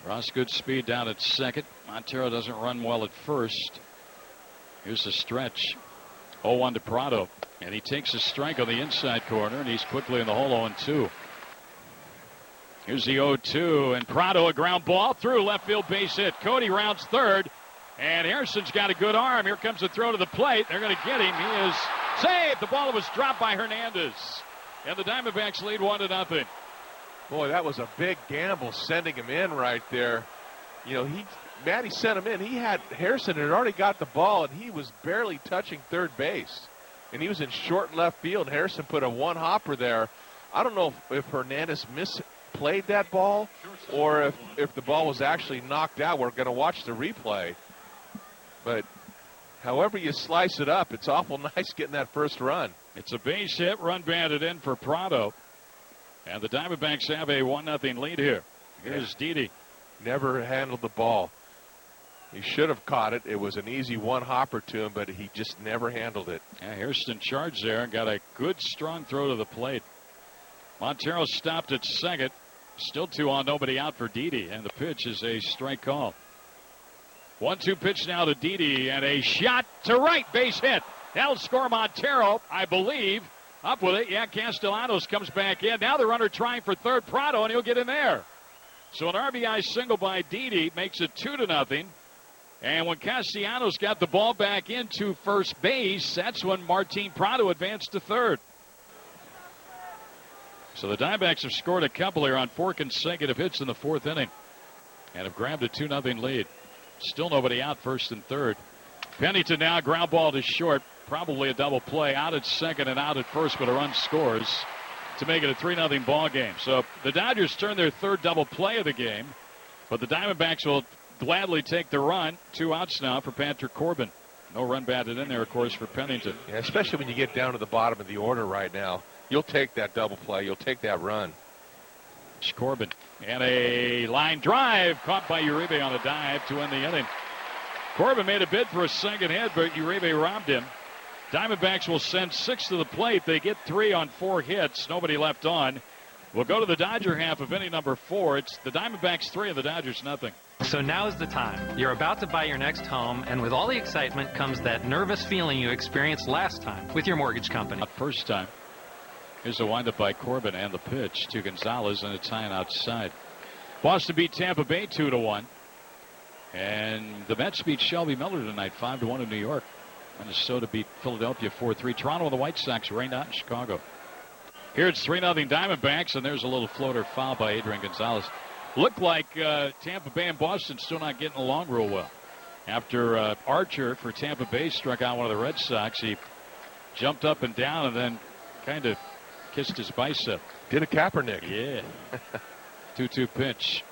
Ross, good speed down at second. Montero doesn't run well at first. Here's the stretch. 0-1 to Prado. And he takes a strike on the inside corner, and he's quickly in the hole 0-2. Here's the 0-2, and Prado, a ground ball through left field, base hit. Cody rounds third, and Harrison's got a good arm. Here comes the throw to the plate. They're going to get him. He is saved. The ball was dropped by Hernandez. And the Diamondbacks lead 1-0. Boy, that was a big gamble sending him in right there. You know, Matty sent him in. Harrison had already got the ball, and he was barely touching third base. And he was in short left field. Harrison put a one-hopper there. I don't know if Hernandez misplayed that ball or if the ball was actually knocked out. We're going to watch the replay. But however you slice it up, it's awful nice getting that first run. It's a base hit, run batted in for Prado. And the Diamondbacks have a 1-0 lead here. Here's Didi. Never handled the ball. He should have caught it. It was an easy one-hopper to him, but he just never handled it. Yeah, Hairston charged there and got a good, strong throw to the plate. Montero stopped at second. Still 2 on, nobody out for Didi, and the pitch is a strike call. 1-2 pitch now to Didi, and a shot to right, base hit. That'll score Montero, I believe. Up with it, yeah, Castellanos comes back in. Now the runner trying for third, Prado, and he'll get in there. So an RBI single by Didi makes it 2-0. And when Castellanos got the ball back into first base, that's when Martin Prado advanced to third. So the Diamondbacks have scored a couple here on 4 consecutive hits in the 4th inning and have grabbed a 2-0 lead. Still nobody out first and third. Pennington now ground ball to short. Probably a double play, out at second and out at first, but a run scores to make it a 3-0 ball game. So the Dodgers turn their third double play of the game, but the Diamondbacks will gladly take the run. 2 outs now for Patrick Corbin. No run batted in there, of course, for Pennington. Yeah, especially when you get down to the bottom of the order right now. You'll take that double play. You'll take that run. It's Corbin. And a line drive caught by Uribe on a dive to end the inning. Corbin made a bid for a second hit, but Uribe robbed him. Diamondbacks will send 6 to the plate. They get 3 on 4 hits. Nobody left on. We'll go to the Dodger half of inning number 4. It's the Diamondbacks 3 and the Dodgers nothing. So now is the time. You're about to buy your next home, and with all the excitement comes that nervous feeling you experienced last time with your mortgage company. Not first time. Here's a windup by Corbin and the pitch to Gonzalez, and it's high and outside. Boston beat Tampa Bay 2-1. And the Mets beat Shelby Miller tonight 5-1 in New York. Minnesota beat Philadelphia 4-3. Toronto and the White Sox rained out in Chicago. Here it's 3-0 Diamondbacks, and there's a little floater foul by Adrian Gonzalez. Looked like Tampa Bay and Boston still not getting along real well. After Archer for Tampa Bay struck out one of the Red Sox, he jumped up and down and then kind of kissed his bicep. Did a Kaepernick. Yeah. 2-2 pitch.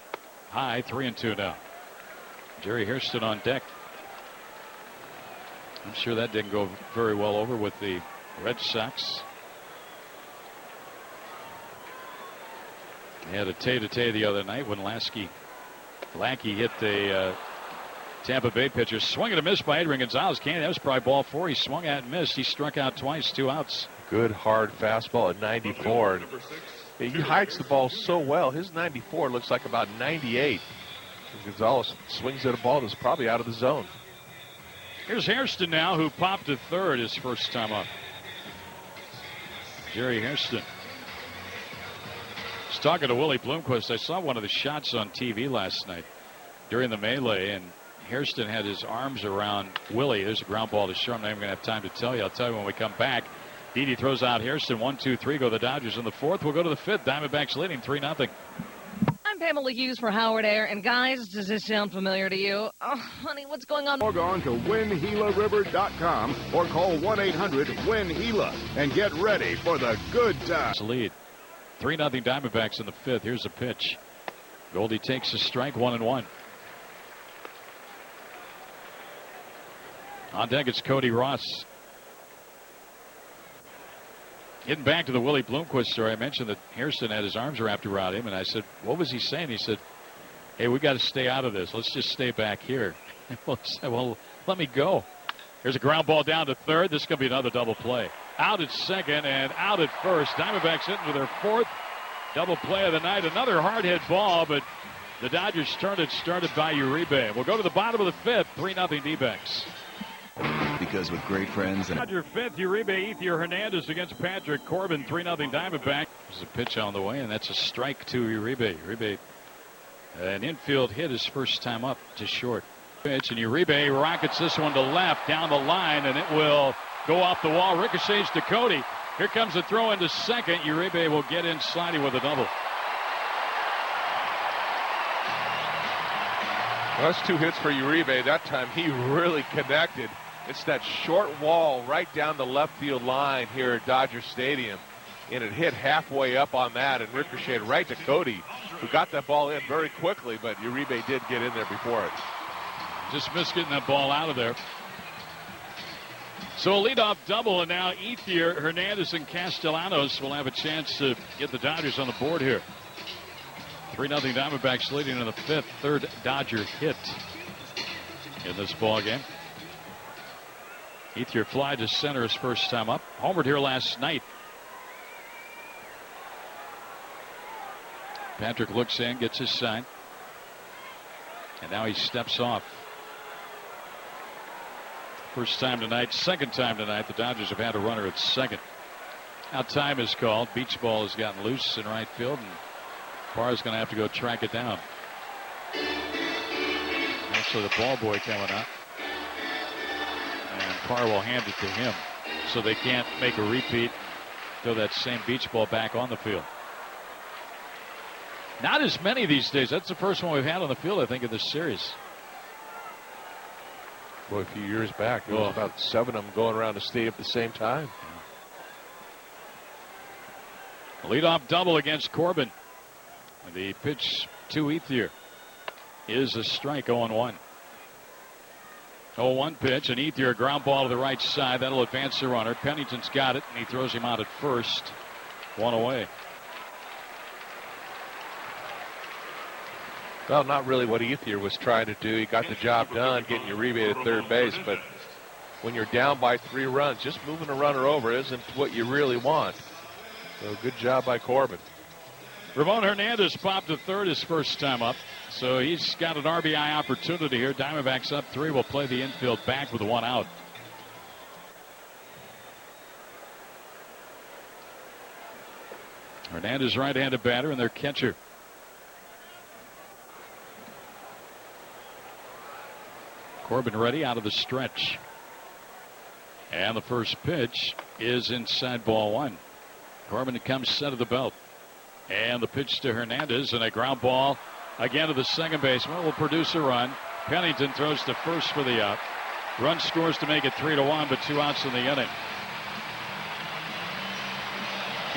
High, 3-2 now. Jerry Hairston on deck. I'm sure that didn't go very well over with the Red Sox. They had a tay-to-tay the other night when Lackey hit the Tampa Bay pitcher. Swing and a miss by Adrian Gonzalez. That was probably ball 4. He swung at and missed. He struck out twice, 2 outs. Good hard fastball at 94. He hikes the ball so well. His 94 looks like about 98. Gonzalez swings at a ball that's probably out of the zone. Here's Hairston now, who popped to third his first time up. Jerry Hairston. I was talking to Willie Bloomquist. I saw one of the shots on TV last night during the melee, and Hairston had his arms around Willie. There's a ground ball to short. I'm not even going to have time to tell you. I'll tell you when we come back. Didi throws out Hairston. 1-2-3 go the Dodgers in the 4th. We'll go to the 5th. Diamondbacks leading 3-0. I'm Pamela Hughes for Howard Air. And guys, does this sound familiar to you? Oh, honey, what's going on? Log on to WinGilaRiver.com or call 1-800-WIN-HILA and get ready for the good times. Lead. 3-0 Diamondbacks in the 5th. Here's a pitch. Goldie takes a strike, 1-1. On deck, it's Cody Ross. Getting back to the Willie Bloomquist story, I mentioned that Hairston had his arms wrapped around him, and I said, what was he saying? He said, hey, we got to stay out of this. Let's just stay back here. Well, let me go. Here's a ground ball down to third. This is going to be another double play. Out at second and out at first. Diamondbacks hitting with their 4th double play of the night. Another hard hit ball, but The Dodgers turned it, started by Uribe. We'll go to the bottom of the fifth, 3-0 D-backs. Because with great friends and Dodger fifth, Uribe, Ethier Hernandez against Patrick Corbin, 3-0 Diamondback. There's a pitch on the way, and that's a strike to Uribe. Uribe, an infield hit his first time up to short. Pitch, and Uribe rockets this one to left down the line, and it will go off the wall. Ricochets to Cody. Here comes the throw into second. Uribe will get in sliding with a double. Well, that's 2 hits for Uribe. That time he really connected. It's that short wall right down the left field line here at Dodger Stadium. And it hit halfway up on that and ricocheted right to Cody, who got that ball in very quickly, but Uribe did get in there before it. Just missed getting that ball out of there. So a leadoff double, and now Ethier, Hernandez, and Castellanos will have a chance to get the Dodgers on the board here. 3-0 Diamondbacks leading in the fifth. Third Dodger hit in this ball game. Ethier fly to center his first time up. Homered here last night. Patrick looks in, gets his sign. And now he steps off. First time tonight, second time tonight, the Dodgers have had a runner at second. Now time is called. Beach ball has gotten loose in right field, and Parr's going to have to go track it down. Actually, the ball boy coming up. And Parr will hand it to him. So they can't make a repeat, throw that same beach ball back on the field. Not as many these days. That's the first one we've had on the field, I think, in this series. Well, a few years back, there was about 7 of them going around the stadium at the same time. Leadoff double against Corbin. The pitch to Ethier is a strike, 0-1. 0-1 pitch, and Ethier a ground ball to the right side. That'll advance the runner. Pennington's got it, and he throws him out at first. 1 away. Well, not really what Ethier was trying to do. He got the job done, getting Uribe at third base, but when you're down by 3 runs, just moving a runner over isn't what you really want. So good job by Corbin. Ramon Hernandez popped to third his first time up, so he's got an RBI opportunity here. Diamondbacks up 3, will play the infield back with 1 out. Hernandez right-handed batter and their catcher. Corbin ready out of the stretch. And the first pitch is inside ball 1. Corbin comes set of the belt. And the pitch to Hernandez, and a ground ball again to the second baseman will produce a run. Pennington throws to first for the out. Run scores to make it 3-1, but 2 outs in the inning.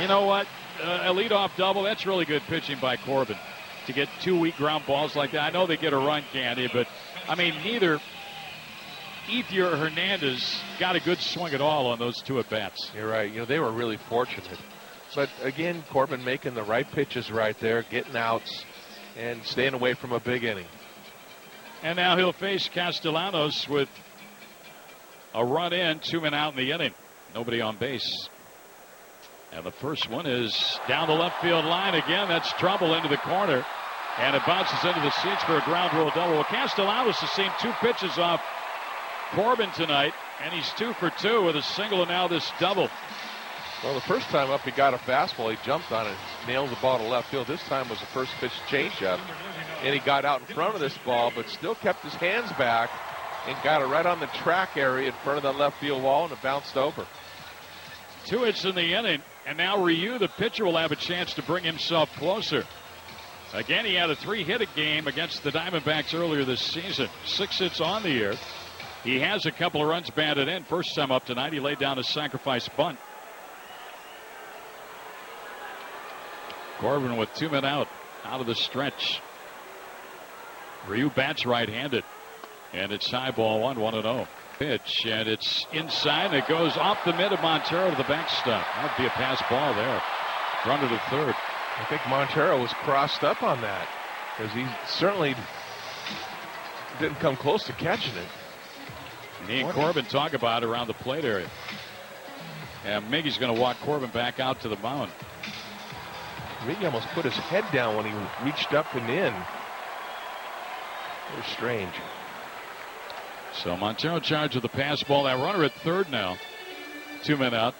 You know what? A leadoff double, that's really good pitching by Corbin to get 2 weak ground balls like that. I know they get a run, Candy, but I mean, neither Ethier or Hernandez got a good swing at all on those 2 at-bats. You're right. You know, they were really fortunate. But again, Corbin making the right pitches right there, getting outs, and staying away from a big inning. And now he'll face Castellanos with a run in, 2 men out in the inning. Nobody on base. And the first one is down the left field line again. That's trouble into the corner. And it bounces into the seats for a ground rule double. Well, Castellanos has seen 2 pitches off Corbin tonight, and he's 2 for 2 with a single and now this double. Well, the first time up, he got a fastball. He jumped on it, nailed the ball to left field. This time was the first pitch changeup, and he got out in front of this ball, but still kept his hands back and got it right on the track area in front of the left field wall, and it bounced over. 2 hits in the inning, and now Ryu, the pitcher, will have a chance to bring himself closer. Again, he had a 3-hit game against the Diamondbacks earlier this season. 6 hits on the year. He has a couple of runs batted in. First time up tonight, he laid down a sacrifice bunt. Corbin with 2 men out of the stretch. Ryu bats right-handed, and it's high ball 1, 1-0. Pitch, and it's inside. It goes off the mid of Montero to the backstop. That would be a pass ball there. Runner to third. I think Montero was crossed up on that because he certainly didn't come close to catching it. And he and Corbin talk about it around the plate area. And Miggy's going to walk Corbin back out to the mound. Miggy almost put his head down when he reached up and in. Very strange. So Montero charged with the pass ball. That runner at third now. 2 men out.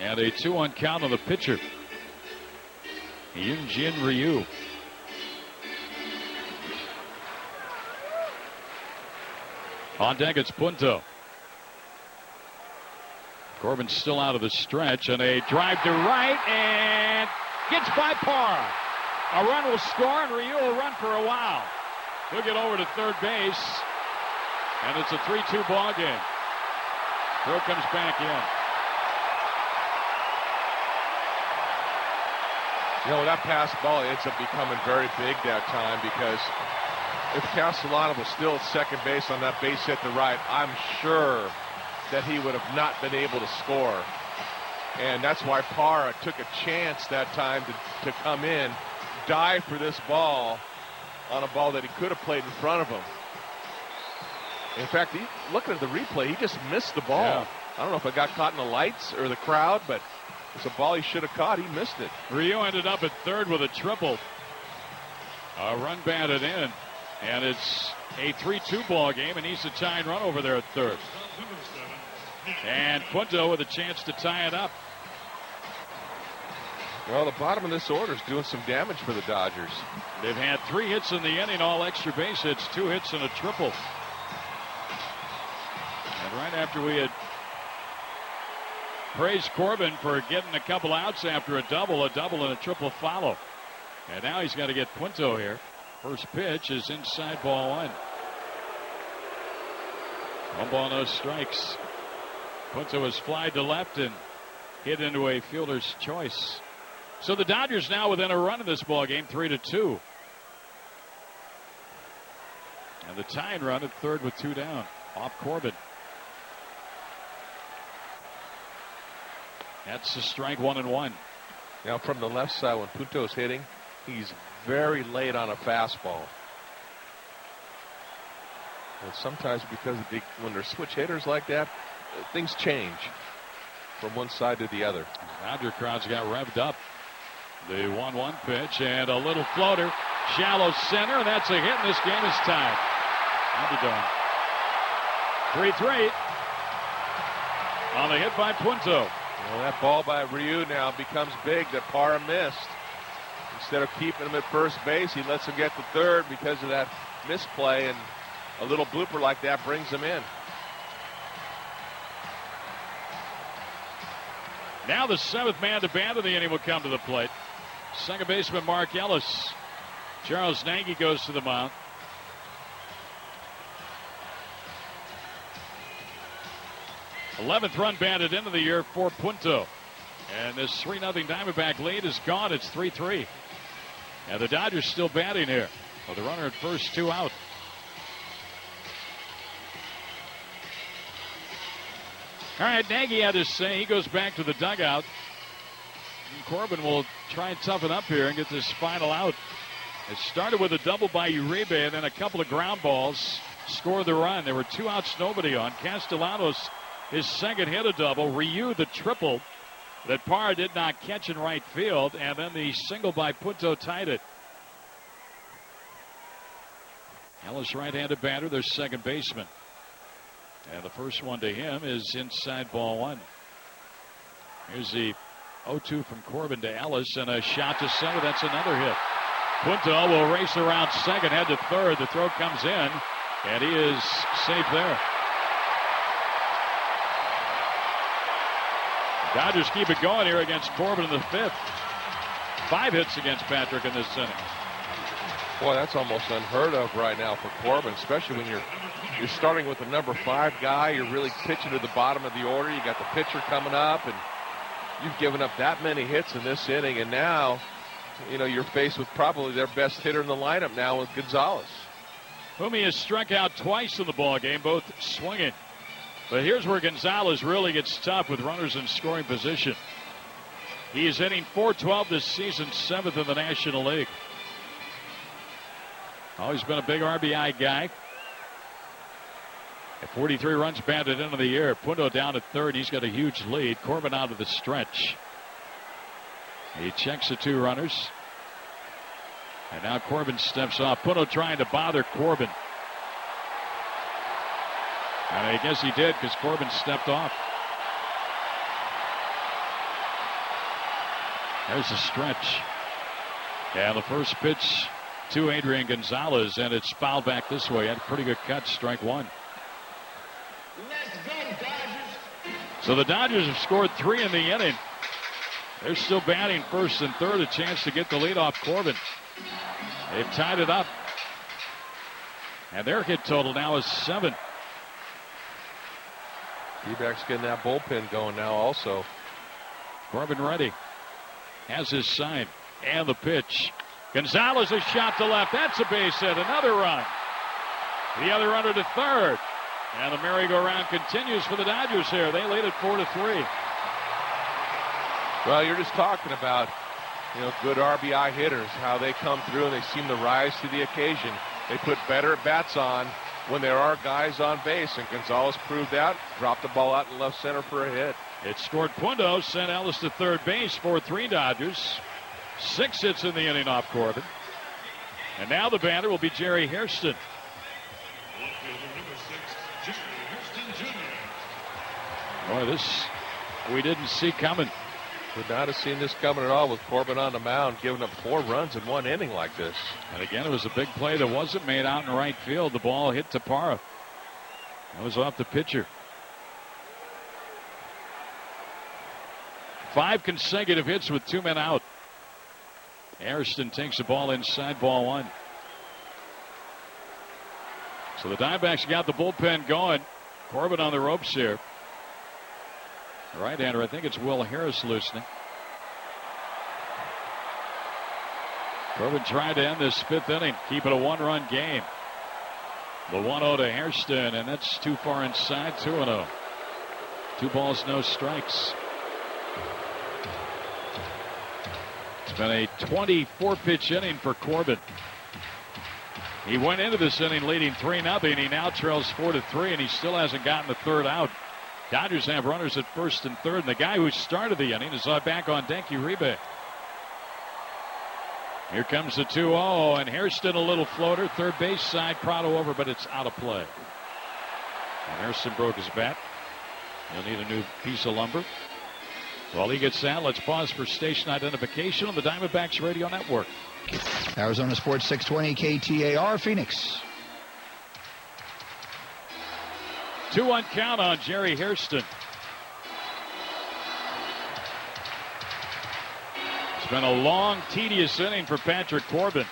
And a 2-1 count on the pitcher, Yoonjin Ryu. On deck, it's Punto. Corbin's still out of the stretch, and a drive to right, and gets by Parr. A run will score, and Ryu will run for a while. He'll get over to third base, and it's a 3-2 ball game. Throw comes back in. You know, that pass ball ends up becoming very big that time, because if Castellano was still at second base on that base hit to right, I'm sure that he would have not been able to score. And that's why Parra took a chance that time to come in, dive for this ball on a ball that he could have played in front of him. In fact, looking at the replay, he just missed the ball. Yeah. I don't know if it got caught in the lights or the crowd, but it's a ball he should have caught. He missed it. Ryu ended up at third with a triple. A run batted in, and it's a 3-2 ball game, and he's the tying run over there at third. And Punto with a chance to tie it up. Well, the bottom of this order is doing some damage for the Dodgers. They've had 3 hits in the inning, all extra base hits, 2 hits and a triple. And right after we had praised Corbin for getting a couple outs after a double and a triple follow. And now he's got to get Punto here. First pitch is inside ball 1. 1 ball, no strikes. Punto is flied to left and hit into a fielder's choice. So the Dodgers now within a run in this ball game, 3-2. And the tying run at third with 2 down. Off Corbin. That's a strike, 1-1. Now from the left side, when Punto's hitting, he's very late on a fastball. And sometimes because when they're switch hitters like that, things change from one side to the other. Dodger crowds got revved up. The 1-1 pitch and a little floater. Shallow center, and that's a hit, and this game is tied. Underdog. 3-3 on the hit by Punto. Well, that ball by Ryu now becomes big that Parra missed. Instead of keeping him at first base, he lets him get to third because of that misplay, and a little blooper like that brings him in. Now the 7th man to bat of the inning will come to the plate. Second baseman Mark Ellis. Charles Nagy goes to the mound. th run batted into the year for Punto. And this 3-0 Diamondback lead is gone. It's 3-3. And the Dodgers still batting here. With the runner at first, 2 out. All right, Nagy had his say. He goes back to the dugout. And Corbin will try and toughen up here and get this final out. It started with a double by Uribe and then a couple of ground balls scored the run. There were 2 outs, nobody on. Castellanos, his second hit a double. Ryu the triple that Parr did not catch in right field. And then the single by Punto tied it. Ellis right-handed batter, their second baseman. And the first one to him is inside ball 1. Here's the 0-2 from Corbin to Ellis, and a shot to center. That's another hit. Punto will race around second, head to third. The throw comes in, and he is safe there. Dodgers keep it going here against Corbin in the 5th. 5 hits against Patrick in this inning. Boy, that's almost unheard of right now for Corbin, especially when you're starting with the number 5 guy. You're really pitching to the bottom of the order. You got the pitcher coming up, and you've given up that many hits in this inning, and now, you know, you're faced with probably their best hitter in the lineup now with Gonzalez. Whom he has struck out twice in the ball game, both swinging. But here's where Gonzalez really gets tough with runners in scoring position. He is hitting .412 this season, 7th in the National League. Always been a big RBI guy. At 43 runs batted into the year. Punto down at third. He's got a huge lead. Corbin out of the stretch. He checks the 2 runners. And now Corbin steps off. Punto trying to bother Corbin. And I guess he did because Corbin stepped off. There's a stretch. Yeah, the first pitch to Adrian Gonzalez, and it's fouled back this way. Had a pretty good cut, strike one. So the Dodgers have scored 3 in the inning. They're still batting first and third, a chance to get the lead off Corbin. They've tied it up. And their hit total now is 7. D-backs getting that bullpen going now also. Corbin ready. Has his sign. And the pitch. Gonzalez, a shot to left. That's a base hit. Another run. The other runner to third. And the merry-go-round continues for the Dodgers here. They lead it 4-3. Well, you're just talking about, good RBI hitters, how they come through and they seem to rise to the occasion. They put better bats on when there are guys on base, and Gonzalez proved that. Dropped the ball out in left center for a hit. It scored Pundo, sent Ellis to third base, 4-3 Dodgers. 6 hits in the inning off Corbin. And now the batter will be Jerry Hairston. Boy, this we didn't see coming. Would not have seen this coming at all with Corbin on the mound, giving up 4 runs in 1 inning like this. And again, it was a big play that wasn't made out in right field. The ball hit Tapara. That was off the pitcher. 5 consecutive hits with 2 men out. Hairston takes the ball inside, ball 1. So the Diamondbacks got the bullpen going. Corbin on the ropes here. The right-hander, I think it's Will Harris loosening. Corbin tried to end this 5th inning, keep it a 1-run game. The 1-0 to Hairston, and that's too far inside, 2-0. 2 balls, no strikes. It's been a 24-pitch inning for Corbin. He went into this inning leading 3-0. He now trails 4-3, and he still hasn't gotten the third out. Dodgers have runners at first and third, and the guy who started the inning is back on deck, Uribe. Here comes the 2-0, and Hairston a little floater. Third base side, Prado over, but it's out of play. And Hairston broke his bat. He'll need a new piece of lumber. While he gets that, let's pause for station identification on the Diamondbacks Radio Network. Arizona Sports 620 KTAR Phoenix. 2-1 count on Jerry Hairston. It's been a long, tedious inning for Patrick Corbin.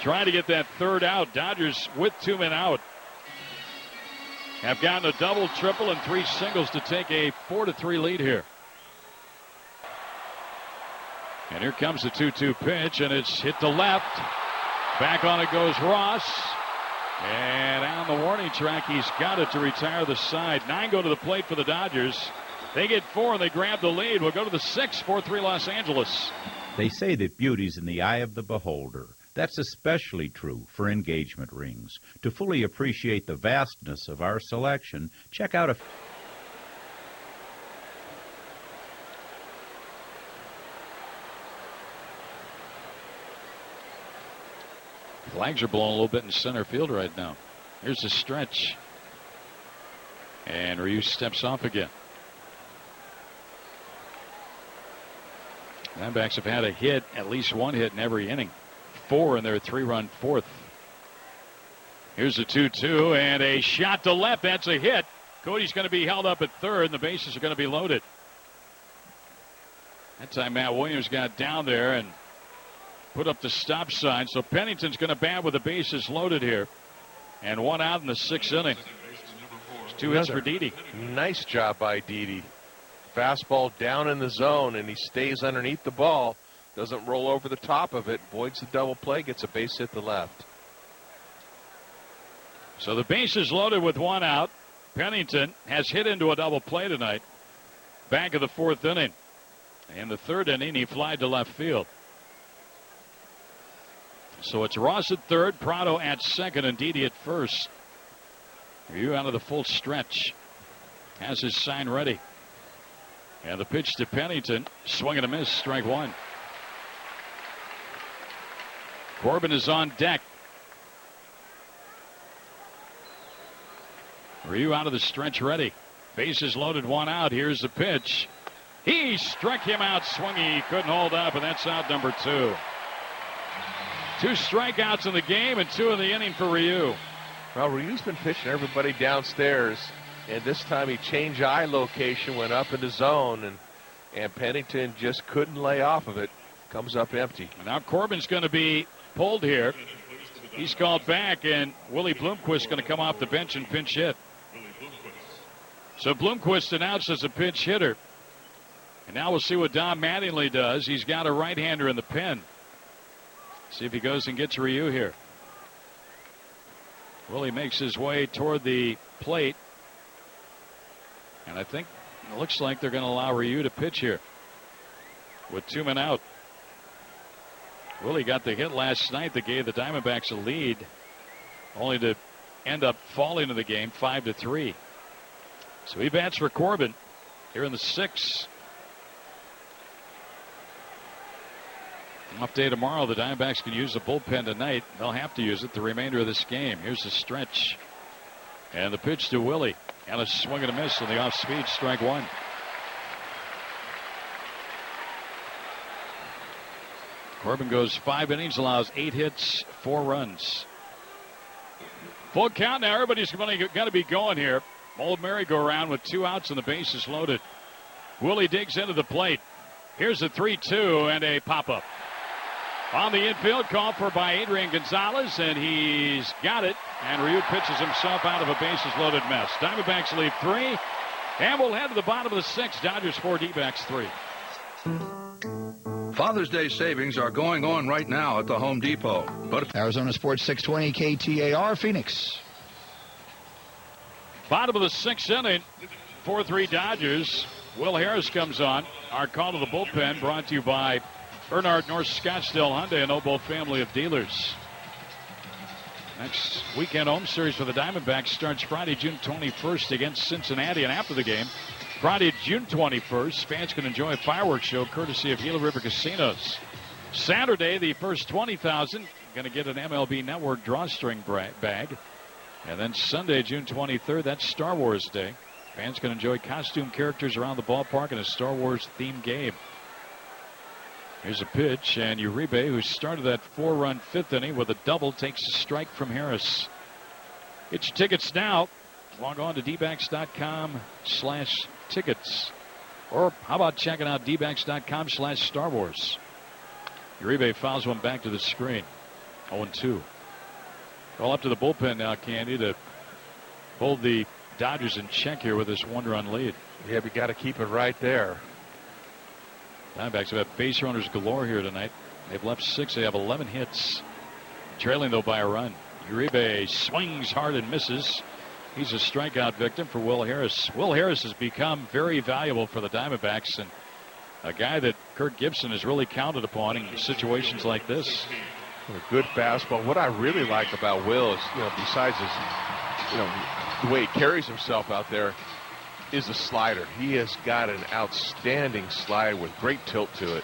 Trying to get that third out. Dodgers with 2 men out have gotten a double, triple, and 3 singles to take a 4-3 lead here. And here comes the 2-2 pitch, and it's hit to left. Back on it goes Ross. And on the warning track, he's got it to retire the side. 9 go to the plate for the Dodgers. They get 4, and they grab the lead. We'll go to the 6th, 4-3 Los Angeles. They say that beauty's in the eye of the beholder. That's especially true for engagement rings. To fully appreciate the vastness of our selection, check out a... Flags are blowing a little bit in center field right now. Here's the stretch. And Ryu steps off again. Diamondbacks have had a hit, at least 1 hit in every inning. 4 in their 3-run 4th. Here's the 2-2 and a shot to left. That's a hit. Cody's going to be held up at third, and the bases are going to be loaded. That time Matt Williams got down there and put up the stop sign. So Pennington's going to bat with the bases loaded here. And 1 out in the 6th inning. It's 2 hits for Didi. Nice job by Didi. Fastball down in the zone, and he stays underneath the ball. Doesn't roll over the top of it. Voids the double play, gets a base hit to left. So the bases loaded with 1 out. Pennington has hit into a double play tonight. Back of the 4th inning. In the 3rd inning, he flied to left field. So it's Ross at 3rd, Prado at 2nd, and Didi at 1st. Ryu out of the full stretch. Has his sign ready. And the pitch to Pennington. Swing and a miss, strike 1. Corbin is on deck. Ryu out of the stretch ready. Bases loaded, one out. Here's the pitch. He struck him out swinging. He couldn't hold up, and that's out number 2. 2 strikeouts in the game and 2 in the inning for Ryu. Well, Ryu's been pitching everybody downstairs, and this time he changed eye location, went up in the zone, and Pennington just couldn't lay off of it. Comes up empty. And now Corbin's going to be pulled here. He's called back, and Willie Bloomquist's going to come off the bench and pinch hit. So Bloomquist announced as a pinch hitter. And now we'll see what Don Mattingly does. He's got a right-hander in the pen. See if he goes and gets Ryu here. Willie makes his way toward the plate. And I think it looks like they're going to allow Ryu to pitch here with 2 men out. Willie got the hit last night that gave the Diamondbacks a lead, only to end up falling to the game 5-3. So he bats for Corbin here in the 6th. Off day tomorrow. The Diamondbacks can use the bullpen tonight. They'll have to use it the remainder of this game. Here's the stretch. And the pitch to Willie. And a swing and a miss on the off speed. Strike 1. Corbin goes 5 innings, allows 8 hits, 4 runs. Full count now. Everybody's going to be going here. Old merry-go-round with 2 outs and the bases loaded. Willie digs into the plate. Here's a 3-2 and a pop-up. On the infield, called for by Adrian Gonzalez, and he's got it. And Ryu pitches himself out of a bases-loaded mess. Diamondbacks leave 3, and we'll head to the bottom of the 6th. Dodgers 4, D-backs 3. Father's Day savings are going on right now at the Home Depot. But Arizona Sports 620 KTAR Phoenix. Bottom of the 6th inning, 4-3 Dodgers. Will Harris comes on. Our call to the bullpen brought to you by Bernard North Scottsdale Hyundai, an Oboe family of dealers. Next weekend home series for the Diamondbacks starts Friday, June 21st against Cincinnati. And after the game, Friday, June 21st, fans can enjoy a fireworks show courtesy of Gila River Casinos. Saturday, the first 20,000 going to get an MLB Network drawstring bag. And then Sunday, June 23rd, that's Star Wars Day. Fans can enjoy costume characters around the ballpark in a Star Wars themed game. Here's a pitch, and Uribe, who started that 4-run 5th inning with a double, takes a strike from Harris. Get your tickets now. Log on to dbacks.com/tickets. Or how about checking out dbacks.com/Star Wars. Uribe fouls one back to the screen. 0-2. All up to the bullpen now, Candy, to hold the Dodgers in check here with this 1-run lead. Yeah, we got to keep it right there. Diamondbacks have had base runners galore here tonight. They've left 6. They have 11 hits. Trailing, though, by a run. Uribe swings hard and misses. He's a strikeout victim for Will Harris. Will Harris has become very valuable for the Diamondbacks, and a guy that Kurt Gibson has really counted upon in situations like this. A good fastball. What I really like about Will is, besides his, the way he carries himself out there, is a slider. He has got an outstanding slide with great tilt to it.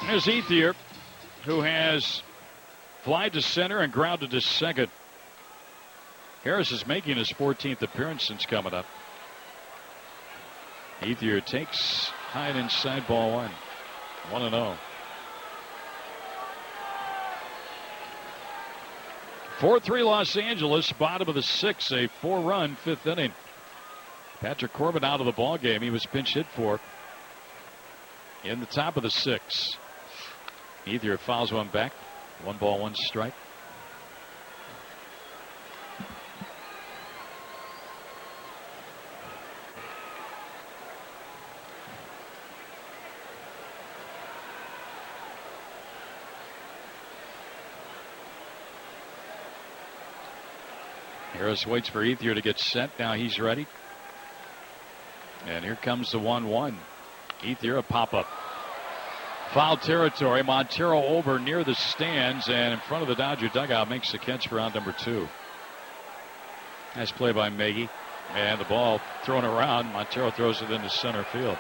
There's Ethier, who has fly to center and grounded to second. Harris is making his 14th appearance since coming up. Ethier takes high and inside, ball 1. 1-0. 4-3 Los Angeles, bottom of the 6th, a 4-run 5th inning. Patrick Corbin out of the ball game. He was pinch hit for in the top of the 6th. Ethier fouls one back. 1 ball, 1 strike. Harris waits for Ethier to get set. Now he's ready. And here comes the 1-1. Ethier, a pop-up. Foul territory. Montero over near the stands and in front of the Dodger dugout makes the catch for round number 2. Nice play by Maggie. And the ball thrown around. Montero throws it into center field.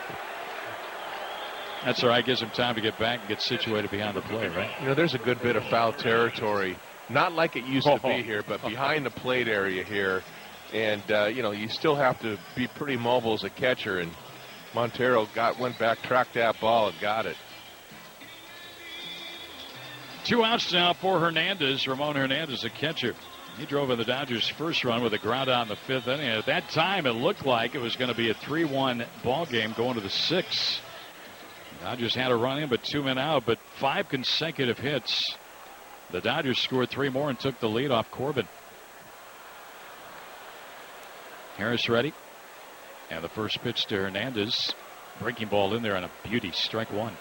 That's all right. Gives him time to get back and get situated behind the plate, right? There's a good bit of foul territory Not like it used to be here, but behind the plate area here. And, you still have to be pretty mobile as a catcher. And Montero went back, tracked that ball, and got it. 2 outs now for Hernandez. Ramon Hernandez, a catcher. He drove in the Dodgers' first run with a ground out in the 5th inning. At that time, it looked like it was going to be a 3-1 ball game going to the 6th. Dodgers had a run in, but 2 men out, but 5 consecutive hits. The Dodgers scored 3 more and took the lead off Corbin. Harris ready. And the first pitch to Hernandez. Breaking ball in there on a beauty. Strike 1.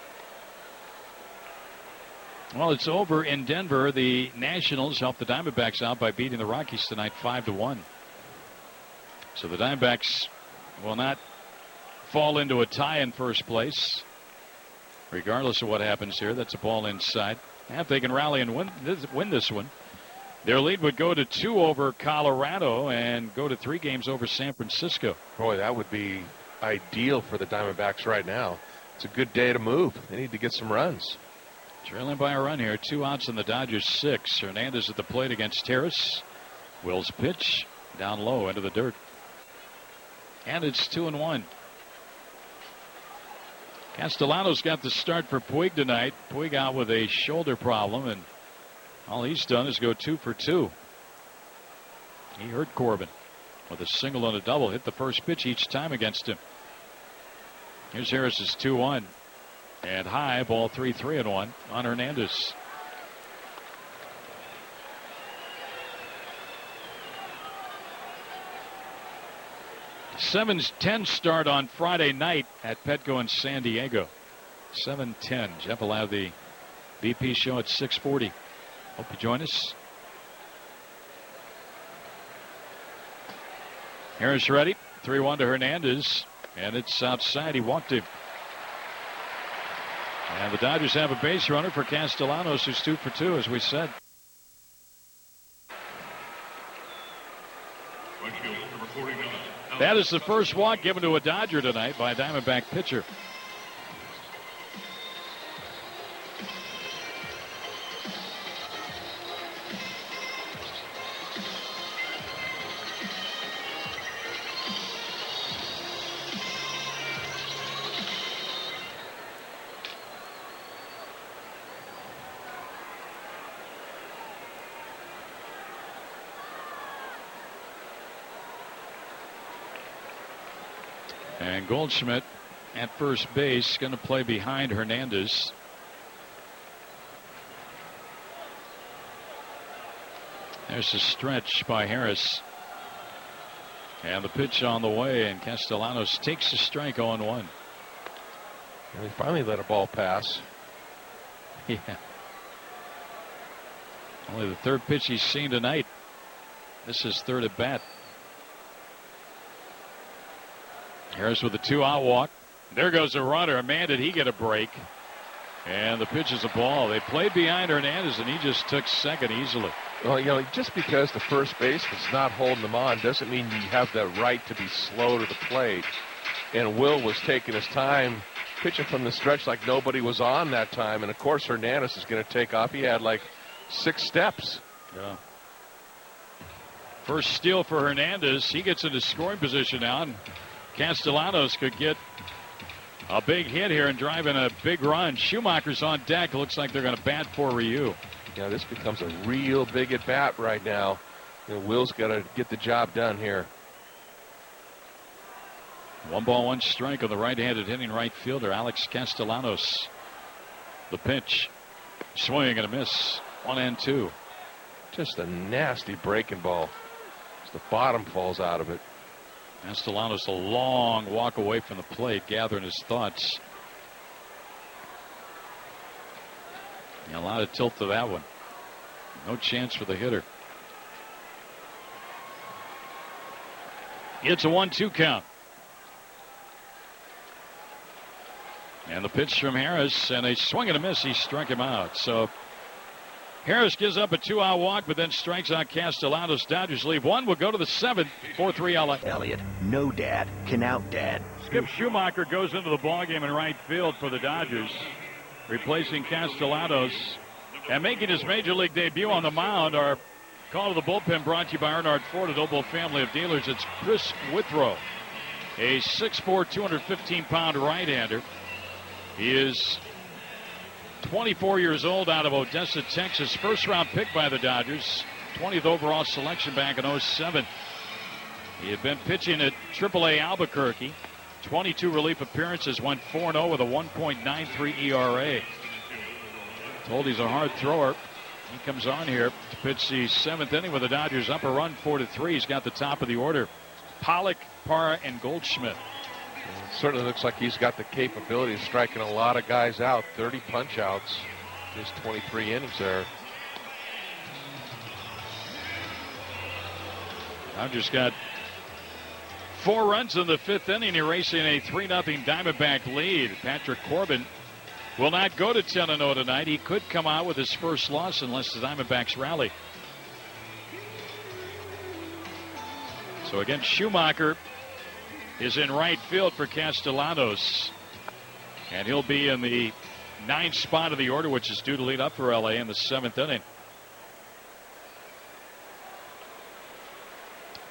Well, it's over in Denver. The Nationals helped the Diamondbacks out by beating the Rockies tonight 5-1. So the Diamondbacks will not fall into a tie in first place. Regardless of what happens here, that's a ball inside. And if they can rally and win this one, their lead would go to 2 over Colorado and go to 3 games over San Francisco. Boy, that would be ideal for the Diamondbacks right now. It's a good day to move. They need to get some runs. Trailing by a run here. 2 outs in the Dodgers' 6. Hernandez at the plate against Harris. Will's pitch down low into the dirt. And it's 2-1. Castellanos got the start for Puig tonight. Puig out with a shoulder problem, and all he's done is go 2 for 2. He hurt Corbin with a single and a double. Hit the first pitch each time against him. Here's Harris's 2-1. And high, ball 3-1 on Hernandez. $7:10 start on Friday night at Petco in San Diego. 7:10. Jeff will have the BP show at 6:40. Hope you join us. Harris ready. 3-1 to Hernandez. And it's outside. He walked him. And the Dodgers have a base runner for Castellanos, who's 2 for 2, as we said. That is the first walk given to a Dodger tonight by a Diamondback pitcher. And Goldschmidt at first base, going to play behind Hernandez. There's a stretch by Harris. And the pitch on the way, and Castellanos takes a strike on 1. And he finally let a ball pass. Yeah. Only the 3rd pitch he's seen tonight. This is 3rd at bat. Harris with a 2-out walk. There goes a runner. Man, did he get a break. And the pitch is a ball. They played behind Hernandez, and he just took second easily. Well, just because the first baseman's not holding them on doesn't mean you have the right to be slow to the plate. And Will was taking his time, pitching from the stretch like nobody was on that time. And, of course, Hernandez is going to take off. He had like 6 steps. Yeah. First steal for Hernandez. He gets into scoring position now, and Castellanos could get a big hit here and drive in a big run. Schumacher's on deck. Looks like they're going to bat for Ryu. Yeah, this becomes a real big at bat right now. Will's got to get the job done here. 1 ball, 1 strike on the right-handed hitting right fielder, Alex Castellanos. The pitch. Swing and a miss. 1-2. Just a nasty breaking ball. Just the bottom falls out of it. Castellanos a long walk away from the plate, gathering his thoughts. A lot of tilt to that one. No chance for the hitter. It's a 1-2 count. And the pitch from Harris, and a swing and a miss. He struck him out. So Harris gives up a 2-out walk, but then strikes out Castellanos. Dodgers leave 1. We'll go to the 7th. 4-3 LA. Elliott, no dad can out dad. Skip Schumacher goes into the ballgame in right field for the Dodgers, replacing Castellanos. And making his major league debut on the mound, our call to the bullpen brought to you by Earnhardt Ford, a Noble family of dealers. It's Chris Withrow, a 6'4", 215-pound right-hander. He is 24 years old, out of Odessa, Texas. First-round pick by the Dodgers. 20th overall selection back in 07. He had been pitching at AAA Albuquerque. 22 relief appearances, went 4-0 with a 1.93 ERA. Told he's a hard thrower. He comes on here to pitch the 7th inning with the Dodgers up a run 4-3. He's got the top of the order. Pollock, Parra, and Goldschmidt. It certainly looks like he's got the capability of striking a lot of guys out. 30 punch-outs, just 23 innings there. Dodgers got 4 runs in the 5th inning, erasing a 3-0 Diamondback lead. Patrick Corbin will not go to 10-0 tonight. He could come out with his first loss unless the Diamondbacks rally. So again, Schumacher is in right field for Castellanos. And he'll be in the 9th spot of the order, which is due to lead up for LA in the 7th inning.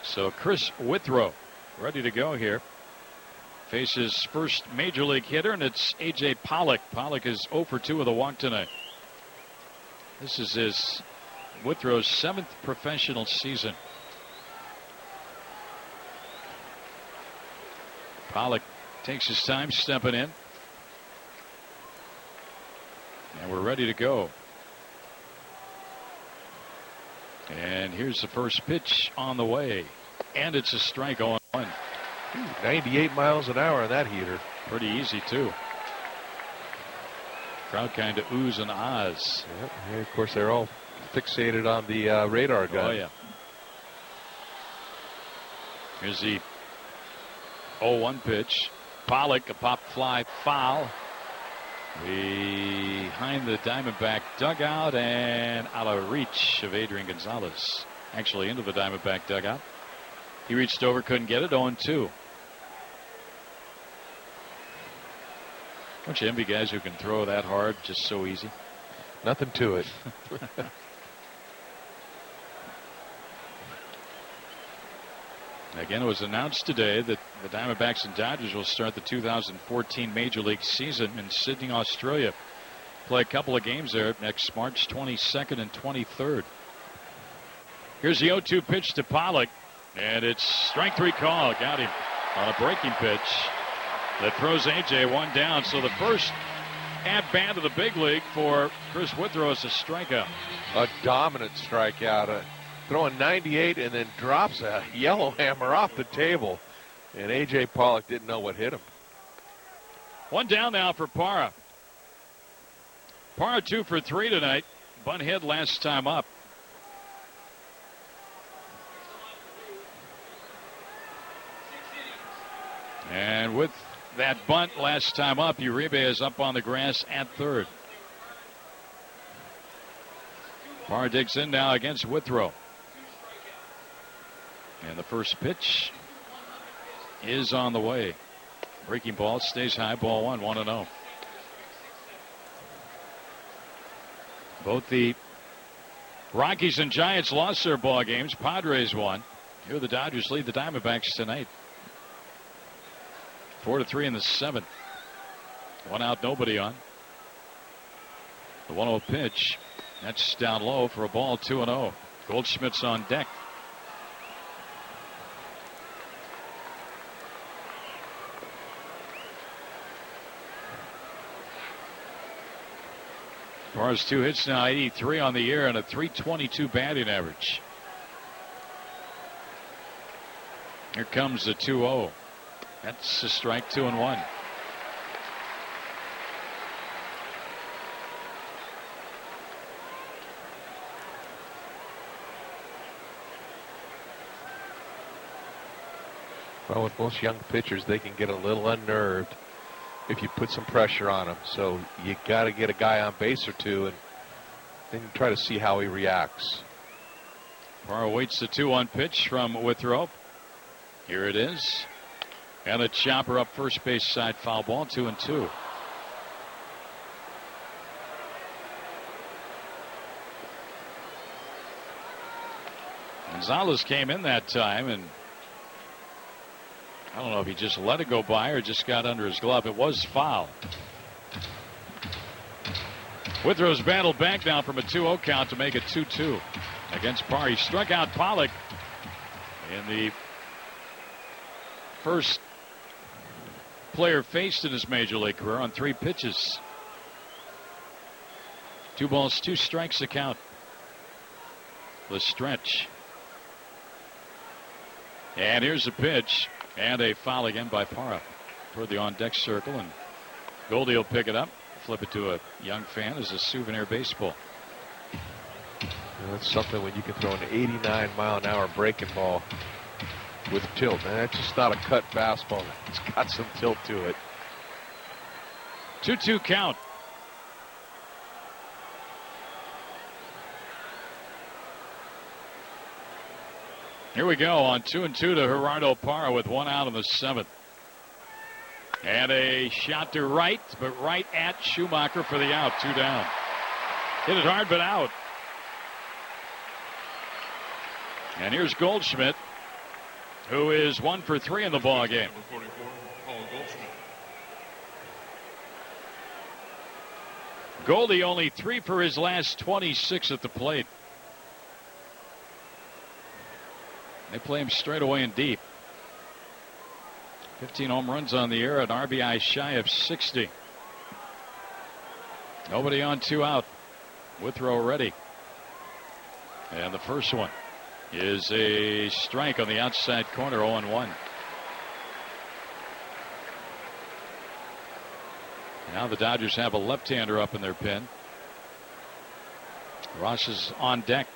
So Chris Withrow ready to go here. Faces first major league hitter, and it's A.J. Pollock. Pollock is 0 for 2 with a walk tonight. This is his Withrow's 7th professional season. Pollock takes his time stepping in. And we're ready to go. And here's the first pitch on the way. And it's a strike 0-1. 98 miles an hour on that heater. Pretty easy, too. Crowd kind of oohs and ahs. Yep. Yeah, of course, they're all fixated on the radar gun. Oh, yeah. Here's the 0-1 pitch. Pollock, a pop fly foul. Behind the Diamondback dugout and out of reach of Adrian Gonzalez. Actually into the Diamondback dugout. He reached over, couldn't get it. 0-2. Don't you envy guys who can throw that hard just so easy? Nothing to it. Again, it was announced today that the Diamondbacks and Dodgers will start the 2014 Major League season in Sydney, Australia. Play a couple of games there next March 22nd and 23rd. Here's the 0-2 pitch to Pollock, and it's strike 3 call. Got him on a breaking pitch that throws A.J. one down. So the first at-bat of the big league for Chris Withrow is a strikeout. A dominant strikeout. Throwing 98 and then drops a yellow hammer off the table. And A.J. Pollock didn't know what hit him. One down now for Parra. Parra 2 for 3 tonight. Bunt hit last time up. And with that bunt last time up, Uribe is up on the grass at third. Parra digs in now against Withrow. And the first pitch is on the way. Breaking ball, stays high, ball 1, 1-0. Both the Rockies and Giants lost their ball games. Padres won. Here the Dodgers lead the Diamondbacks tonight. 4-3 in the 7th. 1 out, nobody on. The 1-0 pitch. That's down low for a ball, 2-0. Goldschmidt's on deck. Parra's 2 hits now, 83 on the year, and a .322 batting average. Here comes the 2-0. That's a strike, 2-1. Well, with most young pitchers, they can get a little unnerved if you put some pressure on him. So you got to get a guy on base or two and then try to see how he reacts. Parra waits the 2-1 pitch from Withrow. Here it is. And a chopper up first base side, foul ball, 2-2. Gonzalez came in that time, and I don't know if he just let it go by or just got under his glove. It was foul. Withrow's battled back now from a 2-0 count to make it 2-2 against Parr. He struck out Pollock in the first player faced in his major league career on 3 pitches. 2 balls, 2 strikes to count. The stretch. And here's a pitch and a foul again by Parra toward the on-deck circle, and Goldie will pick it up, flip it to a young fan as a souvenir baseball. That's something when you can throw an 89-mile-an-hour breaking ball with tilt. Man, that's just not a cut fastball. It's got some tilt to it. 2-2 count. Here we go on 2-2 to Gerardo Parra with 1 out in the 7th. And a shot to right, but right at Schumacher for the out. 2 down. Hit it hard, but out. And here's Goldschmidt, who is 1 for 3 in the ball game. Goldie only 3 for his last 26 at the plate. They play him straight away and deep. 15 home runs on the year, an RBI shy of 60. Nobody on, 2 out. Withrow ready. And the first one is a strike on the outside corner, 0-1. Now the Dodgers have a left-hander up in their pen. Ross is on deck.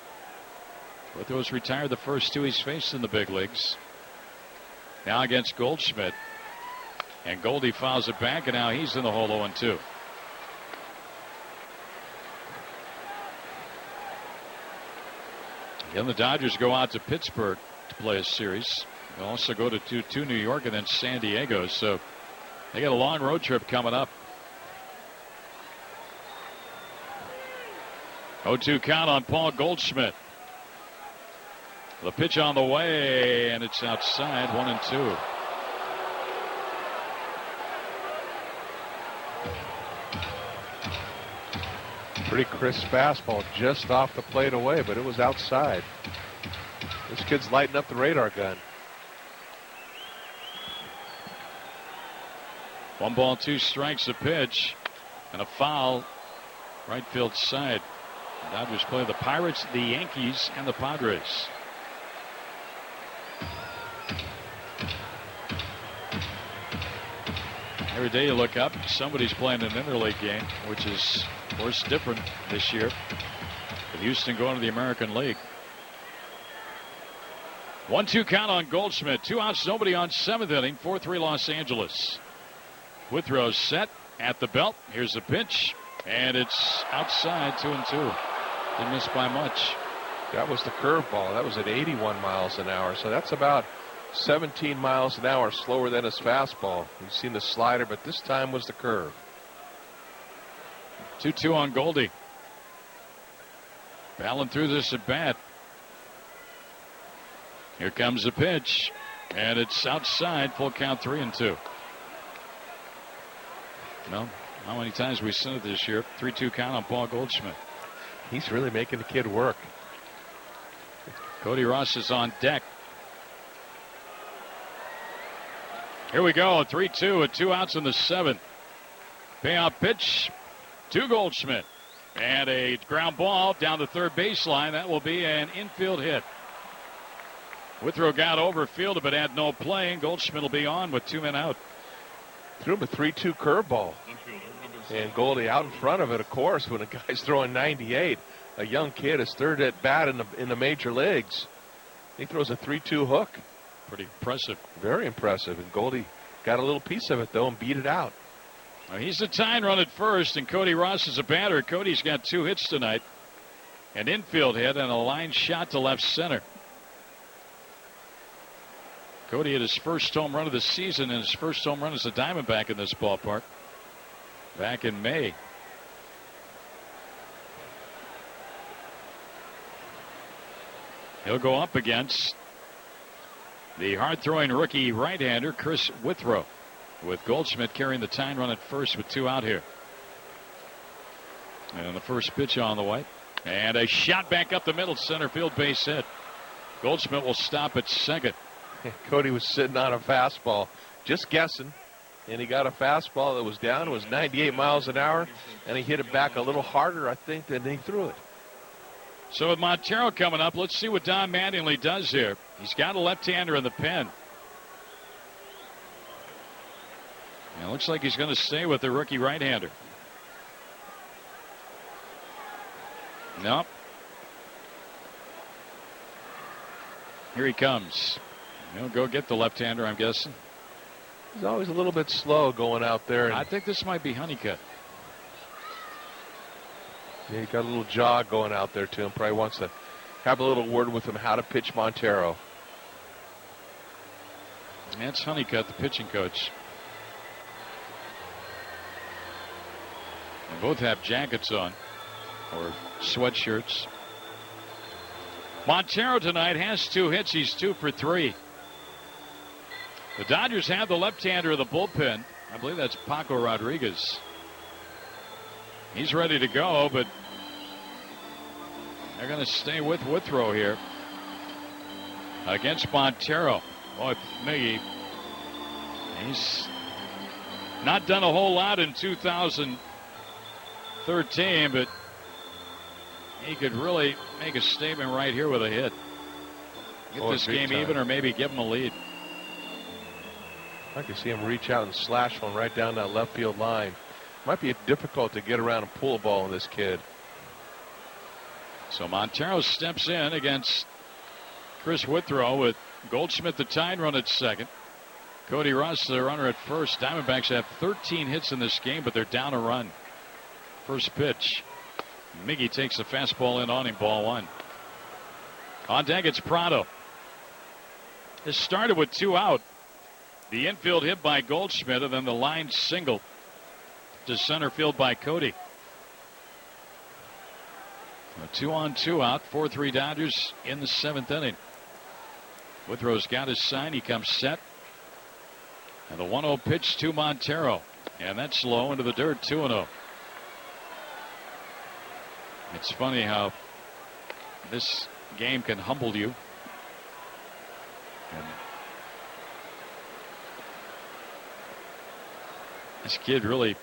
Withrow's retired the first 2 he's faced in the big leagues. Now against Goldschmidt. And Goldie fouls it back, and now he's in the hole 0-2. Then the Dodgers go out to Pittsburgh to play a series. They'll also go to New York and then San Diego. So they got a long road trip coming up. 0-2 count on Paul Goldschmidt. The pitch on the way, and it's outside, 1-2. Pretty crisp fastball just off the plate away, but it was outside. This kid's lighting up the radar gun. 1 ball, 2 strikes, a pitch, and a foul right field side. The Dodgers play the Pirates, the Yankees, and the Padres. Every day you look up, somebody's playing an interleague game, which is, of course, different this year, with Houston going to the American League. 1-2 count on Goldschmidt. 2 outs, nobody on, 7th inning, 4-3 Los Angeles. Withrow set at the belt. Here's the pitch, and it's outside, 2-2. Didn't miss by much. That was the curveball. That was at 81 miles an hour, so that's about 17 miles an hour slower than his fastball. You've seen the slider, but this time was the curve. 2-2 on Goldie. Battling through this at bat. Here comes the pitch, and it's outside. Full count, 3-2. Well, how many times we've seen it this year? 3-2 count on Paul Goldschmidt. He's really making the kid work. Cody Ross is on deck. Here we go, 3-2 with 2 outs in the 7th. Payoff pitch to Goldschmidt. And a ground ball down the third baseline. That will be an infield hit. Withrow got over, fielded, but had no play. And Goldschmidt will be on with 2 men out. Threw him a 3-2 curveball. And Goldie out in front of it, of course, when a guy's throwing 98. A young kid, his 3rd at bat in the major leagues. He throws a 3-2 hook. Pretty impressive. Very impressive. And Goldie got a little piece of it, though, and beat it out. Well, he's the tying run at first, and Cody Ross is a batter. Cody's got 2 hits tonight. An infield hit and a line shot to left center. Cody hit his first home run of the season and his first home run as a Diamondback in this ballpark back in May. He'll go up against the hard-throwing rookie right-hander, Chris Withrow, with Goldschmidt carrying the tying run at first with 2 out here. And the first pitch on the way. And a shot back up the middle, center field base hit. Goldschmidt will stop at second. Cody was sitting on a fastball, just guessing, and he got a fastball that was down. It was 98 miles an hour, and he hit it back a little harder, I think, than he threw it. So with Montero coming up, let's see what Don Mattingly does here. He's got a left-hander in the pen. And it looks like he's going to stay with the rookie right-hander. Nope. Here he comes. He'll go get the left-hander, I'm guessing. He's always a little bit slow going out there. I think this might be Honeycutt. Yeah, he got a little jog going out there to him. Probably wants to have a little word with him how to pitch Montero. That's Honeycutt, the pitching coach. They both have jackets on, or sweatshirts. Montero tonight has 2 hits. He's 2 for 3. The Dodgers have the left-hander of the bullpen. I believe that's Paco Rodriguez. He's ready to go, but they're going to stay with Withrow here against Montero. Boy, Miggy, he's not done a whole lot in 2013, but he could really make a statement right here with a hit. Get this game even, or maybe give him a lead. I can see him reach out and slash one right down that left field line. Might be difficult to get around and pull a ball on this kid. So Montero steps in against Chris Withrow with Goldschmidt the tying run at second. Cody Russ the runner at first. Diamondbacks have 13 hits in this game, but they're down a run. First pitch. Miggy takes the fastball in on him, ball 1. On deck, it's Prado. This started with 2 out. The infield hit by Goldschmidt, and then the line single to center field by Cody. A 2-on-2 out, 4-3 Dodgers in the 7th inning. Withrow's got his sign. He comes set. And the 1-0 pitch to Montero. And that's low into the dirt, 2-0. It's funny how this game can humble you. And this kid really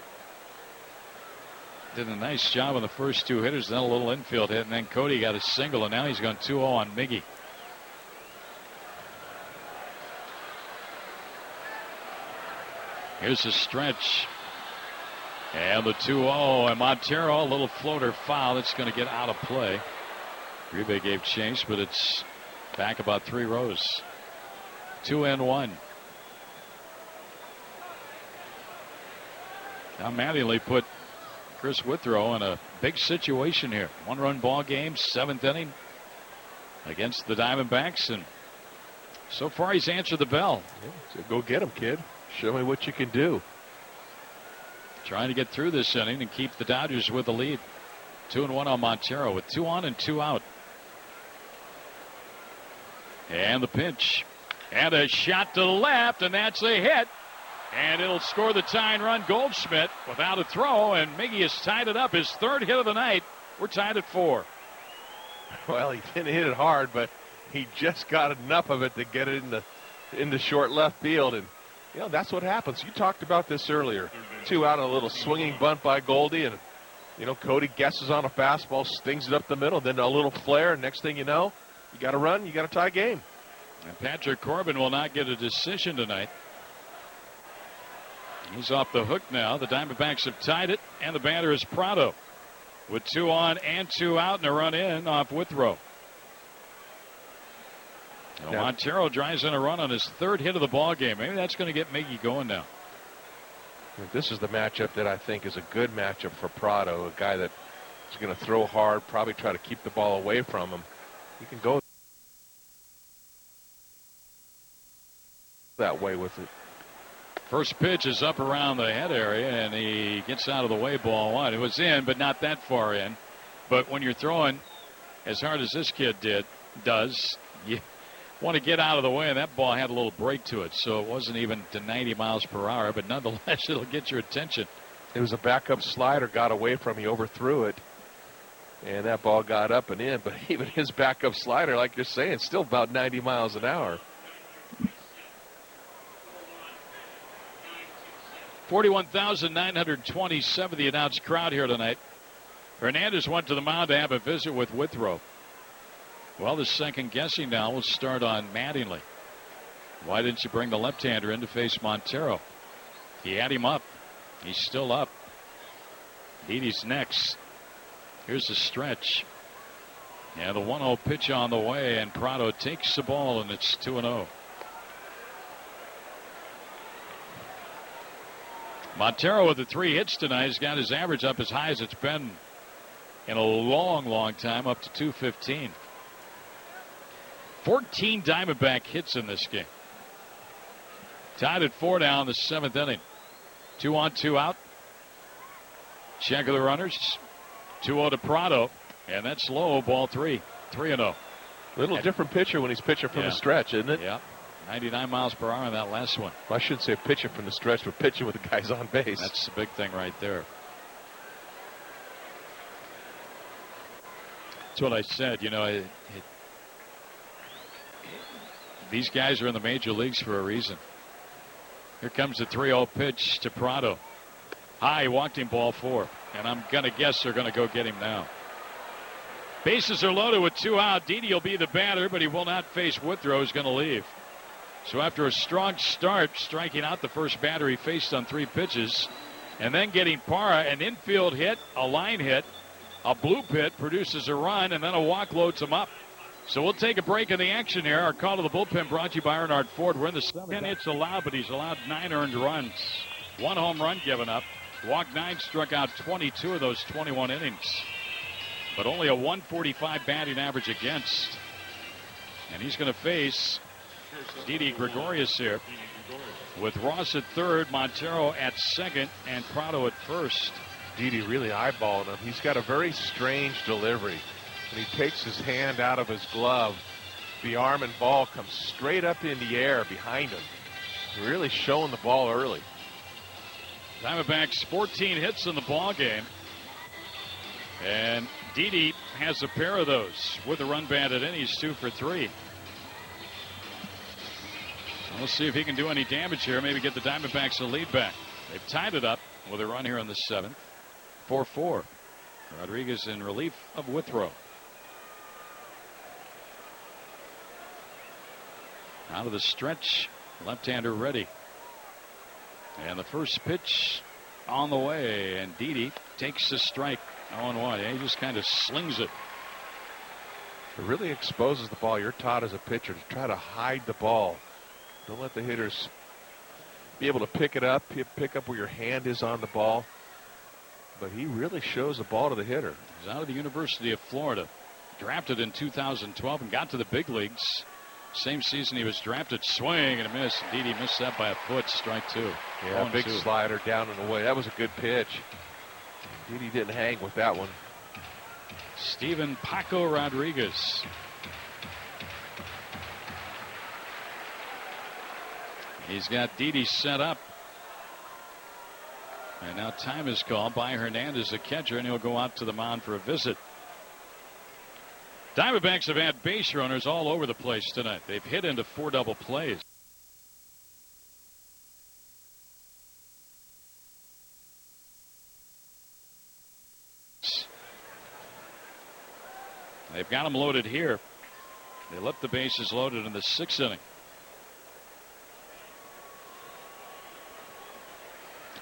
did a nice job on the first 2 hitters, then a little infield hit, and then Cody got a single, and now he's gone 2-0 on Miggy. Here's the stretch. And the 2-0, and Montero, a little floater foul that's going to get out of play. Uribe gave chase, but it's back about 3 rows. 2-1. Now Mattingly put Chris Withrow in a big situation here. 1-run ball game, 7th inning against the Diamondbacks, and so far he's answered the bell. Yeah, so go get him, kid. Show me what you can do. Trying to get through this inning and keep the Dodgers with the lead. 2-1 on Montero with 2 on and 2 out. And the pitch. And a shot to the left, and that's a hit. And it'll score the tying run. Goldschmidt without a throw, and Miggy has tied it up. His 3rd hit of the night. We're tied at 4. Well, he didn't hit it hard, but he just got enough of it to get it in the short left field. And you know, that's what happens. You talked about this earlier. 2 out, a little swinging bunt by Goldie, and you know, Cody guesses on a fastball, stings it up the middle, then a little flare, and next thing you know, you got to run, you got a tie game. And Patrick Corbin will not get a decision tonight. He's off the hook now. The Diamondbacks have tied it, and the batter is Prado with 2 on and 2 out, and a run in off Withrow. Now, Montero drives in a run on his 3rd hit of the ball game. Maybe that's going to get Miggy going now. This is the matchup that I think is a good matchup for Prado, a guy that is going to throw hard, probably try to keep the ball away from him. He can go that way with it. First pitch is up around the head area, and he gets out of the way, ball 1. It was in, but not that far in. But when you're throwing as hard as this kid did, does. You want to get out of the way, and that ball had a little break to it, so it wasn't even to 90 miles per hour, but nonetheless, it'll get your attention. It was a backup slider, got away from him, he overthrew it, and that ball got up and in, but even his backup slider, like you're saying, still about 90 miles an hour. 41,927, the announced crowd here tonight. Hernandez went to the mound to have a visit with Withrow. Well, the second guessing now will start on Mattingly. Why didn't you bring the left-hander in to face Montero? He had him up. He's still up. Didi's next. Here's the stretch. And the 1-0 pitch on the way, and Prado takes the ball, and it's 2-0. Montero with the 3 hits tonight has got his average up as high as it's been in a long, long time, up to 215. 14 Diamondback hits in this game. Tied at 4 now in the 7th inning. 2 on, 2 out. Check of the runners. 2-0 to Prado, and that's low, ball 3. 3-0. Little different pitcher when he's pitching from the stretch, isn't it? Yeah. 99 miles per hour on that last one. Well, I shouldn't say pitching from the stretch, but pitching with the guys on base. That's the big thing right there. That's what I said. You know, these guys are in the major leagues for a reason. Here comes the 3-0 pitch to Prado. High, walked him, ball 4. And I'm going to guess they're going to go get him now. Bases are loaded with 2 out. Didi will be the batter, but he will not face Withrow, who's going to leave. So after a strong start, striking out the first batter he faced on 3 pitches, and then getting Parra, an infield hit, a line hit, a blue pit produces a run, and then a walk loads him up. So we'll take a break in the action here. Our call to the bullpen brought to you by Earnhardt Ford. We're in the 10 hits allowed, but he's allowed 9 earned runs. 1 home run given up. Walked 9, struck out 22 of those 21 innings. But only a 145 batting average against. And he's going to face Didi Gregorius here, with Ross at third, Montero at second, and Prado at first. Didi really eyeballing him. He's got a very strange delivery. When he takes his hand out of his glove, the arm and ball comes straight up in the air behind him. Really showing the ball early. Diamondbacks 14 hits in the ball game, and Didi has a pair of those with a run batted in. He's 2 for 3. We'll see if he can do any damage here. Maybe get the Diamondbacks a lead back. They've tied it up with a run here in the 7th. 4-4. Rodriguez in relief of Withrow. Out of the stretch, left-hander ready. And the first pitch on the way, and Didi takes the strike. 0-1. He just kind of slings it. It really exposes the ball. You're taught as a pitcher to try to hide the ball. Don't let the hitters be able to pick it up, pick up where your hand is on the ball. But he really shows the ball to the hitter. He's out of the University of Florida. Drafted in 2012 and got to the big leagues. Same season he was drafted. Swing and a miss. Didi missed that by a foot. Strike 2. Yeah, big slider down and away. That was a good pitch. Didi didn't hang with that one. Steven Paco Rodriguez. He's got Didi set up. And now time is called by Hernandez, the catcher, and he'll go out to the mound for a visit. Diamondbacks have had base runners all over the place tonight. They've hit into 4 double plays. They've got them loaded here. They left the bases loaded in the 6th inning.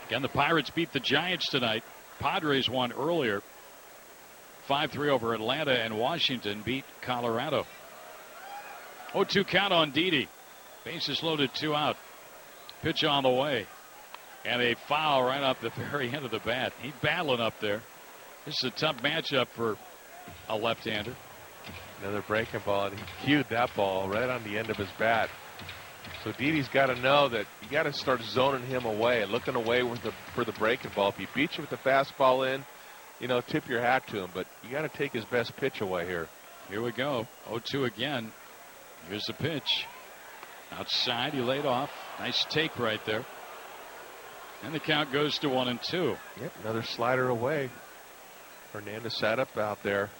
Again, the Pirates beat the Giants tonight. Padres won earlier. 5-3 over Atlanta, and Washington beat Colorado. 0-2 count on Didi. Bases loaded, 2 out. Pitch on the way. And a foul right off the very end of the bat. He's battling up there. This is a tough matchup for a left-hander. Another breaking ball, and he cued that ball right on the end of his bat. So Didi's got to know that you got to start zoning him away and looking away for the breaking ball. If he beats you with the fastball in, you know, tip your hat to him. But you got to take his best pitch away here. Here we go. 0-2 again. Here's the pitch. Outside, he laid off. Nice take right there. And the count goes to 1-2. Yep, another slider away. Hernandez sat up out there.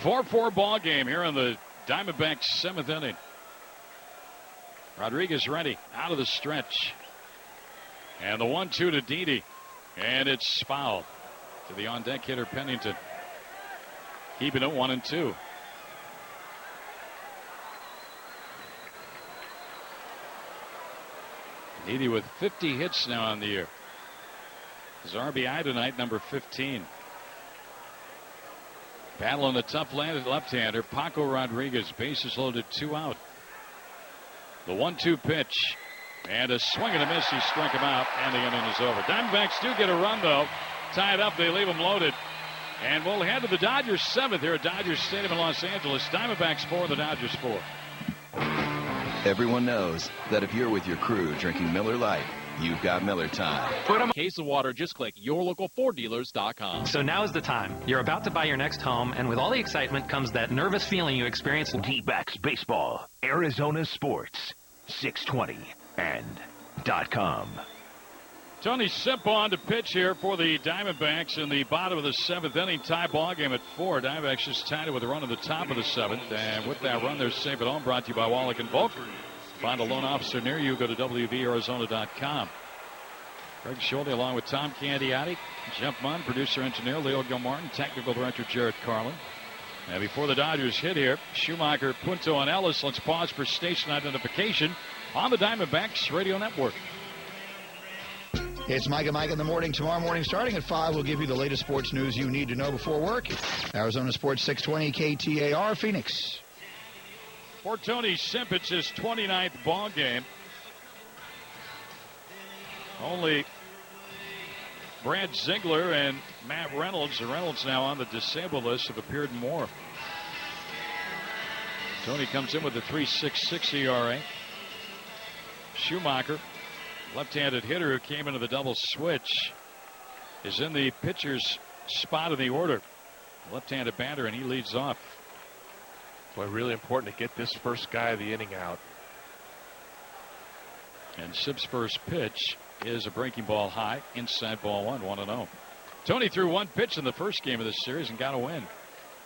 4-4 ball game here in the Diamondbacks' 7th inning. Rodriguez ready, out of the stretch. And the 1-2 to Didi. And it's fouled to the on-deck hitter Pennington. Keeping it 1-2. Didi with 50 hits now on the year. His RBI tonight, number 15. Battling the tough-landed left-hander, Paco Rodriguez. Bases loaded, 2 out. The 1-2 pitch. And a swing and a miss. He struck him out, and the inning is over. Diamondbacks do get a run, though. Tied up, they leave him loaded. And we'll head to the Dodgers 7th here at Dodgers Stadium in Los Angeles. Diamondbacks 4, the Dodgers 4. Everyone knows that if you're with your crew drinking Miller Lite, you've got Miller time. Put them case of water. Just click yourlocal4dealers.com. So now is the time. You're about to buy your next home, and with all the excitement comes that nervous feeling you experience. D-backs baseball, Arizona sports, 620 and .com. Tony Sipp on to pitch here for the Diamondbacks in the bottom of the 7th inning. Tie ball game at 4. Diamondbacks just tied it with a run at the top of the 7th. And with that run, they're safe at home. Brought to you by Wallach & Volk. Find a loan officer near you. Go to WVArizona.com. Greg Schulte along with Tom Candiotti, Jeff Munn, producer engineer Leo Gilmartin, technical director Jared Carlin. And before the Dodgers hit here, Schumacher, Punto, and Ellis. Let's pause for station identification on the Diamondbacks Radio Network. It's Mike and Mike in the morning. Tomorrow morning, starting at 5, we'll give you the latest sports news you need to know before work. Arizona Sports 620 KTAR Phoenix. For Tony Sipp, it's his 29th ball game. Only Brad Ziegler and Matt Reynolds. Reynolds now on the disabled list, have appeared more. Tony comes in with a 3.66 ERA. Schumacher, left-handed hitter who came into the double switch, is in the pitcher's spot in the order. Left-handed batter, and he leads off. Boy, really important to get this first guy of the inning out. And Sipp's first pitch is a breaking ball high, inside ball 1-0. Tony threw one pitch in the first game of this series and got a win.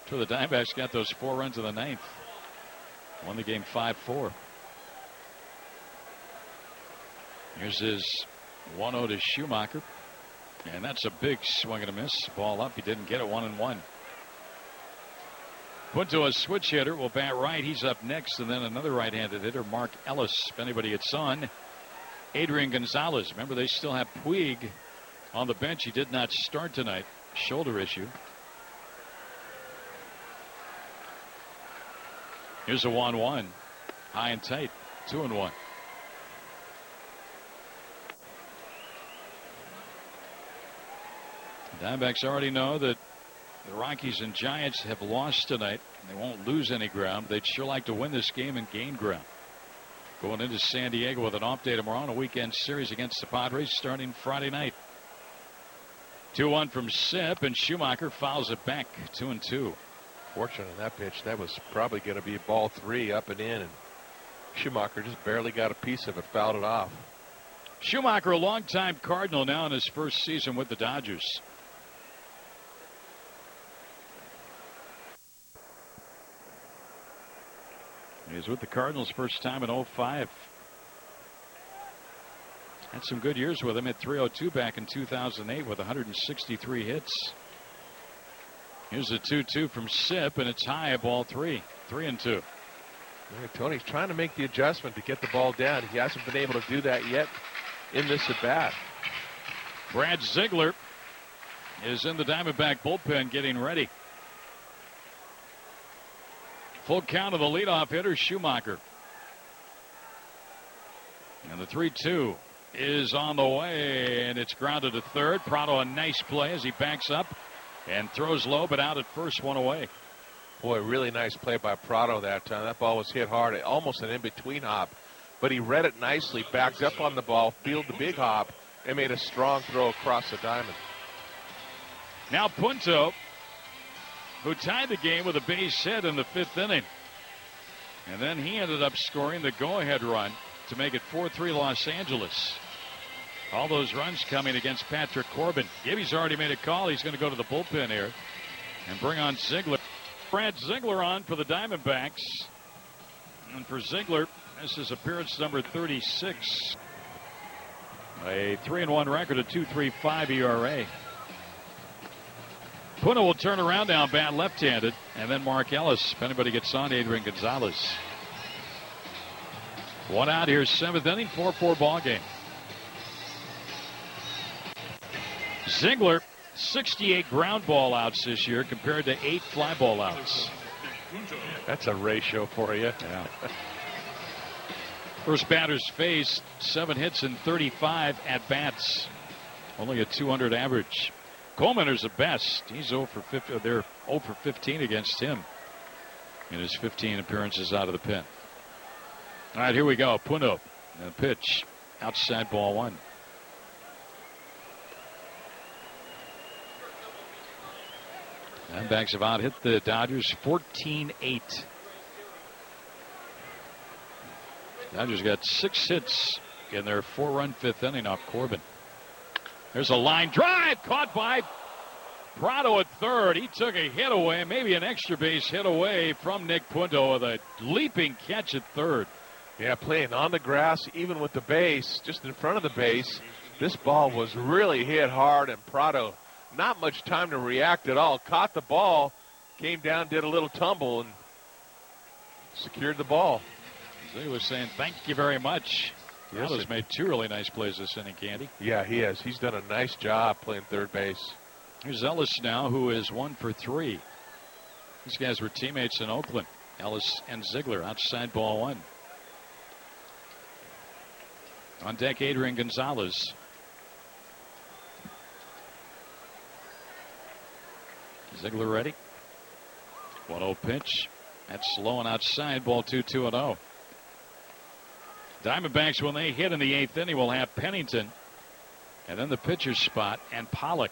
So the Diamondbacks got those 4 runs in the 9th. Won the game 5-4. Here's his 1-0 to Schumacher. And that's a big swing and a miss. Ball up. He didn't get it. 1-1. Punto, a switch hitter, will bat right. He's up next. And then another right-handed hitter, Mark Ellis. If anybody gets on, Adrian Gonzalez. Remember, they still have Puig on the bench. He did not start tonight. Shoulder issue. Here's a 1-1. High and tight. 2-1. Diamondbacks already know that the Rockies and Giants have lost tonight. They won't lose any ground. They'd sure like to win this game and gain ground. Going into San Diego with an off day tomorrow on a weekend series against the Padres starting Friday night. 2-1 from Sipp, and Schumacher fouls it back. 2-2. Fortunate on that pitch. That was probably going to be ball 3 up and in. And Schumacher just barely got a piece of it, fouled it off. Schumacher, a longtime Cardinal, now in his first season with the Dodgers. He was with the Cardinals first time in 2005. Had some good years with him at 302 back in 2008 with 163 hits. Here's a 2-2 from Sipp, and it's high at ball 3. 3-2. Tony's trying to make the adjustment to get the ball down. He hasn't been able to do that yet in this at bat. Brad Ziegler is in the Diamondback bullpen getting ready. Full count of the leadoff hitter, Schumacher. And the 3-2 is on the way, and it's grounded to third. Prado, a nice play as he backs up and throws low, but out at first, 1 away. Boy, really nice play by Prado that time. That ball was hit hard, almost an in-between hop. But he read it nicely, backed up on the ball, fielded the big hop, and made a strong throw across the diamond. Now Punto who tied the game with a base hit in the 5th inning. And then he ended up scoring the go-ahead run to make it 4-3 Los Angeles. All those runs coming against Patrick Corbin. Gibby's already made a call. He's going to go to the bullpen here and bring on Ziegler. Brad Ziegler on for the Diamondbacks. And for Ziegler, this is appearance number 36. A 3-1 record, a 2.35 ERA. Puna will turn around now, bat left-handed, and then Mark Ellis. If anybody gets on, Adrian Gonzalez. One out here, 7th inning, 4-4 ball game. Ziegler, 68 ground ball outs this year compared to 8 fly ball outs. That's a ratio for you. Yeah. First batter's faced, 7 hits and 35 at-bats. Only a 200 average. Coleman's the best. He's 0 for 50. They're 0 for 15 against him in his 15 appearances out of the pen. All right, here we go. Puno. And a pitch. Outside ball 1. Diamondbacks have out hit the Dodgers 14-8. Dodgers got 6 hits in their 4-run 5th inning off Corbin. There's a line drive caught by Prado at third. He took a hit away, maybe an extra base hit away from Nick Punto with a leaping catch at third. Yeah, playing on the grass, even with the base, just in front of the base. This ball was really hit hard, and Prado, not much time to react at all. Caught the ball, came down, did a little tumble, and secured the ball. He was saying, thank you very much. Yes, Prato's made 2 really nice plays this inning, Candy. Yeah, he has. He's done a nice job playing third base. Here's Ellis now, who is 1 for 3. These guys were teammates in Oakland. Ellis and Ziegler, outside ball 1. On deck, Adrian Gonzalez. Ziegler ready. 1-0 pitch. That's low and outside. Ball 2-2-0. Diamondbacks, when they hit in the 8th inning, will have Pennington. And then the pitcher's spot and Pollock.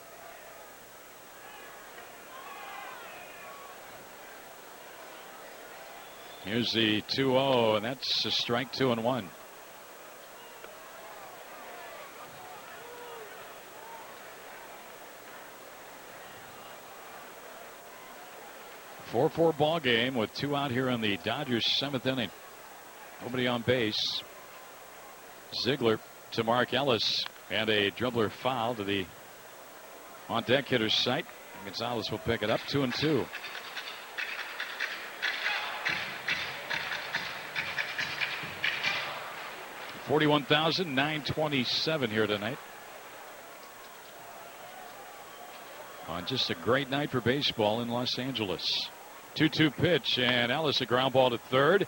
Here's the 2-0, and that's a strike 2-1. Four ball game with 2 out here in the Dodgers 7th inning. Nobody on base. Ziegler to Mark Ellis, and a dribbler foul to the on deck hitter's site. Gonzalez will pick it up. 2-2. $41,927 here tonight. On just a great night for baseball in Los Angeles. 2-2 pitch, and Ellis a ground ball to third.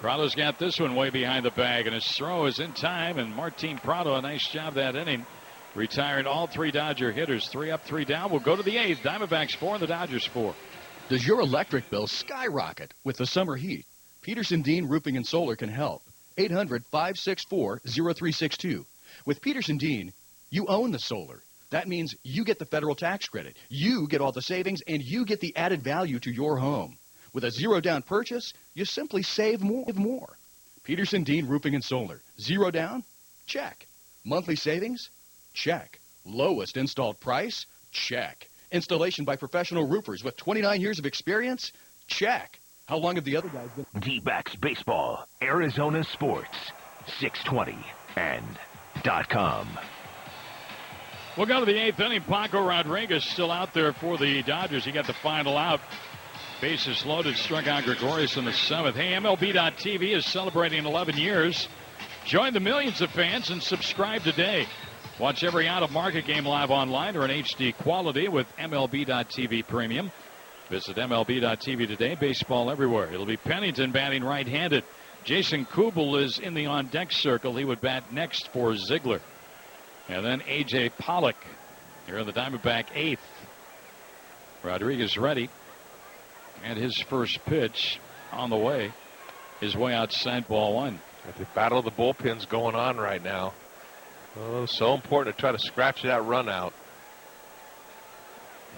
Prado's got this one way behind the bag, and his throw is in time, and Martin Prado, a nice job that inning, retiring all 3 Dodger hitters. 3 up, 3 down. We'll go to the 8th. Diamondbacks 4 and the Dodgers 4. Does your electric bill skyrocket with the summer heat? Peterson Dean Roofing and Solar can help. 800-564-0362. With Peterson Dean, you own the solar. That means you get the federal tax credit, you get all the savings, and you get the added value to your home. With a zero down purchase, you simply save more. Peterson Dean Roofing and Solar. Zero down? Check. Monthly savings? Check. Lowest installed price? Check. Installation by professional roofers with 29 years of experience? Check. How long have the other guys been? D-backs baseball, Arizona sports, 620 and .com. We'll go to the 8th inning. Paco Rodriguez still out there for the Dodgers. He got the final out. Bases loaded, struck out Gregorius in the 7th. Hey, MLB.TV is celebrating 11 years. Join the millions of fans and subscribe today. Watch every out-of-market game live online or in HD quality with MLB.TV Premium. Visit MLB.TV today. Baseball everywhere. It'll be Pennington batting right-handed. Jason Kubel is in the on-deck circle. He would bat next for Ziegler. And then A.J. Pollock here in the Diamondback 8th. Rodriguez ready. And his first pitch on the way. His way outside ball 1. The battle of the bullpen's going on right now. Oh, so important to try to scratch that run out.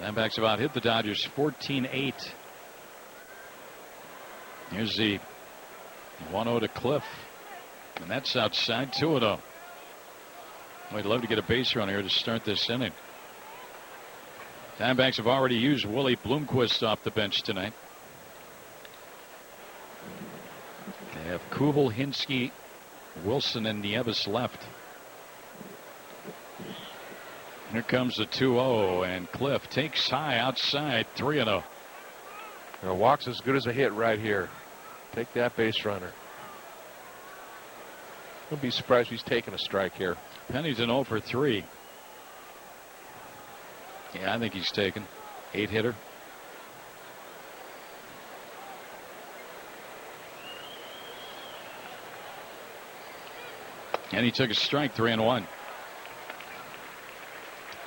Diamondbacks about hit the Dodgers 14-8. Here's the 1-0 to Cliff. And that's outside 2-0. We'd love to get a base runner here to start this inning. Diamondbacks have already used Willie Bloomquist off the bench tonight. They have Kubel, Hinsky, Wilson, and Nieves left. Here comes the 2-0, and Cliff takes high outside 3-0. A walk's as good as a hit right here. Take that base runner. I'll be surprised if he's taking a strike here. Pennington 0 for 3. Yeah, I think he's taken. 8-hitter. And he took a strike, 3-1.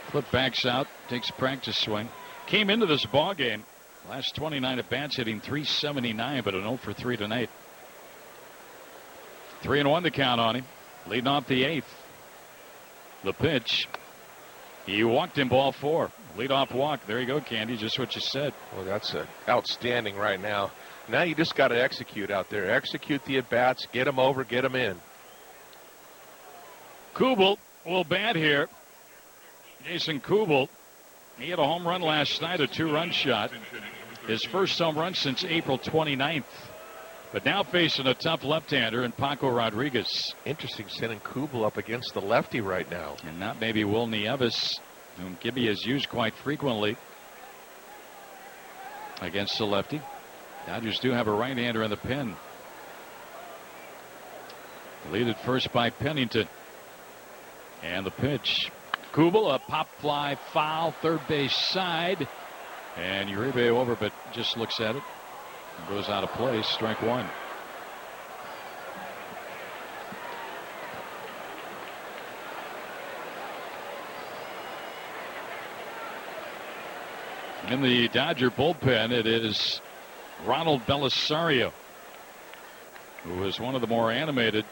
Cliff backs out, takes a practice swing. Came into this ball game, last 29 at bats, hitting .379, but an 0 for 3 tonight. 3-1 to count on him. Leading off the 8th. The pitch. He walked in ball 4. Leadoff walk. There you go, Candy. Just what you said. Well, that's outstanding right now. Now you just got to execute out there. Execute the at-bats. Get them over. Get them in. Kubel will bat here. Jason Kubel. He had a home run last night, a 2-run shot. His first home run since April 29th. But now facing a tough left-hander in Paco Rodriguez. Interesting sending Kubel up against the lefty right now. And not maybe Will Nieves, whom Gibby has used quite frequently against the lefty. Dodgers do have a right-hander in the pen. Lead at first by Pennington. And the pitch. Kubel, a pop fly foul, third base side. And Uribe over, but just looks at it. Goes out of play, strike 1. In the Dodger bullpen, it is Ronald Belisario, who was one of the more animated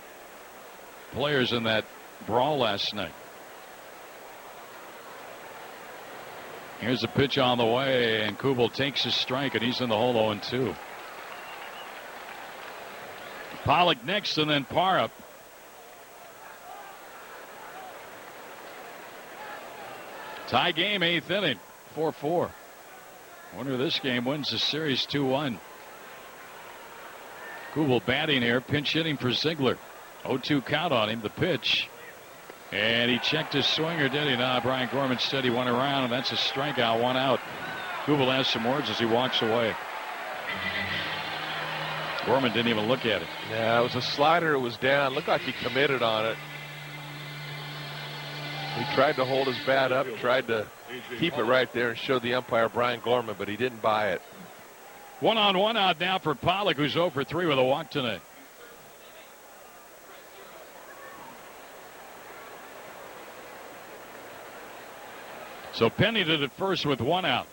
players in that brawl last night. Here's a pitch on the way, and Kubel takes his strike, and he's in the hole 0-2. Pollock next, and then Parra. Tie game, 8th inning, 4-4. Winner of this game wins the series 2-1. Kubel batting here, pinch hitting for Ziegler. 0-2 count on him. The pitch. And he checked his swinger, did he? Nah, Brian Gorman said he went around, and that's a strikeout, 1 out. Kubel has some words as he walks away. Gorman didn't even look at it. Yeah, it was a slider. It was down. Looked like he committed on it. He tried to hold his bat up, tried to keep it right there and show the umpire Brian Gorman, but he didn't buy it. 1-on-1 out now for Pollock, who's 0 for 3 with a walk tonight. So Pennington at first with 1 out.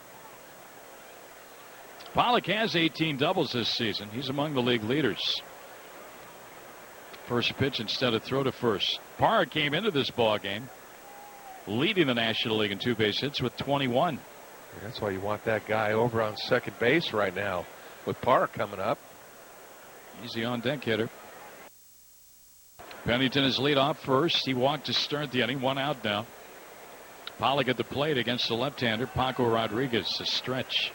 Pollock has 18 doubles this season. He's among the league leaders. First pitch instead of throw to first. Parra came into this ball game leading the National League in 2 base hits with 21. That's why you want that guy over on second base right now with Parra coming up. Easy on deck hitter. Pennington is lead off first. He walked to start the inning. 1 out now. Pollock at the plate against the left-hander Paco Rodriguez. A stretch.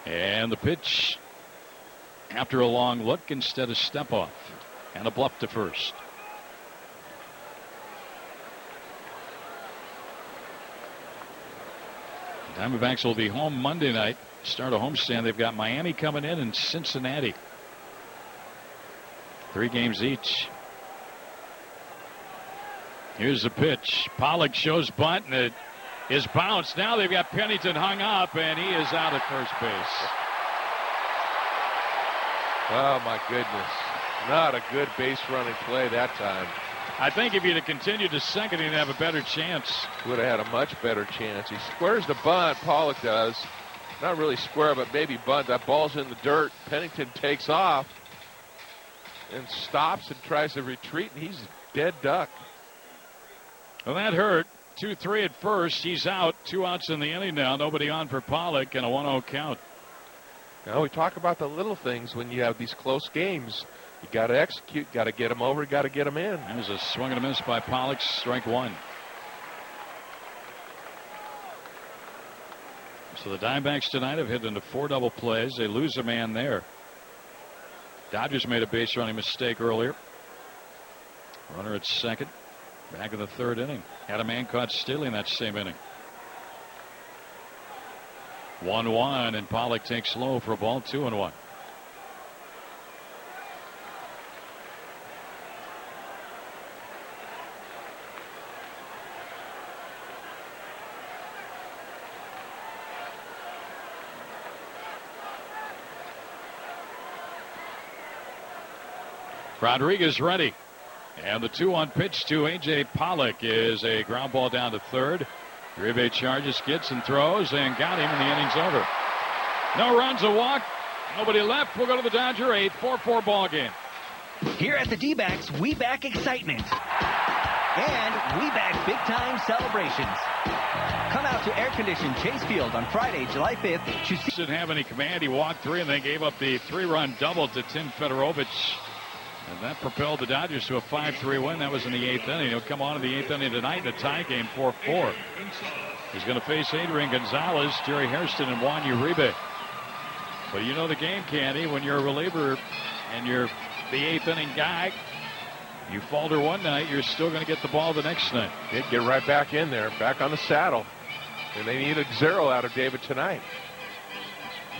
And the pitch after a long look instead of step off. And a bluff to first. Diamondbacks will be home Monday night. Start a homestand. They've got Miami coming in and Cincinnati. 3 games each. Here's the pitch. Pollock shows bunt, and it is bounced. Now they've got Pennington hung up, and he is out at first base. Oh, my goodness. Not a good base running play that time. I think if he'd have continued to second, he'd have a better chance. Would have had a much better chance. He squares the bunt, Pollock does. Not really square, but maybe bunt. That ball's in the dirt. Pennington takes off and stops and tries to retreat, and he's dead duck. Well, that hurt. 2-3 at first. He's out. 2 outs in the inning now. Nobody on for Pollock and a 1-0 count. Now we talk about the little things when you have these close games. You got to execute, got to get them over, got to get them in. There's a swing and a miss by Pollock. Strike 1. So the Diamondbacks tonight have hit into 4 double plays. They lose a man there. Dodgers made a base running mistake earlier. Runner at second. Back in the 3rd inning. Had a man caught stealing that same inning. 1-1, and Pollock takes low for a ball. 2-1. Rodriguez ready. And the 2-1 pitch to A.J. Pollock is a ground ball down to 3rd. Uribe charges, gets and throws, and got him, and the inning's over. No runs, a walk, nobody left. We'll go to the Dodger 8th, 4-4 ball game. Here at the D-backs, we back excitement. And we back big-time celebrations. Come out to air-conditioned Chase Field on Friday, July 5th to see... Didn't have any command. He walked 3 and then gave up the 3-run double to Tim Fedorovich. And that propelled the Dodgers to a 5-3 win. That was in the 8th inning. He'll come on in the 8th inning tonight in a tie game, 4-4. He's going to face Adrian Gonzalez, Jerry Hairston, and Juan Uribe. But you know the game, Candy, when you're a reliever and you're the 8th inning guy, you falter one night, you're still going to get the ball the next night. They'd get right back in there, back on the saddle. And they need a 0 out of David tonight.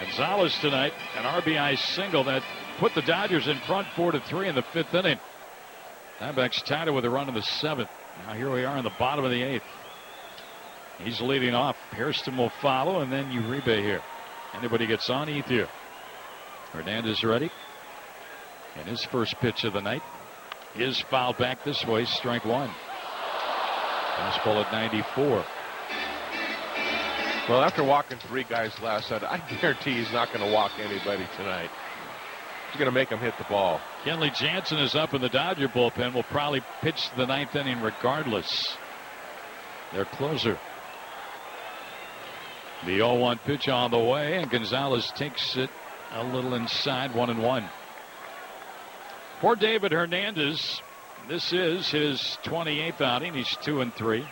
Gonzalez tonight, an RBI single that put the Dodgers in front 4-3 in the 5th inning. Diamondbacks tied it with a run in the 7th. Now here we are in the bottom of the 8th. He's leading off. Hairston will follow, and then Uribe here. Anybody gets on, Ethier. Hernandez ready. And his first pitch of the night is fouled back this way, strike 1. Fastball at 94. Well, after walking 3 guys last night, I guarantee he's not going to walk anybody tonight. He's going to make them hit the ball. Kenley Jansen is up in the Dodger bullpen. Will probably pitch the 9th inning regardless. Their closer. The 0-1 pitch on the way, and Gonzalez takes it a little inside, 1-1. For David Hernandez, this is his 28th outing. He's 2-3.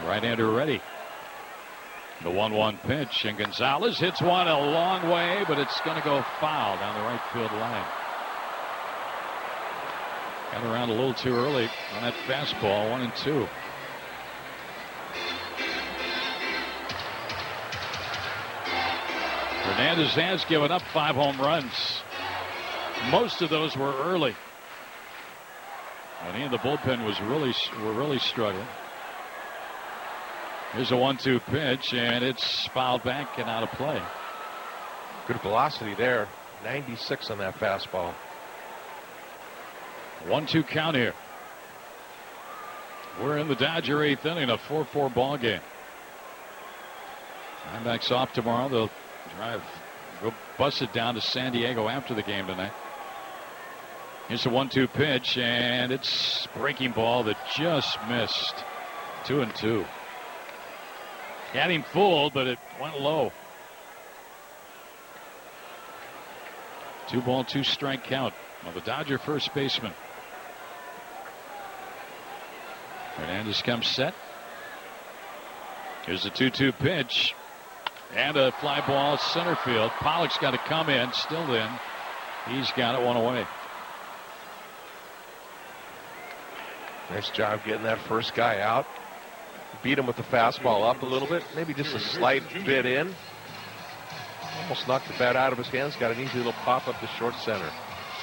Right-hander ready. The 1-1 pitch, and Gonzalez hits one a long way, but it's going to go foul down the right field line. Got around a little too early on that fastball, 1-2. Hernandez has given up 5 home runs. Most of those were early. When he and the bullpen were really struggling. Here's a 1-2 pitch, and it's fouled back and out of play. Good velocity there. 96 on that fastball. 1-2 count here. We're in the Dodger 8th inning, a 4-4 ball game. Diamondbacks off tomorrow. They'll go bust it down to San Diego after the game tonight. Here's a 1-2 pitch, and it's breaking ball that just missed. 2-2. Had him fooled, but it went low. 2-ball, 2-strike count of the Dodger first baseman. Hernandez comes set. Here's the 2-2 pitch. And a fly ball center field. Pollock's got to come in, still in. He's got it one away. Nice job getting that first guy out. Beat him with the fastball up a little bit. Maybe just a slight bit in. Almost knocked the bat out of his hands. Got an easy little pop up to short center.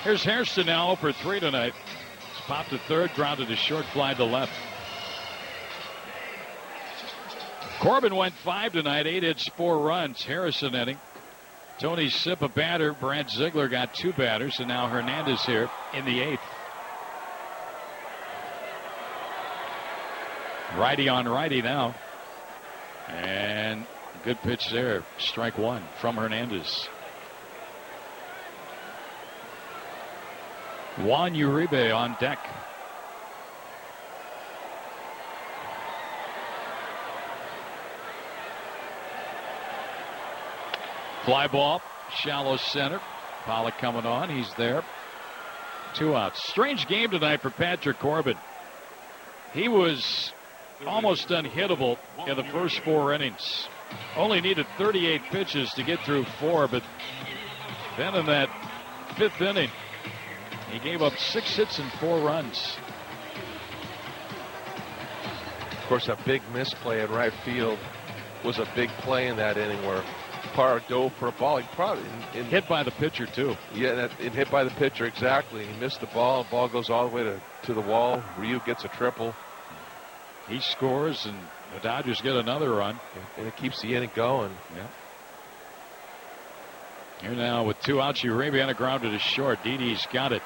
Here's Hairston now for 3 tonight. He's popped to third, grounded a short fly to left. Corbin went 5 tonight, 8 hits, 4 runs. Harrison inning. Tony Sipp a batter. Brad Ziegler got 2 batters, and now Hernandez here in the 8th. Righty on righty now. And good pitch there. Strike 1 from Hernandez. Juan Uribe on deck. Fly ball, shallow center. Pollock coming on. He's there. 2 outs. Strange game tonight for Patrick Corbin. He was almost unhittable in the first 4 innings. Only needed 38 pitches to get through 4, but then in that 5th inning, he gave up 6 hits and 4 runs. Of course, a big misplay in right field was a big play in that inning where Parra dove for a ball. He probably hit by the pitcher too. Yeah, and hit by the pitcher, exactly. He missed the ball. The ball goes all the way to the wall. Ryu gets a triple. He scores, and the Dodgers get another run. And it keeps the inning going. Yeah. Here now with 2 outs, Uribe on a ground to short. Didi's got it.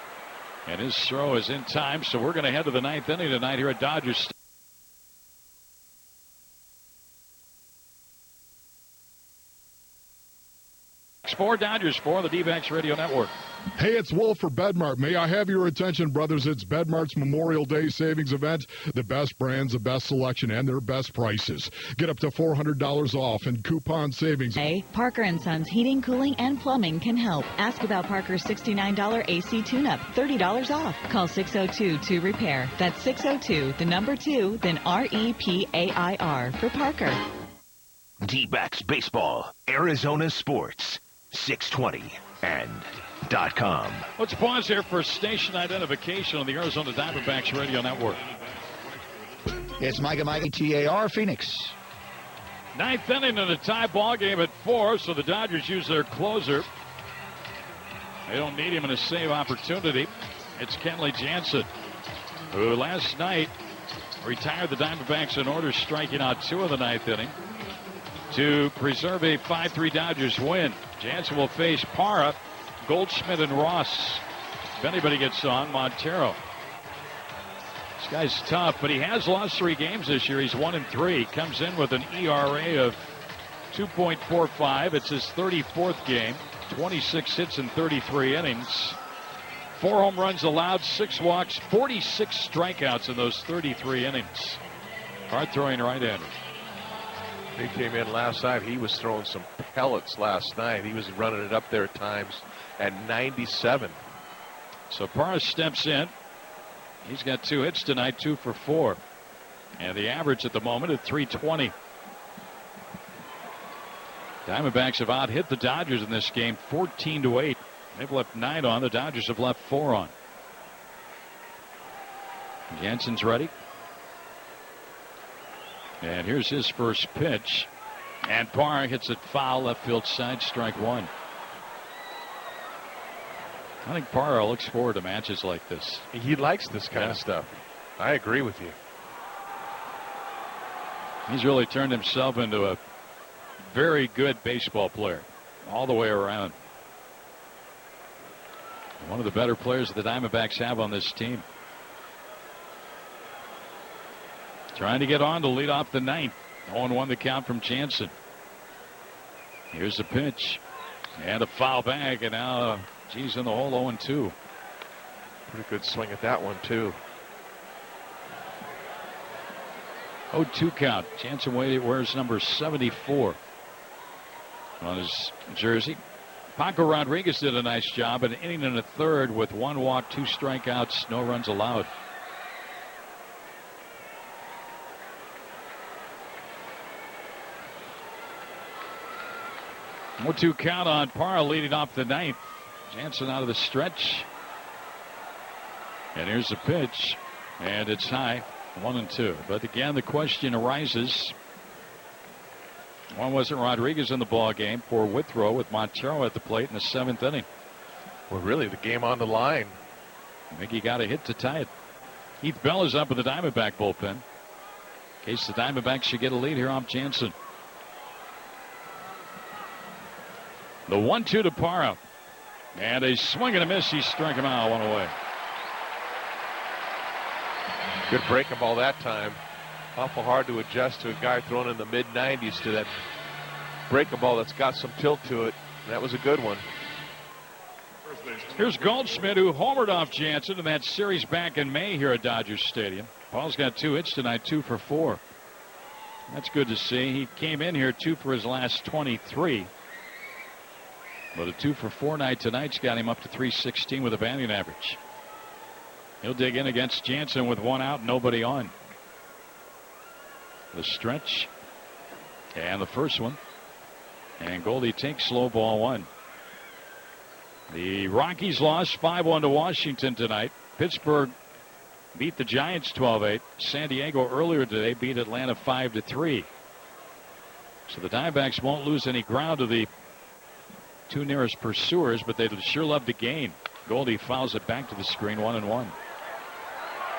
And his throw is in time, so we're going to head to the 9th inning tonight here at Dodgers. For Dodgers for the D-backs Radio Network. Hey, it's Wolf for Bedmart. May I have your attention, brothers? It's Bedmart's Memorial Day savings event. The best brands, the best selection, and their best prices. Get up to $400 off in coupon savings. Hey, Parker & Sons Heating, Cooling, and Plumbing can help. Ask about Parker's $69 AC tune-up, $30 off. Call 602-2-REPAIR. That's 602, the number 2, then REPAIR for Parker. D-backs baseball, Arizona sports. 620 and .com. Let's pause here for station identification on the Arizona Diamondbacks Radio Network. It's Micah TAR Phoenix. 9th inning in a tie ball game at 4, so the Dodgers use their closer. They don't need him in a save opportunity. It's Kenley Jansen, who last night retired the Diamondbacks in order, striking out 2 of the 9th inning to preserve a 5-3 Dodgers win. Jansen will face Parra, Goldschmidt, and Ross. If anybody gets on, Montero. This guy's tough, but he has lost 3 games this year. He's 1-3. Comes in with an ERA of 2.45. It's his 34th game. 26 hits in 33 innings. 4 home runs allowed, 6 walks, 46 strikeouts in those 33 innings. Hard-throwing right-hander. He came in last night. He was throwing some pellets last night. He was running it up there at times at 97. So Parra steps in. He's got 2 hits tonight, 2 for 4. And the average at the moment at 320. Diamondbacks have out-hit the Dodgers in this game 14-8. They've left 9 on. The Dodgers have left 4 on. Jansen's ready. And here's his first pitch. And Parra hits it foul left field side, strike 1. I think Parra looks forward to matches like this. He likes this kind of stuff. I agree with you. He's really turned himself into a very good baseball player all the way around. One of the better players the Diamondbacks have on this team. Trying to get on to lead off the 9th. 0-1 the count from Jansen. Here's the pitch. And a foul bag. And now he's in the hole 0-2. Pretty good swing at that one, too. 0-2 count. Jansen wears number 74 on his jersey. Paco Rodriguez did a nice job. An inning and a third with 1 walk, 2 strikeouts, no runs allowed. More 2 count on Parra leading off the 9th. Jansen out of the stretch. And here's the pitch. And it's high. 1-2. But again, the question arises. Why wasn't Rodriguez in the ball game for Withrow with Montero at the plate in the 7th inning? Well, really, the game on the line. I think he got a hit to tie it. Heath Bell is up in the Diamondback bullpen. In case the Diamondbacks should get a lead here off Jansen. The 1-2 to Parra. And a swing and a miss. He struck him out, 1 away. Good breaking ball that time. Awful hard to adjust to a guy throwing in the mid-90s to that breaking ball that's got some tilt to it. And that was a good one. Here's Goldschmidt, who homered off Jansen in that series back in May here at Dodger Stadium. Paul's got 2 hits tonight, 2 for 4. That's good to see. He came in here 2 for his last 23. But a 2 for 4 night tonight's got him up to 316 with a batting average. He'll dig in against Jansen with 1 out, nobody on. The stretch. And the first one. And Goldie takes slow ball 1. The Rockies lost 5-1 to Washington tonight. Pittsburgh beat the Giants 12-8. San Diego earlier today beat Atlanta 5-3. So the Diamondbacks won't lose any ground to the 2 nearest pursuers, but they'd sure love to gain. Goldie fouls it back to the screen, 1-1.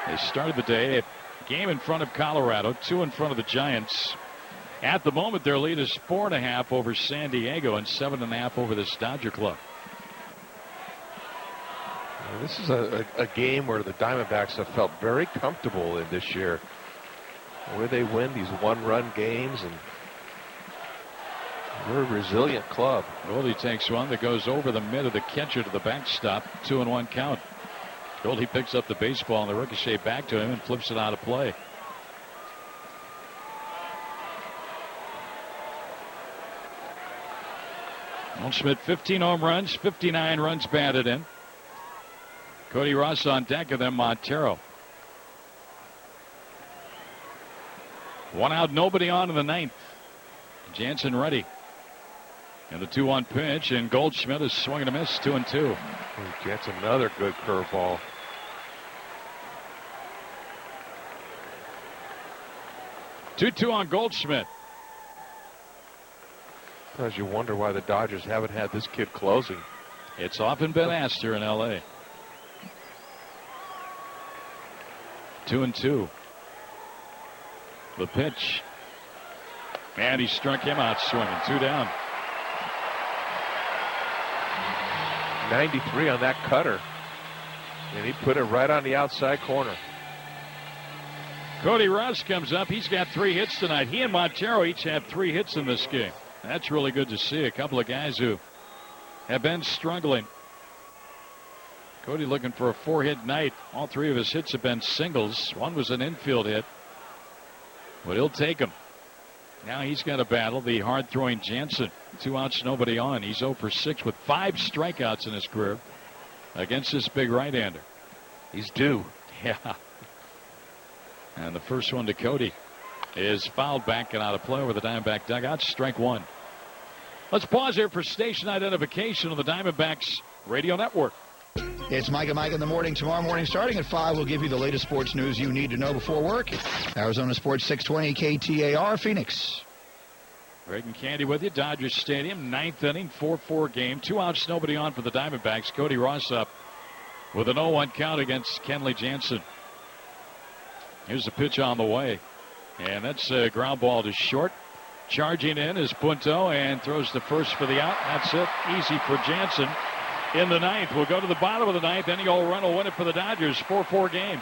They started the day a game in front of Colorado, 2 in front of the Giants. At the moment, their lead is 4.5 over San Diego and 7.5 over this Dodger club. This is a game where the Diamondbacks have felt very comfortable in this year, where they win these 1-run games, and they're a resilient club. Goldie takes one that goes over the mid of the catcher to the backstop. 2-1 count. Goldie picks up the baseball and the ricochet back to him and flips it out of play. Goldschmidt, 15 home runs, 59 runs batted in. Cody Ross on deck, and then Montero. 1 out, nobody on in the 9th. Jansen ready. And the 2-1 pitch, and Goldschmidt is swinging a miss, 2-2. He gets another good curveball. Two on Goldschmidt. As you wonder why the Dodgers haven't had this kid closing. It's often been asked here in L.A. 2-2. The pitch. And he struck him out swinging. 2 down. 93 on that cutter. And he put it right on the outside corner. Cody Ross comes up. He's got 3 hits tonight. He and Montero each have 3 hits in this game. That's really good to see. A couple of guys who have been struggling. Cody looking for a 4-hit night. All 3 of his hits have been singles. One was an infield hit. But he'll take them. Now he's got to battle the hard-throwing Jansen. 2 outs, nobody on. He's 0 for 6 with 5 strikeouts in his career against this big right-hander. He's due. Yeah. And the first one to Cody is fouled back and out of play over the Diamondback dugout. Strike 1. Let's pause here for station identification on the Diamondbacks radio network. It's Mike and Mike in the morning. Tomorrow morning, starting at 5, we'll give you the latest sports news you need to know before work. Arizona Sports 620 KTAR, Phoenix. Greg and Candy with you. Dodger Stadium, 9th inning, 4-4 game. 2 outs, nobody on for the Diamondbacks. Cody Ross up with an 0-1 count against Kenley Jansen. Here's the pitch on the way. And that's a ground ball to short. Charging in is Punto and throws the first for the out. That's it. Easy for Jansen. In the 9th, we'll go to the bottom of the 9th. Any old run will win it for the Dodgers. 4-4 game.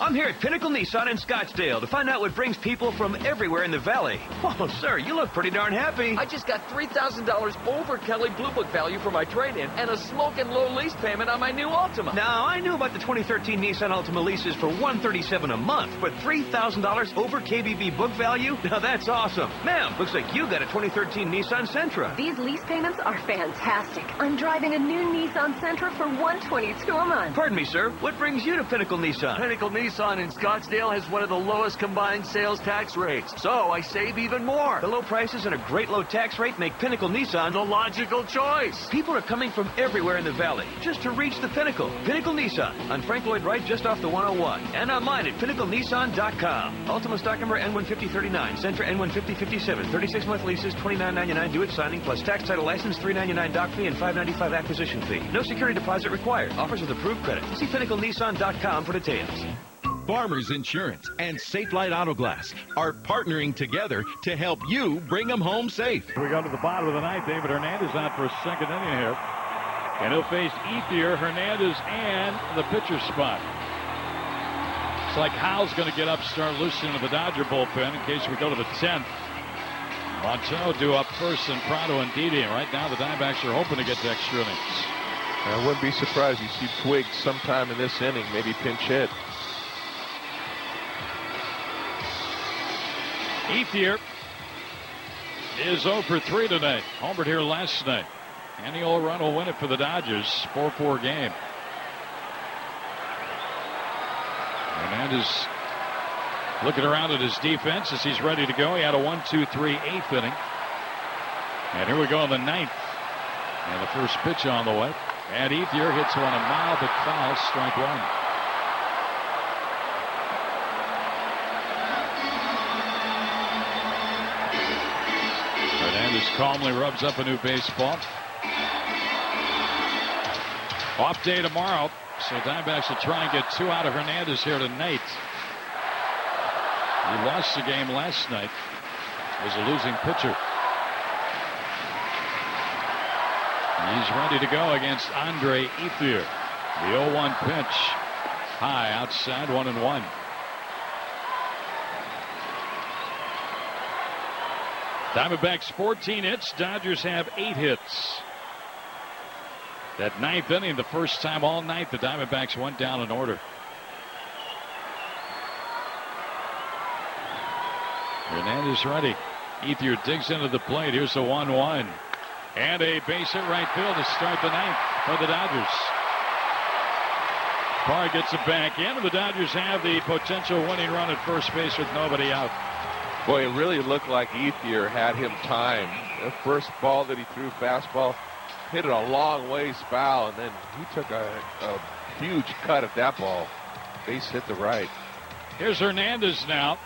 I'm here at Pinnacle Nissan in Scottsdale to find out what brings people from everywhere in the valley. Oh, sir, you look pretty darn happy. I just got $3,000 over Kelly Blue Book value for my trade-in and a smoking low lease payment on my new Altima. Now, I knew about the 2013 Nissan Altima leases for $137 a month, but $3,000 over KBB book value? Now, that's awesome. Ma'am, looks like you got a 2013 Nissan Sentra. These lease payments are fantastic. I'm driving a new Nissan Sentra for $122 a month. Pardon me, sir. What brings you to Pinnacle Nissan? Pinnacle Nissan in Scottsdale has one of the lowest combined sales tax rates, so I save even more. The low prices and a great low tax rate make Pinnacle Nissan the logical choice. People are coming from everywhere in the valley just to reach the Pinnacle. Pinnacle Nissan on Frank Lloyd Wright just off the 101 and online at pinnaclenissan.com. Altima stock number N15039, Sentra N15057, 36-month leases, $29.99 due at signing plus tax title license, $3.99 doc fee and $5.95 acquisition fee. No security deposit required. Offers with approved credit. See pinnaclenissan.com for details. Farmers Insurance and Safe Light Auto Glass are partnering together to help you bring them home safe. We go to the bottom of the 9th. David Hernandez out for a second inning here. And he'll face Ethier, Hernandez, and the pitcher spot. It's like Hal's going to get up, start loosening the Dodger bullpen in case we go to the 10th. Montero due up first, and Prado and Didi. Right now the Diamondbacks are hoping to get to extra innings. I wouldn't be surprised you see Twiggs sometime in this inning, maybe pinch hit. Ethier is 0 for 3 tonight. Homered here last night. Any old run will win it for the Dodgers. 4-4 game. Hernandez looking around at his defense as he's ready to go. He had a 1-2-3 8th inning. And here we go in the 9th. And the first pitch on the way. And Ethier hits one a mile but foul, strike one. Hernandez calmly rubs up a new baseball. Off day tomorrow, so Diamondbacks will try and get 2 out of Hernandez here tonight. He lost the game last night. Was a losing pitcher. He's ready to go against Andre Ethier. The 0-1 pitch. High outside, 1-1. Diamondbacks 14 hits. Dodgers have 8 hits. That 9th inning, the first time all night the Diamondbacks went down in order. Hernandez ready. Ethier digs into the plate. Here's the 1-1. And a base hit right field to start the 9th for the Dodgers. Parr gets it back in, and the Dodgers have the potential winning run at first base with nobody out. Boy, it really looked like Ethier had him timed. The first ball that he threw, fastball, hit it a long ways foul, and then he took a huge cut at that ball. Base hit the right. Here's Hernandez now.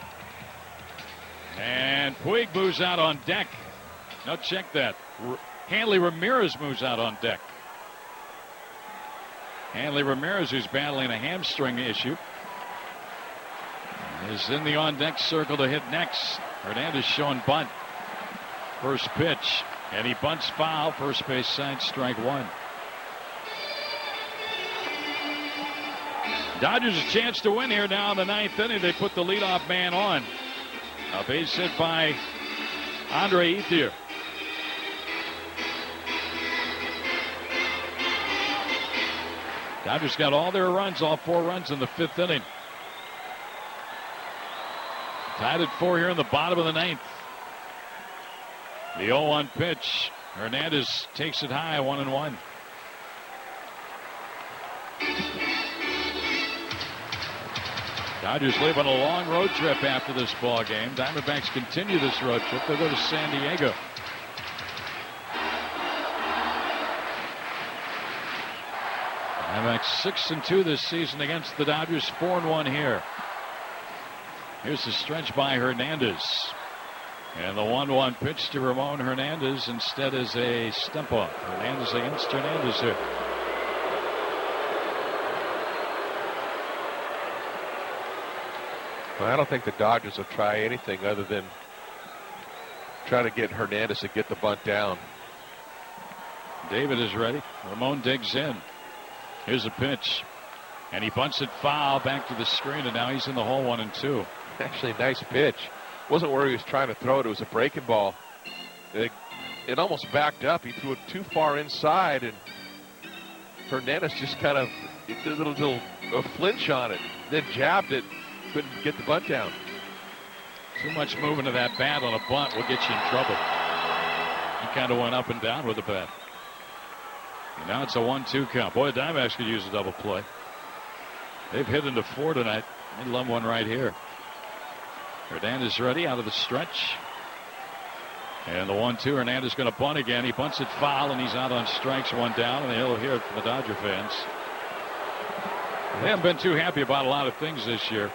And Puig moves out on deck. Now check that. Hanley Ramirez moves out on deck. Hanley Ramirez, who's battling a hamstring issue, is in the on-deck circle to hit next. Hernandez showing bunt. First pitch, and he bunts foul. First base side, strike one. Dodgers a chance to win here now in the 9th inning. They put the leadoff man on. A base hit by Andre Ethier. Dodgers got all their runs, all 4 runs in the 5th inning. Tied at 4 here in the bottom of the 9th. The 0-1 pitch. Hernandez takes it high, 1-1. Dodgers leave on a long road trip after this ball game. Diamondbacks continue this road trip. They'll go to San Diego. Diamondbacks 6-2 this season against the Dodgers. 4-1 here. Here's the stretch by Hernandez. And the 1-1 pitch to Ramon Hernandez instead is a stump off. Hernandez against Hernandez here. Well, I don't think the Dodgers will try anything other than try to get Hernandez to get the bunt down. David is ready. Ramon digs in. Here's a pitch. And he bunts it foul back to the screen, and now he's in the hole 1-2. Actually, nice pitch. Wasn't where he was trying to throw it. It was a breaking ball. It almost backed up. He threw it too far inside, and Hernandez just kind of did a little flinch on it, then jabbed it. Couldn't get the bunt down. Too much movement of that bat on a bunt will get you in trouble. He kind of went up and down with the bat. And now it's a 1-2 count. Boy, the Diamondbacks could use a double play. They've hit into 4 tonight. They'd love one right here. Hernandez ready out of the stretch. And the 1-2. Hernandez going to bunt again. He bunts it foul, and he's out on strikes, 1 down, and they'll hear it from the Dodger fans. They haven't been too happy about a lot of things this year.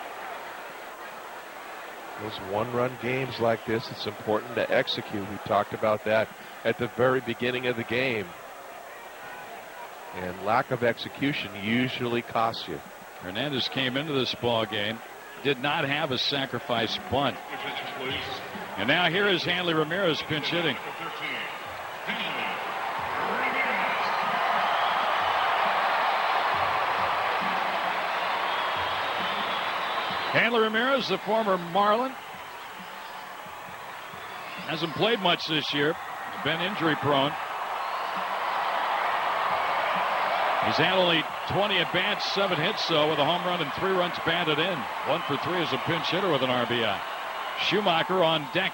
Those 1-run games like this, it's important to execute. We talked about that at the very beginning of the game. And lack of execution usually costs you. Hernandez came into this ball game, did not have a sacrifice bunt. And now here is Hanley Ramirez pinch hitting. Hanley Ramirez, the former Marlin, hasn't played much this year. Been injury prone. He's had only 20 at bats, 7 hits, though, with a home run and 3 runs batted in. 1 for 3 as a pinch hitter with an RBI. Schumacher on deck.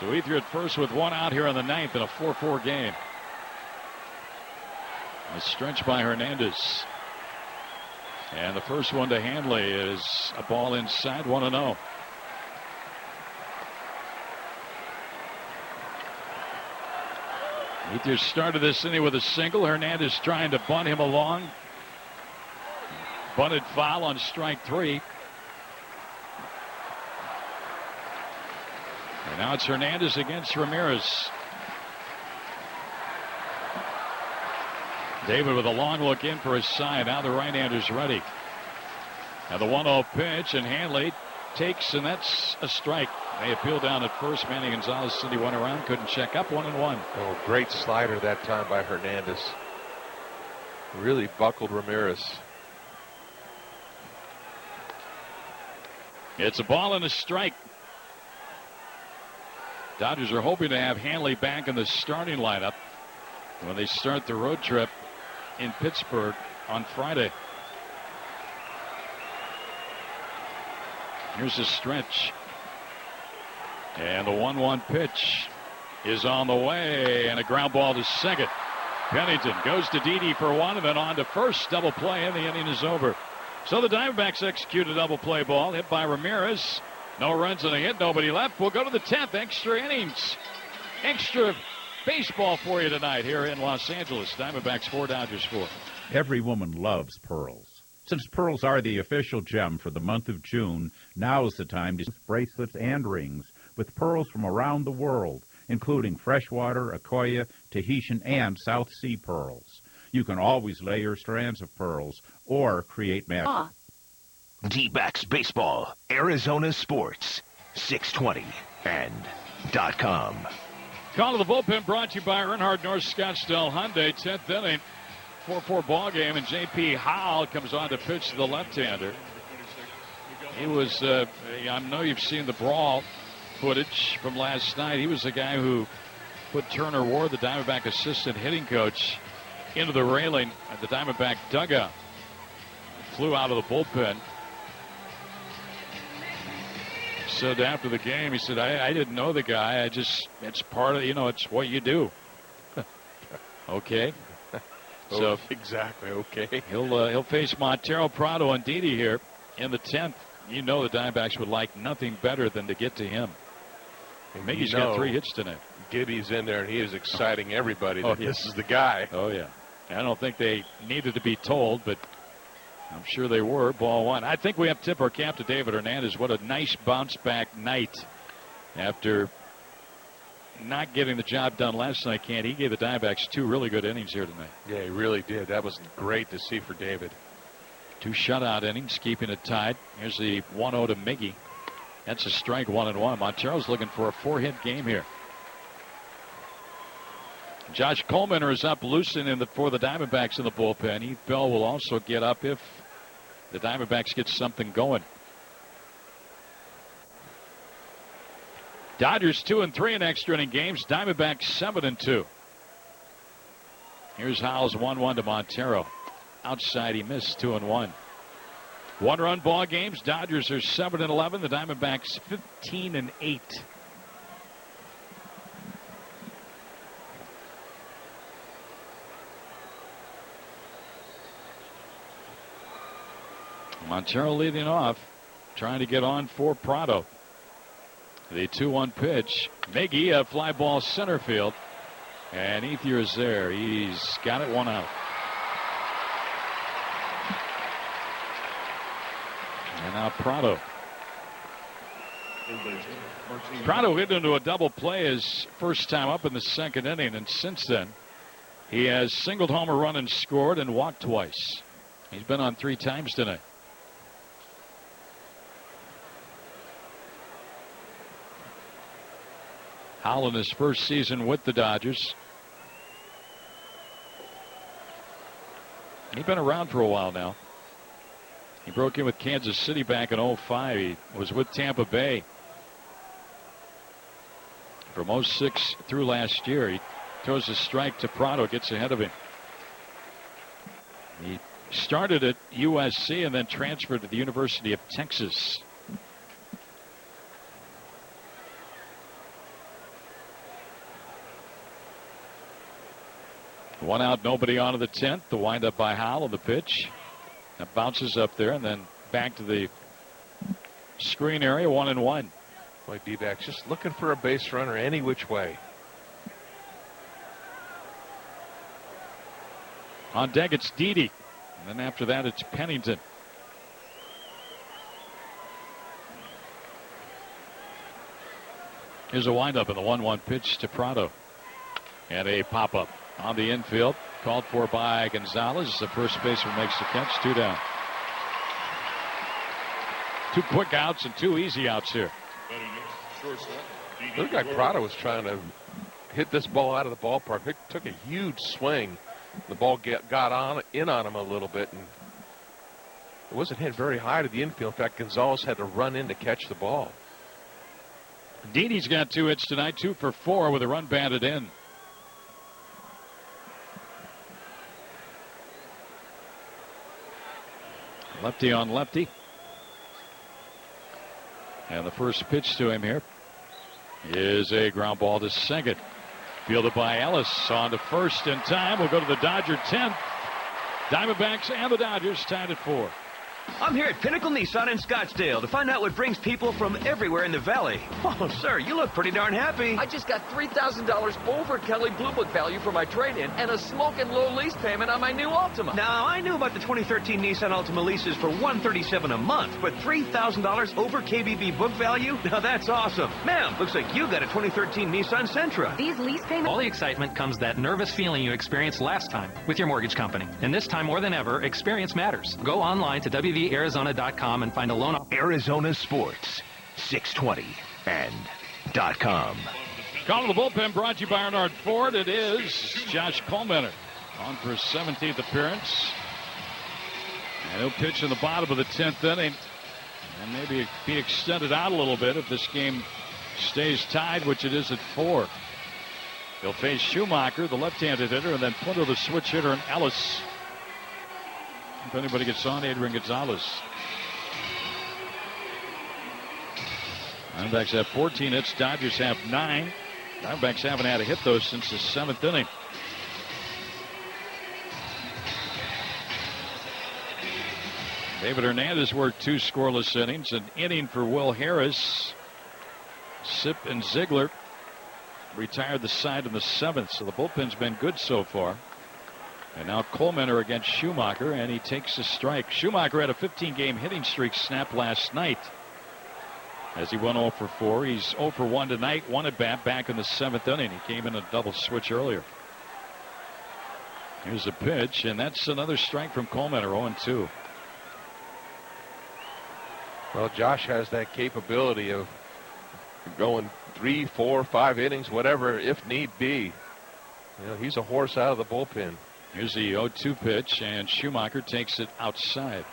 So Ether at first with 1 out here in the 9th in a 4-4 game. A stretch by Hernandez. And the first one to Hanley is a ball inside, 1-0. Ether started this inning with a single. Hernandez trying to bunt him along. Bunted foul on strike 3. And now it's Hernandez against Ramirez. David with a long look in for his side. Now the right-hander's ready. Now the 1-0 pitch, and Hanley takes, and that's a strike. They appeal down at first. Manny Gonzalez said he went around, couldn't check up. 1-1. Oh, great slider that time by Hernandez. Really buckled Ramirez. It's a ball and a strike. Dodgers are hoping to have Hanley back in the starting lineup when they start the road trip in Pittsburgh on Friday. Here's a stretch. And the 1-1 pitch is on the way, and a ground ball to second. Pennington goes to Didi for 1 and then on to first. Double play, and the inning is over. So the Diamondbacks execute a double play ball hit by Ramirez. No runs and a hit, nobody left. We'll go to the 10th. Extra innings. Extra baseball for you tonight here in Los Angeles. Diamondbacks 4, Dodgers 4. Every woman loves pearls. Since pearls are the official gem for the month of June, now is the time to bracelets and rings with pearls from around the world, including freshwater, Akoya, Tahitian, and South Sea pearls. You can always layer strands of pearls or create magic. D-backs baseball, Arizona sports, 620 and .com. Call to the bullpen brought to you by Earnhardt North Scottsdale Hyundai. 10th inning, 4-4 ball game, and J.P. Howell comes on to pitch to the left-hander. He was, I know you've seen the brawl footage from last night. He was the guy who put Turner Ward, the Diamondback assistant hitting coach, into the railing at the Diamondback dugout. Flew out of the bullpen. Said after the game, he said, I didn't know the guy. It's part of, it's what you do. Okay. So exactly, okay. He'll face Montero, Prado, and Didi here in the 10th. You know the Diamondbacks would like nothing better than to get to him. Miggy's got 3 hits tonight. Gibby's in there, and he is exciting everybody. Oh, this is the guy. Oh, yeah. I don't think they needed to be told, but I'm sure they were. Ball 1. I think we have to tip our cap to David Hernandez. What a nice bounce-back night after not getting the job done last night, Can't he gave the Diamondbacks 2 really good innings here tonight. Yeah, he really did. That was great to see for David. 2 shutout innings, keeping it tied. Here's the 1-0 to Miggy. That's a strike, 1-1. Montero's looking for a 4-hit game here. Josh Coleman is up, loosening for the Diamondbacks in the bullpen. Heath Bell will also get up if the Diamondbacks get something going. Dodgers 2-3 in extra inning games. Diamondbacks 7-2. Here's Howell's 1-1 to Montero. Outside, he missed. 2-1. 1-run ball games. Dodgers are 7-11. The Diamondbacks 15-8. Montero leading off, trying to get on for Prado. The 2-1 pitch. Miggy, a fly ball center field. And Ethier is there. He's got it, 1 out. And now Prado. Prado hit into a double play his first time up in the 2nd inning. And since then, he has singled home a run and scored and walked twice. He's been on 3 times tonight. Howell in his first season with the Dodgers. He's been around for a while now. He broke in with Kansas City back in 2005. He was with Tampa Bay from 2006 through last year. He throws a strike to Prado, gets ahead of him. He started at USC and then transferred to the University of Texas. One out, nobody on to the 10th. The windup by Howell on the pitch. That bounces up there and then back to the screen area, 1-1. Boy, D-backs just looking for a base runner any which way. On deck, it's Didi. And then after that, it's Pennington. Here's a windup and the 1-1 pitch to Prado. And a pop-up on the infield. Called for by Gonzalez. The first baseman makes the catch. 2 down. 2 quick outs and 2 easy outs here. Looked like Prado was trying to hit this ball out of the ballpark. It took a huge swing. The ball got in on him a little bit, and it wasn't hit very high to the infield. In fact, Gonzalez had to run in to catch the ball. Didi's got 2 hits tonight, 2 for 4 with a run batted in. Lefty on lefty. And the first pitch to him here is a ground ball to second. Fielded by Ellis on to first in time. We'll go to the Dodger 10th. Diamondbacks and the Dodgers tied at 4. I'm here at Pinnacle Nissan in Scottsdale to find out what brings people from everywhere in the valley. Oh, sir, you look pretty darn happy. I just got $3,000 over Kelly Blue Book value for my trade-in and a smoking low lease payment on my new Altima. Now, I knew about the 2013 Nissan Altima leases for $137 a month, but $3,000 over KBB book value? Now, that's awesome. Ma'am, looks like you got a 2013 Nissan Sentra. These lease payments... All the excitement comes that nervous feeling you experienced last time with your mortgage company. And this time more than ever, experience matters. Go online to WVArizona.com and find a loan offer. Arizona Sports, 620 and .com. Call to the bullpen brought to you by Bernard Ford. It is Josh Coleman on for his 17th appearance. And he'll pitch in the bottom of the 10th inning. And maybe be extended out a little bit if this game stays tied, which it is at 4. He'll face Schumacher, the left-handed hitter, and then Punto, the switch hitter, and Ellis. If anybody gets on, Adrian Gonzalez. Diamondbacks have 14 hits. Dodgers have 9. Diamondbacks haven't had a hit, though, since the 7th inning. David Hernandez worked 2 scoreless innings. An inning for Will Harris. Sip and Ziegler retired the side in the 7th, so the bullpen's been good so far. And now Coleman against Schumacher, and he takes a strike. Schumacher had a 15-game hitting streak snap last night as he went 0 for 4. He's 0 for 1 tonight. 1 at bat back in the 7th inning. He came in a double switch earlier. Here's a pitch, and that's another strike from Coleman, 0-2. Well, Josh has that capability of going 3, 4, 5 innings, whatever, if need be. You know, he's a horse out of the bullpen. Here's the 0-2 pitch, and Schumacher takes it outside.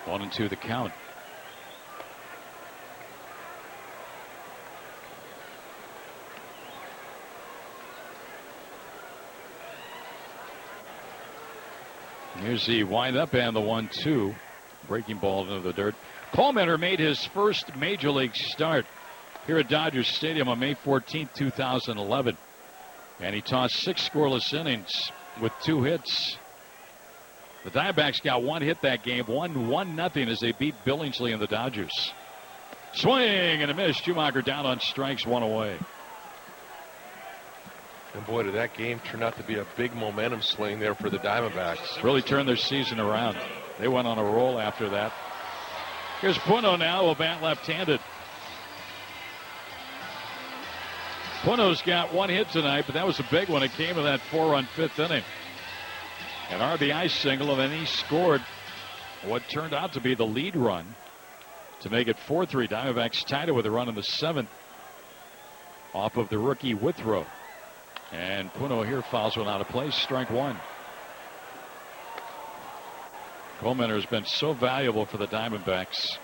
1-2 the count. Here's the windup and the 1-2. Breaking ball into the dirt. Coleman made his first major league start here at Dodger Stadium on May 14, 2011. And he tossed 6 scoreless innings with 2 hits. The Diamondbacks got 1 hit that game, won 1-0 as they beat Billingsley and the Dodgers. Swing and a miss. Schumacher down on strikes, 1 away. And boy, did that game turn out to be a big momentum swing there for the Diamondbacks. Really turned their season around. They went on a roll after that. Here's Punto now, will bat left-handed. Punto's got 1 hit tonight, but that was a big one. It came in that 4-run 5th inning. An RBI single, and then he scored what turned out to be the lead run to make it 4-3. Diamondbacks tied it with a run in the 7th off of the rookie Withrow. And Punto here fouls one out of place, strike 1. Coleman has been so valuable for the Diamondbacks.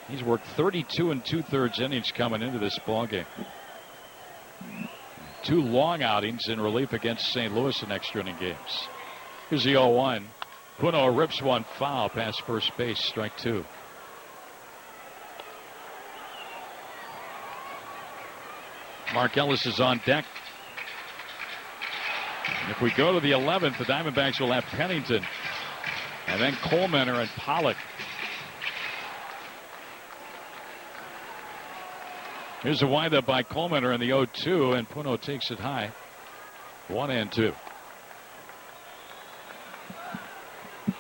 He's worked 32 2/3 innings coming into this ballgame. 2 long outings in relief against St. Louis in extra inning games. Here's the 0-1. Puno rips one foul past first base, strike two. Mark Ellis is on deck. And if we go to the 11th, the Diamondbacks will have Pennington and then Coleman and Pollock. Here's a windup by Coleman in the 0-2, and Puno takes it high. 1-2.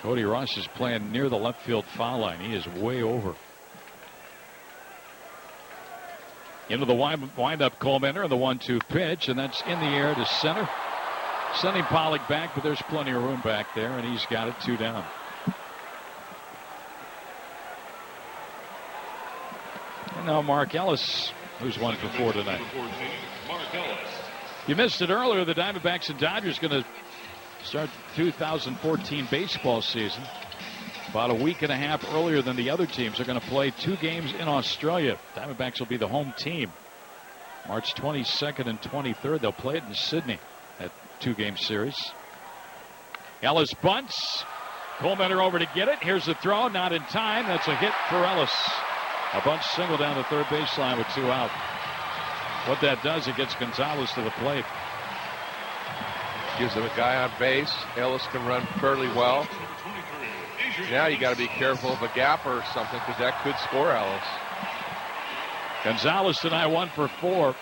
Cody Ross is playing near the left field foul line. He is way over. Into the windup, Coleman and the 1-2 pitch, and that's in the air to center. Sending Pollock back, but there's plenty of room back there, and he's got it 2 down. And now Mark Ellis, who's 1 for 4 tonight. You missed it earlier. The Diamondbacks and Dodgers going to start the 2014 baseball season. About a week and a half earlier than the other teams. They're going to play 2 games in Australia. Diamondbacks will be the home team. March 22nd and 23rd. They'll play it in Sydney. That 2-game series. Ellis bunts. Coleman over to get it. Here's the throw. Not in time. That's a hit for Ellis. A bunt single down the third baseline with 2 out. What that does, it gets Gonzalez to the plate. Gives him a guy on base. Ellis can run fairly well. Now you got to be careful of a gap or something because that could score Ellis. Gonzalez tonight 1 for 4.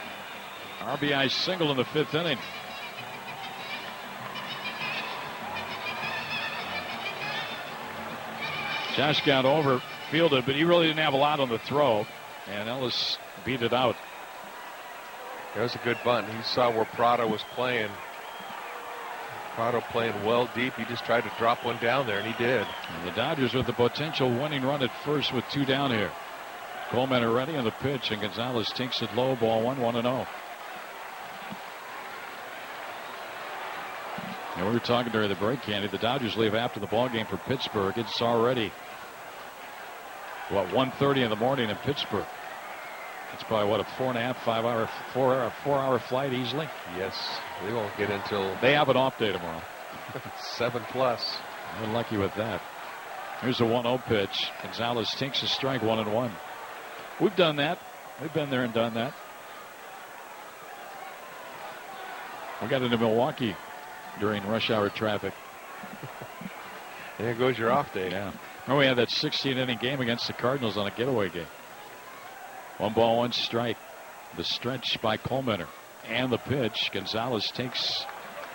RBI single in the 5th inning. Josh got overfielded, but he really didn't have a lot on the throw, and Ellis beat it out. That was a good bunt. He saw where Prado was playing. Prado playing well deep. He just tried to drop one down there, and he did. And the Dodgers with the potential winning run at first with 2 down here. Coleman ready on the pitch, and Gonzalez takes it low. Ball 1-0. And we were talking during the break, Candy. The Dodgers leave after the ball game for Pittsburgh. It's already, 1:30 in the morning in Pittsburgh. It's probably, a 4-hour flight easily? Yes. They won't get until... They have an off day tomorrow. 7+. They're lucky with that. Here's a 1-0 pitch. Gonzalez takes a strike, 1-1. We've done that. We've been there and done that. We got into Milwaukee during rush hour traffic. There goes your off day. Yeah. Remember we had that 16-inning game against the Cardinals on a getaway game. 1 ball, 1 strike. The stretch by Coleman and the pitch. Gonzalez takes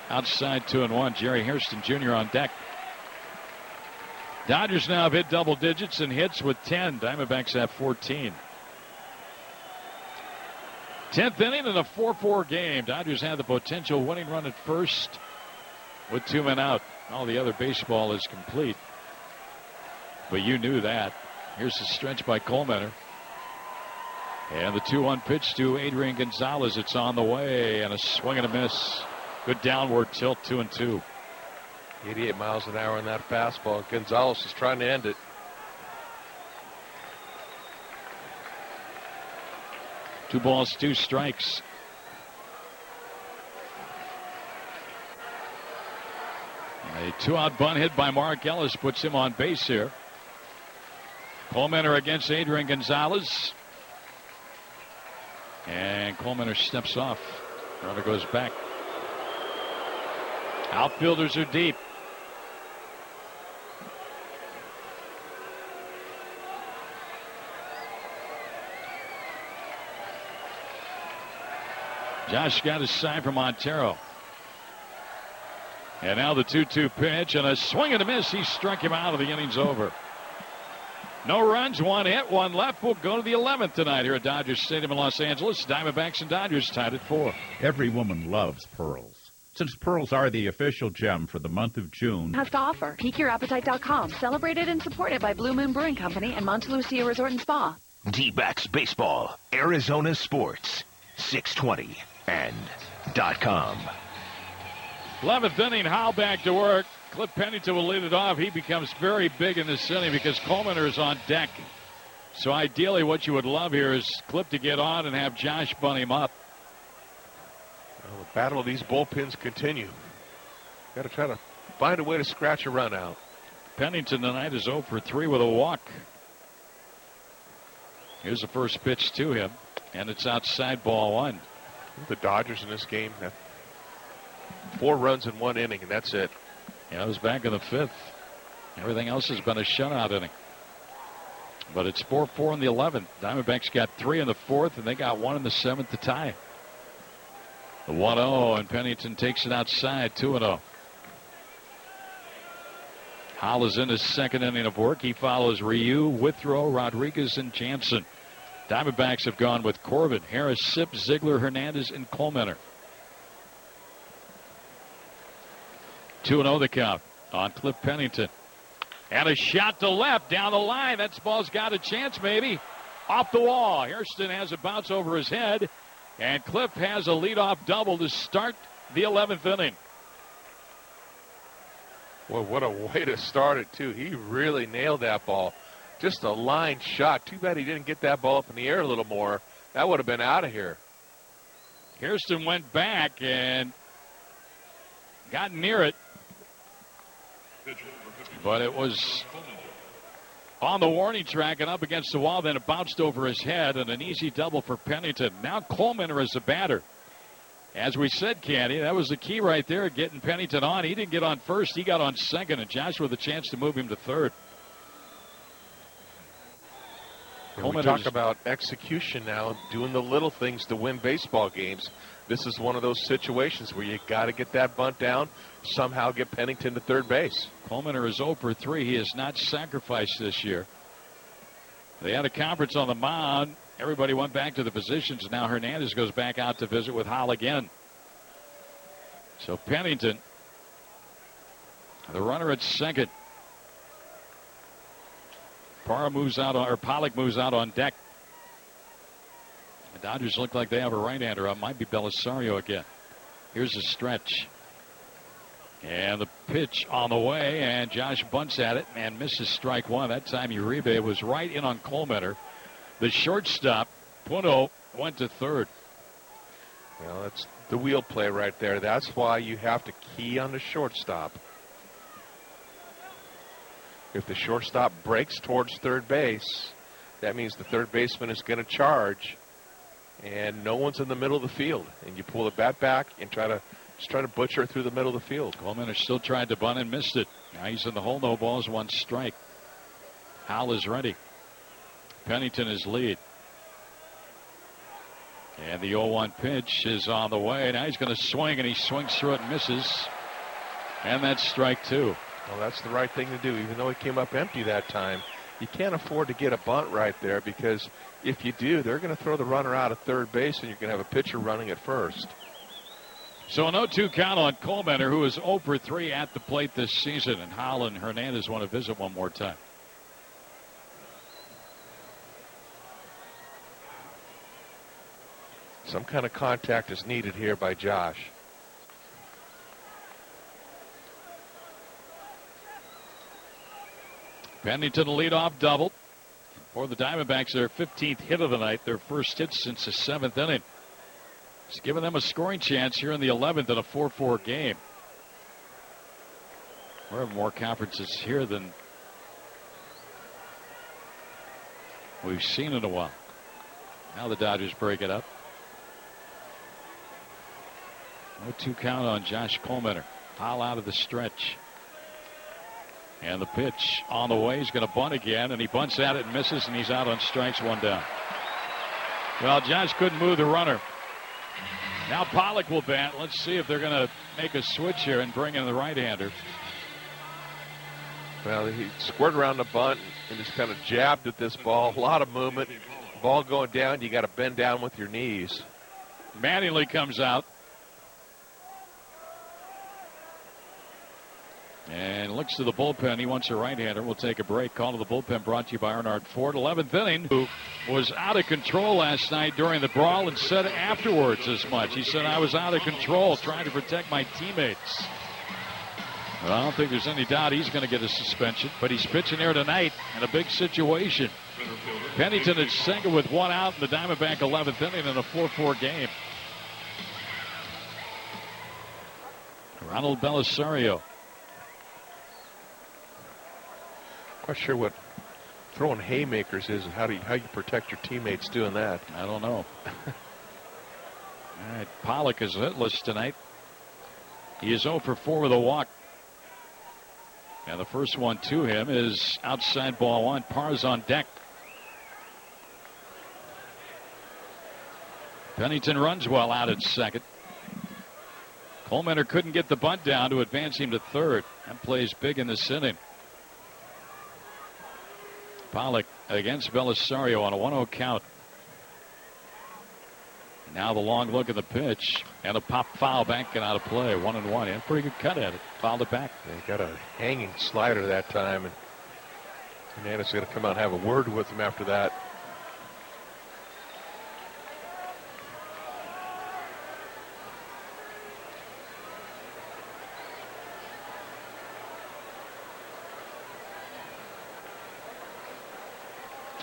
outside 2-1. Jerry Hairston Jr. on deck. Dodgers now have hit double digits in hits with 10. Diamondbacks have 14. 10th inning in a 4-4 game. Dodgers have the potential winning run at first with 2 men out. All the other baseball is complete. But you knew that. Here's the stretch by Coleman. And the 2-1 pitch to Adrian Gonzalez. It's on the way, and a swing and a miss. Good downward tilt, 2-2. 88 miles an hour on that fastball. Gonzalez is trying to end it. Two balls, 2 strikes. A 2-out bunt hit by Mark Ellis puts him on base here. Coleman against Adrian Gonzalez. And Coleman steps off. Runner goes back. Outfielders are deep. Josh got his sign from Montero. And now the 2-2 pitch and a swing and a miss. He struck him out of the inning's over. No runs, 1 hit, 1 left. We'll go to the 11th tonight here at Dodger Stadium in Los Angeles. Diamondbacks and Dodgers tied at 4. Every woman loves pearls. Since pearls are the official gem for the month of June. Has to offer. PeakYourAppetite.com. Celebrated and supported by Blue Moon Brewing Company and Monte Lucia Resort and Spa. D-backs baseball, Arizona sports, 620 and .com. 11th inning, Howe back to work. Cliff Pennington will lead it off. He becomes very big in this inning because Coleman is on deck. So ideally what you would love here is Cliff to get on and have Josh bunt him up. Well, the battle of these bullpens continue. Got to try to find a way to scratch a run out. Pennington tonight is 0 for 3 with a walk. Here's the first pitch to him, and it's outside, ball 1. The Dodgers in this game have 4 runs in 1 inning, and that's it. Yeah, it was back in the 5th. Everything else has been a shutout inning. But it's 4-4 in the 11th. Diamondbacks got 3 in the 4th, and they got 1 in the 7th to tie. The 1-0, and Pennington takes it outside, 2-0. Hall is in his second inning of work. He follows Ryu, Withrow, Rodriguez, and Jansen. Diamondbacks have gone with Corbin, Harris, Sipp, Ziegler, Hernandez, and Coleman. 2-0 the count on Cliff Pennington. And a shot to left down the line. That ball's got a chance, maybe. Off the wall. Hairston has a bounce over his head. And Cliff has a leadoff double to start the 11th inning. Well, what a way to start it, too. He really nailed that ball. Just a line shot. Too bad he didn't get that ball up in the air a little more. That would have been out of here. Hairston went back and got near it. But it was on the warning track and up against the wall. Then it bounced over his head, and an easy double for Pennington. Now Coleman is the batter. As we said, Candy, that was the key right there, getting Pennington on. He didn't get on first. He got on second, and Josh with a chance to move him to third. We talk about execution now, doing the little things to win baseball games. This is one of those situations where you got to get that bunt down, somehow get Pennington to third base. Coleman is 0 for 3. He has not sacrificed this year. They had a conference on the mound. Everybody went back to the positions. Now Hernandez goes back out to visit with Hall again. So Pennington, the runner at second. Pollock moves out on deck. The Dodgers look like they have a right-hander up. Might be Belisario again. Here's a stretch. And the pitch on the way, and Josh bunts at it and misses strike 1. That time Uribe was right in on Coleman. The shortstop, Puno, went to third. Well, that's the wheel play right there. That's why you have to key on the shortstop. If the shortstop breaks towards third base, that means the third baseman is going to charge, and no one's in the middle of the field. And you pull the bat back and try to butcher it through the middle of the field. Coleman still tried to bunt and missed it. Now he's in the hole. No balls, 1 strike. Howell is ready. Pennington is lead. And the 0-1 pitch is on the way. Now he's going to swing, and he swings through it and misses. And that's strike 2. Well, that's the right thing to do, even though he came up empty that time. You can't afford to get a bunt right there, because if you do, they're going to throw the runner out at third base, and you're going to have a pitcher running at first. So an 0-2 count on Coleman, who is 0 for 3 at the plate this season. And Howell and Hernandez want to visit one more time. Some kind of contact is needed here by Josh. Pennington leadoff double for the Diamondbacks. Their 15th hit of the night, their first hit since the 7th inning. It's given them a scoring chance here in the 11th in a 4-4 game. We're having more conferences here than we've seen in a while. Now the Dodgers break it up. 0-2 count on Josh Coleman. Foul out of the stretch. And the pitch on the way. He's going to bunt again, and he bunts at it and misses, and he's out on strikes, 1 down. Well, Josh couldn't move the runner. Now Pollock will bat. Let's see if they're going to make a switch here and bring in the right-hander. Well, he squirted around the bunt and just kind of jabbed at this ball. A lot of movement. Ball going down, you got to bend down with your knees. Mattingly comes out. And looks to the bullpen. He wants a right-hander. We'll take a break. Call to the bullpen brought to you by Earnhardt Ford. 11th inning, who was out of control last night during the brawl and said afterwards as much. He said, I was out of control trying to protect my teammates. Well, I don't think there's any doubt he's going to get a suspension, but he's pitching here tonight in a big situation. Pennington is second with 1 out in the Diamondback 11th inning in a 4-4 game. Ronald Belisario Not sure what throwing haymakers is and how you protect your teammates doing that. I don't know. All right, Pollock is hitless tonight. He is 0 for 4 with a walk. And the first one to him is outside ball one. Parr's on deck. Pennington runs well out at second. Coleman couldn't get the bunt down to advance him to third. That plays big in this inning. Pollock against Belisario on a 1-0 count. Now the long look at the pitch and a pop foul banking out of play. 1-1. And pretty good cut at it. Fouled it back. He got a hanging slider that time, and Hernandez is going to come out and have a word with him after that.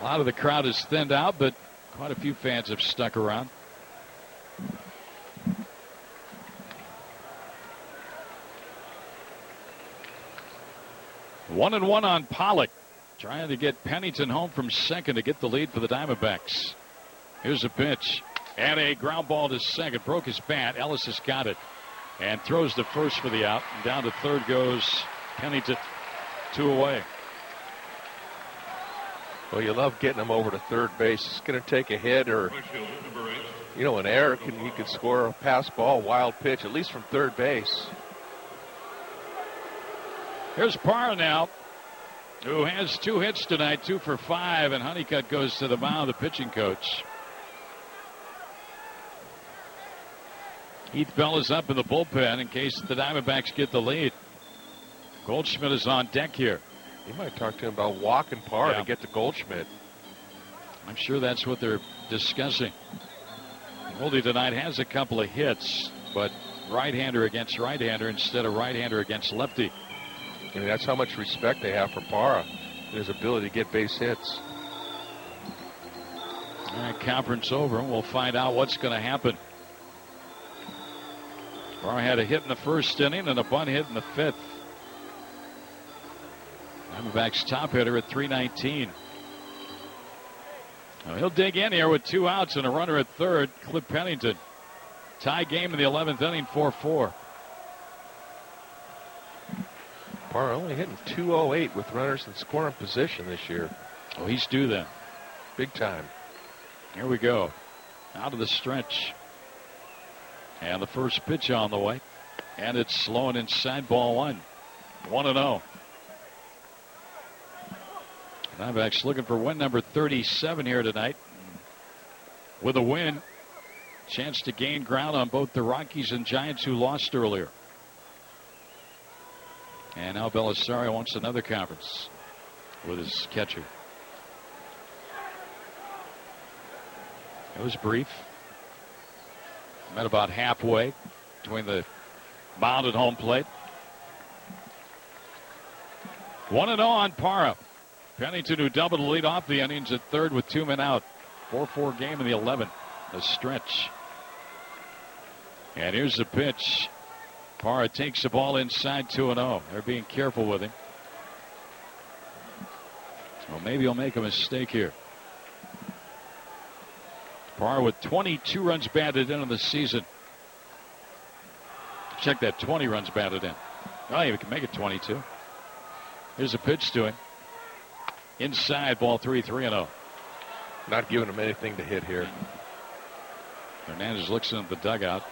A lot of the crowd is thinned out, but quite a few fans have stuck around. One and one on Pollock, trying to get Pennington home from second to get the lead for the Diamondbacks. Here's a pitch and a ground ball to second. Broke his bat. Ellis has got it and throws to first for the out. And down to third goes Pennington. 2 away. Well, you love getting him over to third base. It's going to take a hit or, an error. He could score a pass ball, wild pitch, at least from third base. Here's Parr now, who has 2 hits tonight, 2 for 5, and Honeycutt goes to the mound, the pitching coach. Heath Bell is up in the bullpen in case the Diamondbacks get the lead. Goldschmidt is on deck here. You might talk to him about walking Parr to get to Goldschmidt. I'm sure that's what they're discussing. Goldie tonight has a couple of hits, but right-hander against right-hander instead of right-hander against lefty. I mean, that's how much respect they have for Parra, his ability to get base hits. All right, conference over, and we'll find out what's going to happen. Parra had a hit in the first inning and a bunt hit in the 5th. Diamondbacks top hitter at .319. Now he'll dig in here with 2 outs and a runner at third. Clip Pennington. Tie game in the 11th inning, 4-4. Parr only hitting .208 with runners in scoring position this year. Oh, he's due then. Big time. Here we go. Out of the stretch. And the first pitch on the way. And it's slow and inside ball one. 1-0. Diamondbacks looking for win number 37 here tonight. With a win, chance to gain ground on both the Rockies and Giants who lost earlier. And now Belisario wants another conference with his catcher. It was brief. Met about halfway between the mound and home plate. 1-0 on Parra. Pennington, who doubled the lead off the innings at third with 2 men out. 4-4 game in the 11th. A stretch. And here's the pitch. Parra takes the ball inside 2-0. They're being careful with him. Well, maybe he'll make a mistake here. Parra with 22 runs batted in the season. Check that, 20 runs batted in. Oh, yeah, we can make it 22. Here's a pitch to him. Inside, ball 3-0. Not giving him anything to hit here. Hernandez looks in the dugout.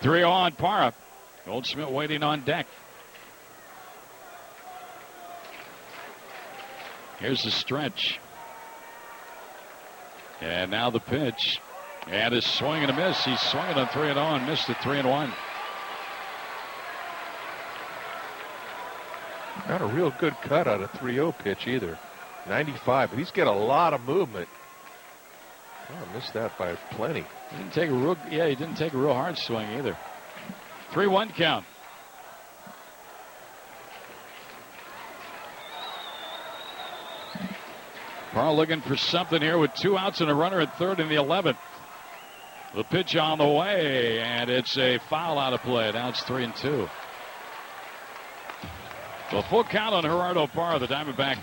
3-0 on Parra. Goldschmidt waiting on deck. Here's the stretch. And now the pitch. And a swing and a miss. He's swinging on 3-0 and missed it 3-1. Not a real good cut on a 3-0 pitch either. 95, but he's got a lot of movement. Oh, missed that by plenty. He didn't take a real hard swing either. 3-1 count. Parra looking for something here with 2 outs and a runner at third in the 11th. The pitch on the way, and it's a foul out of play. Now it's 3-2. The full count on Gerardo Parra, the Diamondback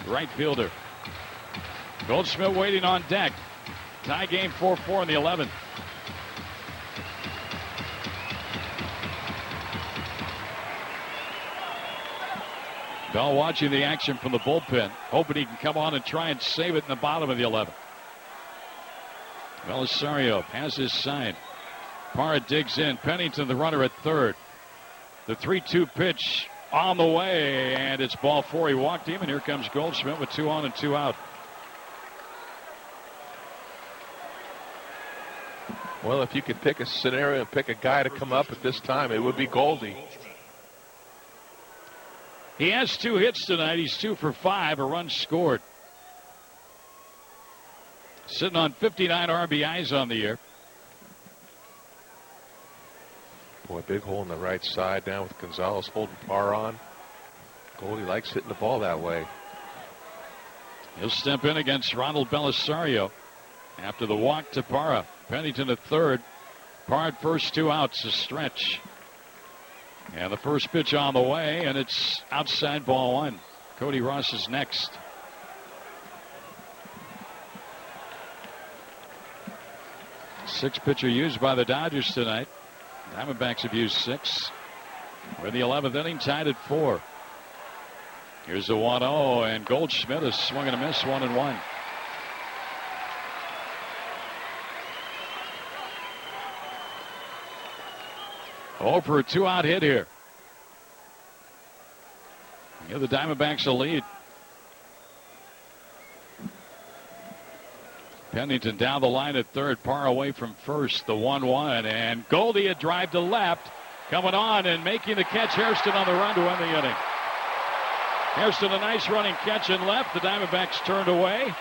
right fielder. Goldschmidt waiting on deck. Tie game 4-4 in the 11th. Bell watching the action from the bullpen, hoping he can come on and try and save it in the bottom of the 11th. Belisario has his sign. Parra digs in. Pennington, the runner at third. The 3-2 pitch on the way, and it's ball 4. He walked him, and here comes Goldschmidt with 2 on and 2 out. Well, if you could pick a scenario and pick a guy to come up at this time, it would be Goldie. He has 2 hits tonight. He's 2 for 5, a run scored. Sitting on 59 RBIs on the year. Boy, big hole in the right side now with Gonzalez holding Parra on. Goldie likes hitting the ball that way. He'll step in against Ronald Belisario after the walk to Parra. Pennington at third. Parra at first, 2 outs, a stretch. And the first pitch on the way, and it's outside ball 1. Cody Ross is next. Sixth pitcher used by the Dodgers tonight. Diamondbacks have used 6. We're in the 11th inning, tied at 4. Here's the 1-0, and Goldschmidt is swing and a miss, 1-1. Oh, for a 2-out hit here. Give the Diamondbacks a lead. Pennington down the line at third, Parra away from first, the 1-1, and Goldie a drive to left, coming on and making the catch, Hairston on the run to end the inning. Hairston a nice running catch in left, the Diamondbacks turned away.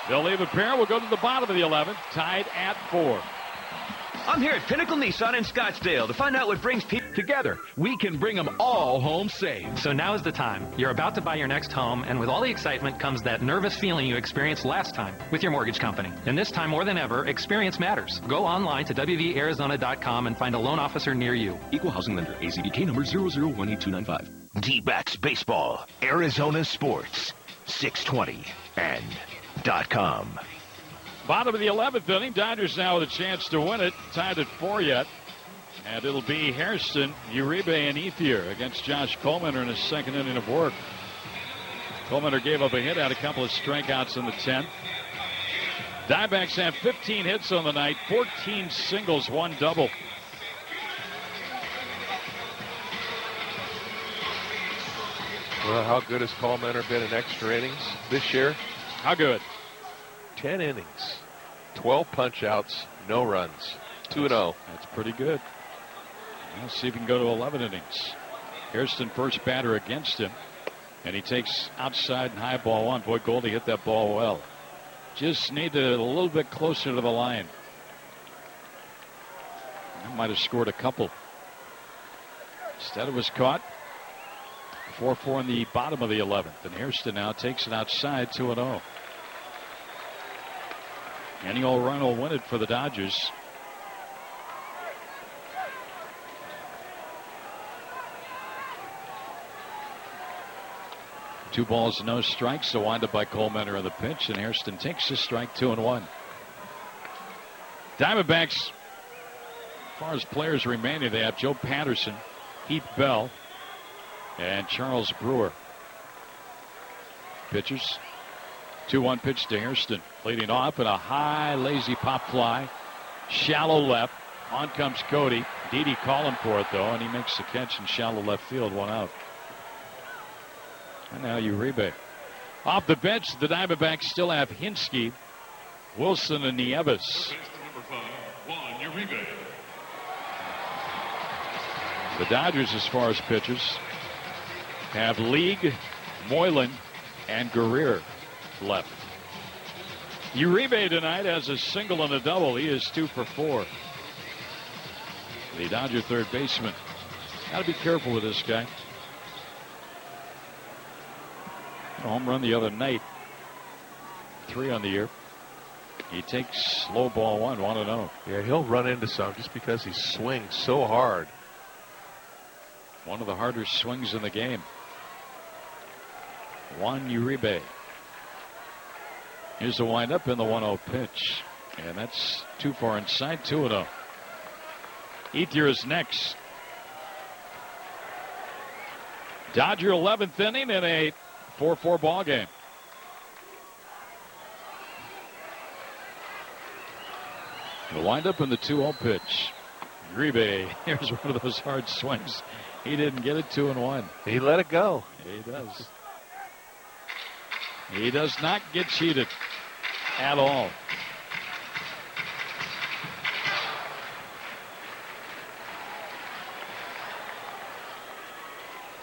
They'll leave a pair, we'll go to the bottom of the 11th, tied at 4. I'm here at Pinnacle Nissan in Scottsdale to find out what brings people together. We can bring them all home safe. So now is the time. You're about to buy your next home, and with all the excitement comes that nervous feeling you experienced last time with your mortgage company. And this time more than ever, experience matters. Go online to WVArizona.com and find a loan officer near you. Equal housing lender. ACBK number 0018295. D-backs baseball. Arizona sports. 620 and .com. Bottom of the 11th inning. Dodgers now with a chance to win it. Tied at 4 yet. And it'll be Hairston, Uribe, and Ethier against Josh Coleman in his second inning of work. Coleman gave up a hit, had a couple of strikeouts in the 10th. Diamondbacks have 15 hits on the night, 14 singles, 1 double. Well, how good has Coleman been in extra innings this year? How good? 10 innings, 12 punch-outs, no runs, 2-0. That's pretty good. Let's see if he can go to 11 innings. Hairston first batter against him, and he takes outside and high ball 1. Boy, Goldie hit that ball well. Just needed it a little bit closer to the line. That might have scored a couple. Instead, it was caught. 4-4 in the bottom of the 11th, and Hairston now takes it outside, 2-0. Any old run will win it for the Dodgers. Two balls, no strikes. The windup by Coleman in the pitch, and Hairston takes the strike, 2-1. Diamondbacks, as far as players remaining, they have Joe Patterson, Heath Bell, and Charles Brewer. Pitchers. 2-1 pitch to Hairston. Leading off in a high, lazy pop fly. Shallow left. On comes Cody. Didi calling for it, though, and he makes the catch in shallow left field, 1 out. And now Uribe. Off the bench, the Diamondbacks still have Hinsky, Wilson, and Nieves. The Dodgers, as far as pitchers, have League, Moylan, and Guerrier left. Uribe tonight has a single and a double. He is 2 for 4. The Dodger third baseman. Got to be careful with this guy. A home run the other night. 3 on the year. He takes low ball 1, 1-0. Yeah, he'll run into some just because he swings so hard. One of the harder swings in the game. Juan Uribe. Here's the windup in the 1-0 pitch. And that's too far inside, 2-0. Ethier is next. Dodger 11th inning in a 4-4 ball game. The windup in the 2-0 pitch. Uribe, here's one of those hard swings. He didn't get it. 2-1. He let it go. He does. He does not get cheated at all.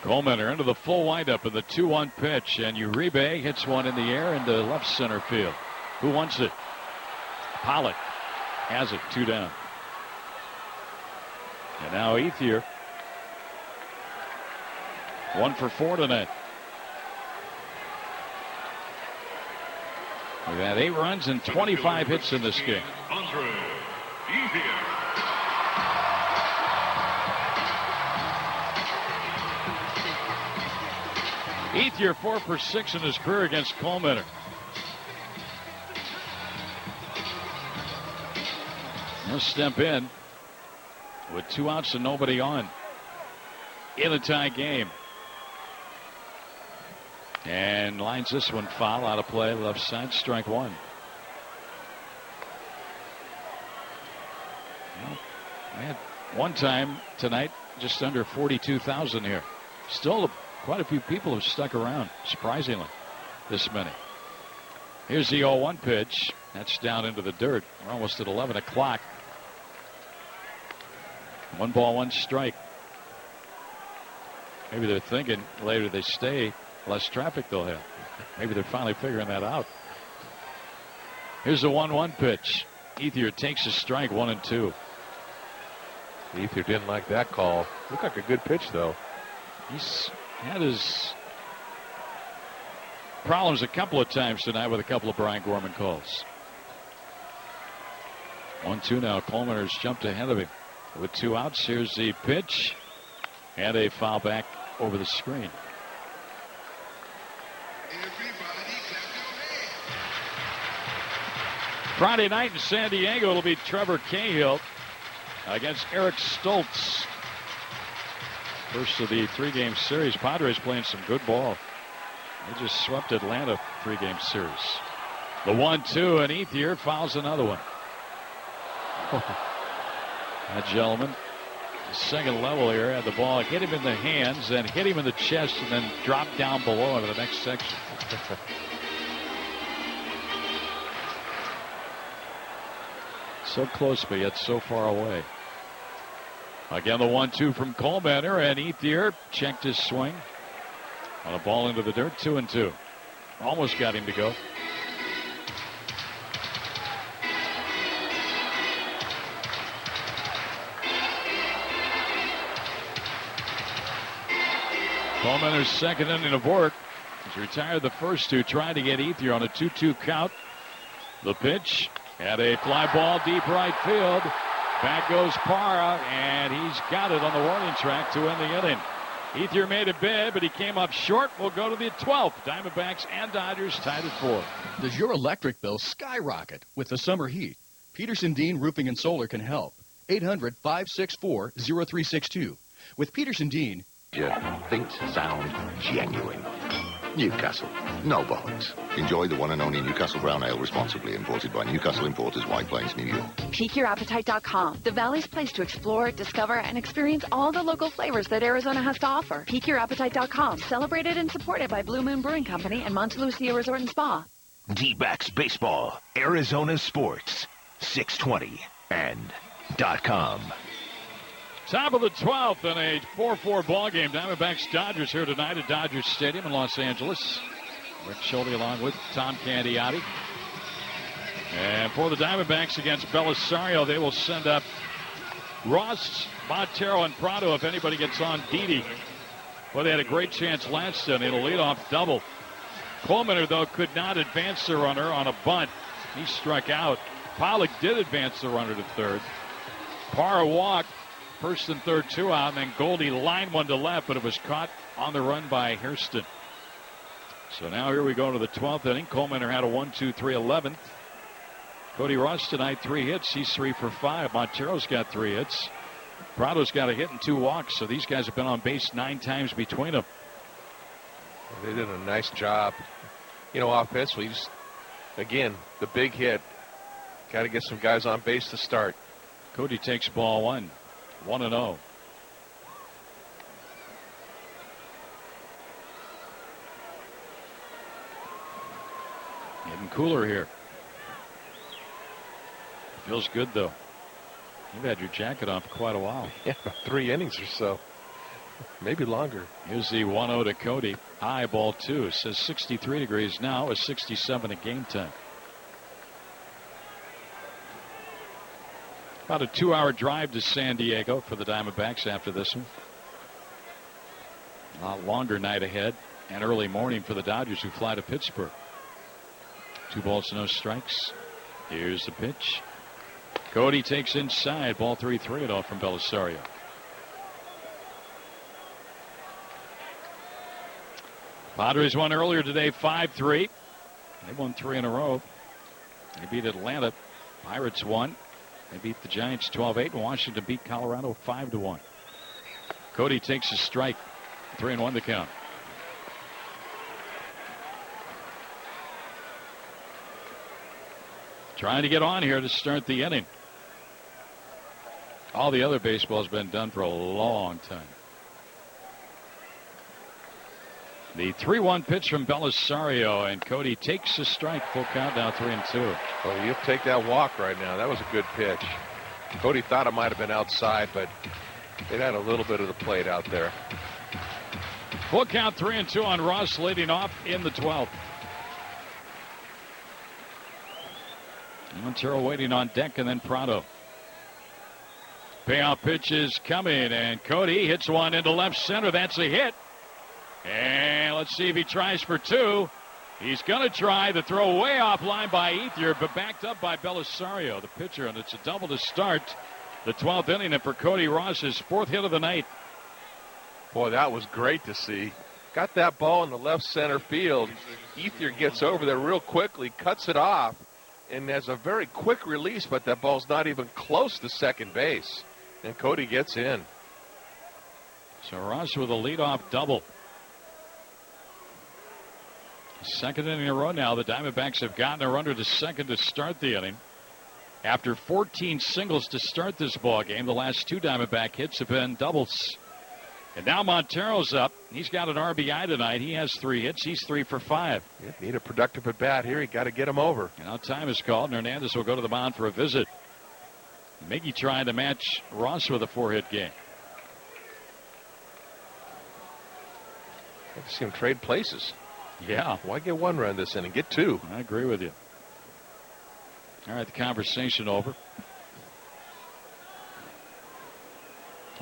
Coleman into the full windup in the 2-1 pitch, and Uribe hits one in the air into left center field. Who wants it? Pollock has it, 2 down. And now Ethier, 1 for 4 tonight. We've had 8 runs and 25 hits in this game. Ethier 4 for 6 in his career against Coleman. He'll step in with 2 outs and nobody on in a tie game. And lines this one foul, out of play, left side, strike 1. Well, we had one time tonight just under 42,000 here. Still quite a few people have stuck around, surprisingly, this many. Here's the 0-1 pitch. That's down into the dirt. We're almost at 11 o'clock. 1 ball, 1 strike. Maybe they're thinking later they stay, less traffic they'll have. Maybe they're finally figuring that out. Here's the 1-1 pitch. Ethier takes a strike, 1-2. Ethier didn't like that call. Looked like a good pitch, though. He's had his problems a couple of times tonight with a couple of Brian Gorman calls. 1-2 now. Coleman has jumped ahead of him with 2 outs. Here's the pitch and a foul back over the screen. Friday night in San Diego, it'll be Trevor Cahill against Eric Stoltz. First of the 3-game series. Padres playing some good ball. They just swept Atlanta 3-game series. The 1-2, and Ethier fouls another one. That gentleman, second level here, had the ball hit him in the hands, then hit him in the chest, and then dropped down below into the next section. So close, but yet so far away. Again, the 1-2 from Coleman, and Ethier checked his swing on a ball into the dirt. 2-2. Almost got him to go. Coleman's second inning of work. He's retired the first 2, trying to get Ethier on a 2-2 count. The pitch and a fly ball deep right field. Back goes Parra, and he's got it on the warning track to end the inning. Ethier made a bid, but he came up short. We'll go to the 12th. Diamondbacks and Dodgers tied at 4. Does your electric bill skyrocket with the summer heat? Peterson Dean Roofing and Solar can help. 800-564-0362. With Peterson Dean, thinks sound genuine. Newcastle, no bollocks. Enjoy the one and only Newcastle Brown Ale, responsibly imported by Newcastle Importers, White Plains, New York. PeakYourAppetite.com, the Valley's place to explore, discover, and experience all the local flavors that Arizona has to offer. PeakYourAppetite.com, celebrated and supported by Blue Moon Brewing Company and Monte Lucia Resort and Spa. D-backs baseball, Arizona sports, 620 and .com. Top of the 12th in a 4-4 ball game. Diamondbacks Dodgers here tonight at Dodger Stadium in Los Angeles. Rick Schulte along with Tom Candiotti. And for the Diamondbacks against Belisario, they will send up Ross, Montero, and Prado if anybody gets on Didi. Well, they had a great chance last inning. A leadoff double. Coleman, though, could not advance the runner on a bunt. He struck out. Pollock did advance the runner to third. Parra walked. First and third, 2 out, and then Goldie lined one to left, but it was caught on the run by Hairston. So now here we go to the 12th inning. Coleman had a 1-2-3 11th. Cody Ross tonight, 3 hits. He's 3 for 5. Montero's got 3 hits. Prado's got a hit and 2 walks. So these guys have been on base 9 times between them. They did a nice job. Offensively, just, again, the big hit. Got to get some guys on base to start. Cody takes ball 1. 1-0. Getting cooler here. Feels good, though. You've had your jacket on for quite a while. Yeah, about 3 innings or so. Maybe longer. Here's the 1-0 to Cody. High, ball 2. It says 63 degrees now, a 67 at game time. About a 2-hour drive to San Diego for the Diamondbacks after this one. A lot longer night ahead and early morning for the Dodgers, who fly to Pittsburgh. 2 balls, no strikes. Here's the pitch. Cody takes inside. Ball 3, 3-0 from Belisario. Padres won earlier today 5-3. They won 3 in a row. They beat Atlanta. Pirates won. They beat the Giants 12-8. And Washington beat Colorado 5-1. Cody takes a strike. 3-1 to count. Trying to get on here to start the inning. All the other baseball has been done for a long time. The 3-1 pitch from Belisario, and Cody takes a strike. Full count now, 3-2. Oh, you'll take that walk right now. That was a good pitch. Cody thought it might have been outside, but it had a little bit of the plate out there. Full count, 3-2 on Ross, leading off in the 12th. Montero waiting on deck, and then Prado. Payoff pitch is coming, and Cody hits one into left center. That's a hit. And let's see if he tries for 2. He's going to try. The throw way off line by Ethier, but backed up by Belisario, the pitcher, and it's a double to start the 12th inning. And for Cody Ross, his 4th hit of the night. Boy, that was great to see. Got that ball in the left center field. Ethier gets over there real quickly, cuts it off, and has a very quick release, but that ball's not even close to second base. And Cody gets in. So Ross with a leadoff double. Second inning in a row now. The Diamondbacks have gotten a runner to second to start the inning. After 14 singles to start this ball game, the last 2 Diamondback hits have been doubles. And now Montero's up. He's got an RBI tonight. He has 3 hits. He's 3 for 5. Yeah, need a productive at bat here. You got to get him over. And now time is called, and Hernandez will go to the mound for a visit. Miggy trying to match Ross with a 4-hit game. I'd see him trade places. Yeah. Why get 1 run this inning? Get 2. I agree with you. All right, the conversation over.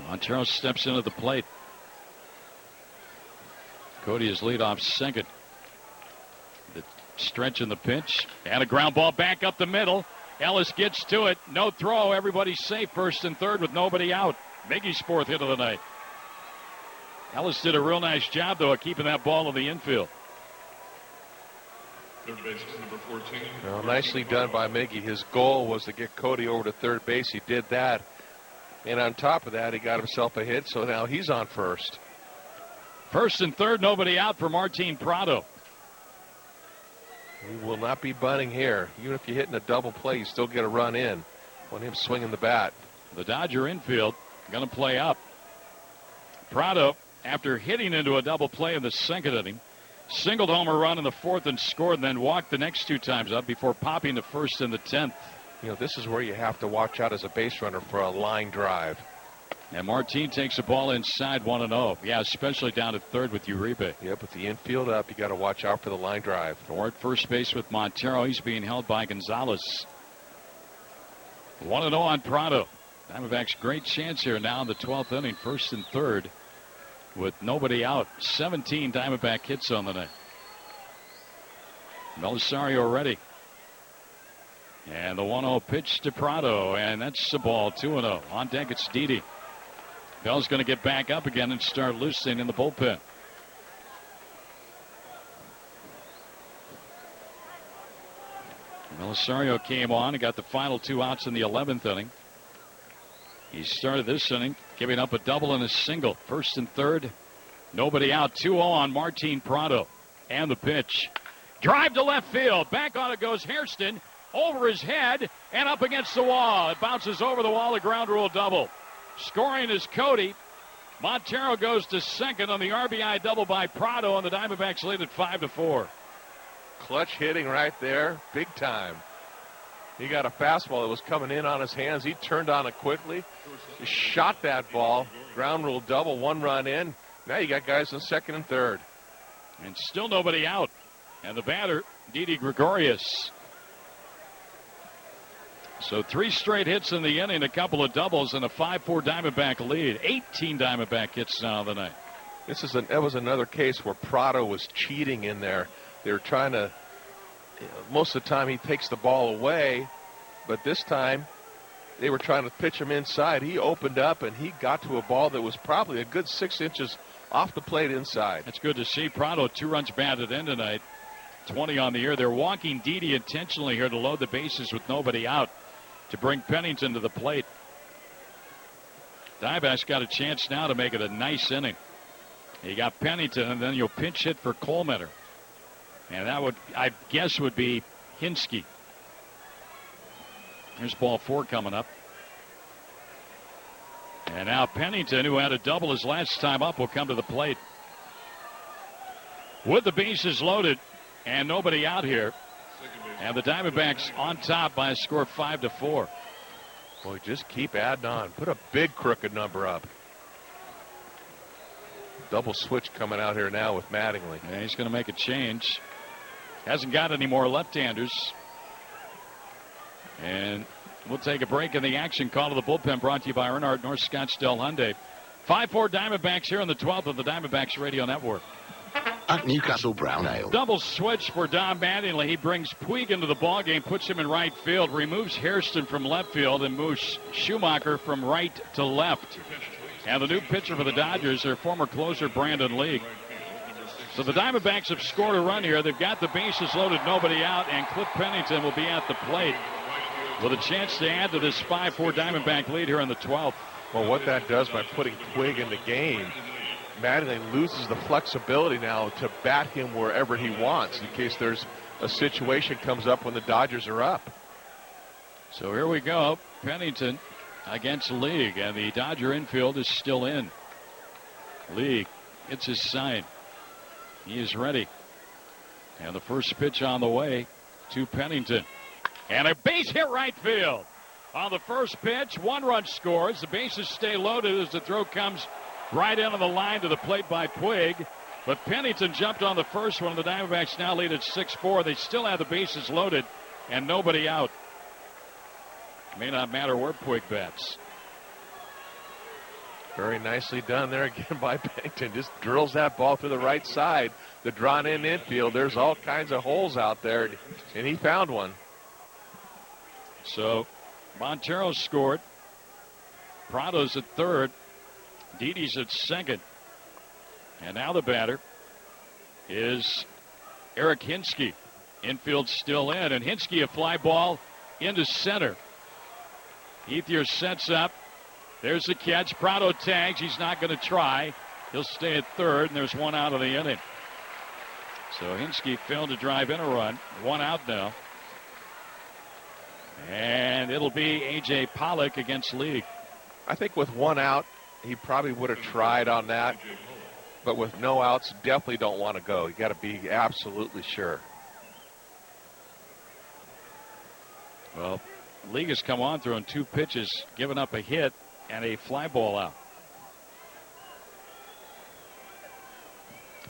Montero steps into the plate. Cody is leadoff second. The stretch in the pitch. And a ground ball back up the middle. Ellis gets to it. No throw. Everybody's safe. 1st and 3rd with nobody out. Miggy's 4th hit of the night. Ellis did a real nice job, though, of keeping that ball in the infield. Third base is number 14. Well, nicely done by Miggy. His goal was to get Cody over to third base. He did that. And on top of that, he got himself a hit, so now he's on first. 1st and 3rd, nobody out for Martin Prado. He will not be bunting here. Even if you're hitting a double play, you still get a run in on him swinging the bat. The Dodger infield going to play up. Prado, after hitting into a double play in the 2nd inning, singled homer run in the 4th and scored, and then walked the next 2 times up before popping the 1st and the 10th. You know, this is where you have to watch out as a base runner for a line drive. And Martin takes a ball inside 1-0. Yeah, especially down at 3rd with Uribe. Yep, with the infield up, you got to watch out for the line drive. Or at first base with Montero. He's being held by Gonzalez. 1-0 on Prado. Diamondbacks great chance here now in the 12th inning, 1st and 3rd. With nobody out. 17 Diamondback hits on the night. Belisario ready. And the 1-0 pitch to Prado. And that's the ball. 2-0. On deck, it's Didi. Bell's going to get back up again and start loosening in the bullpen. Belisario came on and got the final 2 outs in the 11th inning. He started this inning giving up a double and a single. First and third, nobody out. 2-0 on Martin Prado. And the pitch. Drive to left field. Back on it goes Hairston. Over his head and up against the wall. It bounces over the wall. A ground rule double. Scoring is Cody. Montero goes to second on the RBI double by Prado, and the Diamondbacks lead at 5-4. Clutch hitting right there, big time. He got a fastball that was coming in on his hands. He turned on it quickly. He shot that ball. Ground rule double, 1 run in. Now you got guys in second and third. And still nobody out. And the batter, Didi Gregorius. So 3 straight hits in the inning, a couple of doubles, and a 5-4 Diamondback lead. 18 Diamondback hits now of the night. That was another case where Prado was cheating in there. They were trying to, most of the time he takes the ball away, but this time they were trying to pitch him inside. He opened up and he got to a ball that was probably a good 6 inches off the plate inside. That's good to see. Prado 2 runs batted in tonight. 20 on the year. They're walking Didi intentionally here to load the bases with nobody out to bring Pennington to the plate. Diamondbacks got a chance now to make it a nice inning. You got Pennington, and then you'll pinch hit for Colemeter. And that would, I guess, would be Hinsky. Here's ball 4 coming up. And now Pennington, who had a double his last time up, will come to the plate. With the bases loaded and nobody out here. And the Diamondbacks on top by a score of 5-4. Boy, just keep adding on. Put a big crooked number up. Double switch coming out here now with Mattingly. Yeah, he's going to make a change. Hasn't got any more left-handers. And we'll take a break in the action. Call to the bullpen brought to you by Earnhardt North Scottsdale Hyundai. 5-4 Diamondbacks here on the 12th of the Diamondbacks Radio Network. At Newcastle Brown Ale. Double switch for Don Mattingly. He brings Puig into the ballgame, puts him in right field, removes Hairston from left field, and moves Schumacher from right to left. And the new pitcher for the Dodgers, their former closer, Brandon Lee. So the Diamondbacks have scored a run here. They've got the bases loaded, nobody out, and Cliff Pennington will be at the plate with a chance to add to this 5-4 Diamondback lead here in the 12th. Well, what that does by putting Puig in the game, Mattingly loses the flexibility now to bat him wherever he wants in case there's a situation comes up when the Dodgers are up. So here we go. Pennington against League, and the Dodger infield is still in. League, it's his sign. He is ready. And the first pitch on the way to Pennington. And a base hit right field. On the first pitch, 1 run scores. The bases stay loaded as the throw comes right into the line to the plate by Puig. But Pennington jumped on the first one. The Diamondbacks now lead at 6-4. They still have the bases loaded and nobody out. May not matter where Puig bats. Very nicely done there again by Pennington. Just drills that ball to the right side. The drawn-in infield. There's all kinds of holes out there, and he found one. So Montero scored. Prado's at third. Didi's at second. And now the batter is Eric Hinsky. Infield still in, and Hinsky a fly ball into center. Ethier sets up. There's the catch. Prado tags. He's not going to try. He'll stay at third, and there's 1 out of the inning. So Hinsky failed to drive in a run. 1 out now. And it'll be A.J. Pollock against League. I think with 1 out, he probably would have tried on that. But with no outs, definitely don't want to go. You got to be absolutely sure. Well, League has come on throwing 2 pitches, giving up a hit and a fly ball out.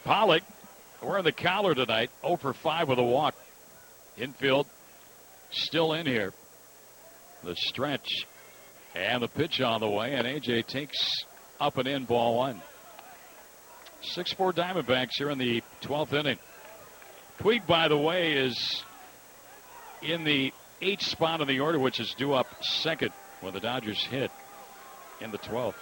Pollock wearing the collar tonight, 0 for 5 with a walk. Infield still in here. The stretch and the pitch on the way, and A.J. takes up and in ball 1. 6-4 Diamondbacks here in the 12th inning. Puig, by the way, is in the 8th spot in the order, which is due up second when the Dodgers hit in the 12th.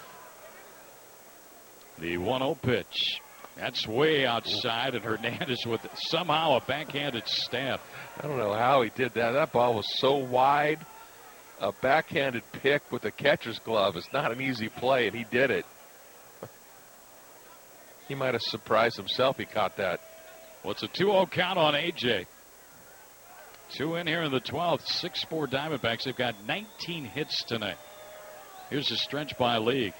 The 1-0 pitch. That's way outside, and Hernandez with somehow a backhanded stab. I don't know how he did that. That ball was so wide. A backhanded pick with a catcher's glove is not an easy play, and he did it. He might have surprised himself he caught that. Well, it's a 2-0 count on A.J. 2 in here in the 12th. 6-4 Diamondbacks. They've got 19 hits tonight. Here's a stretch by League.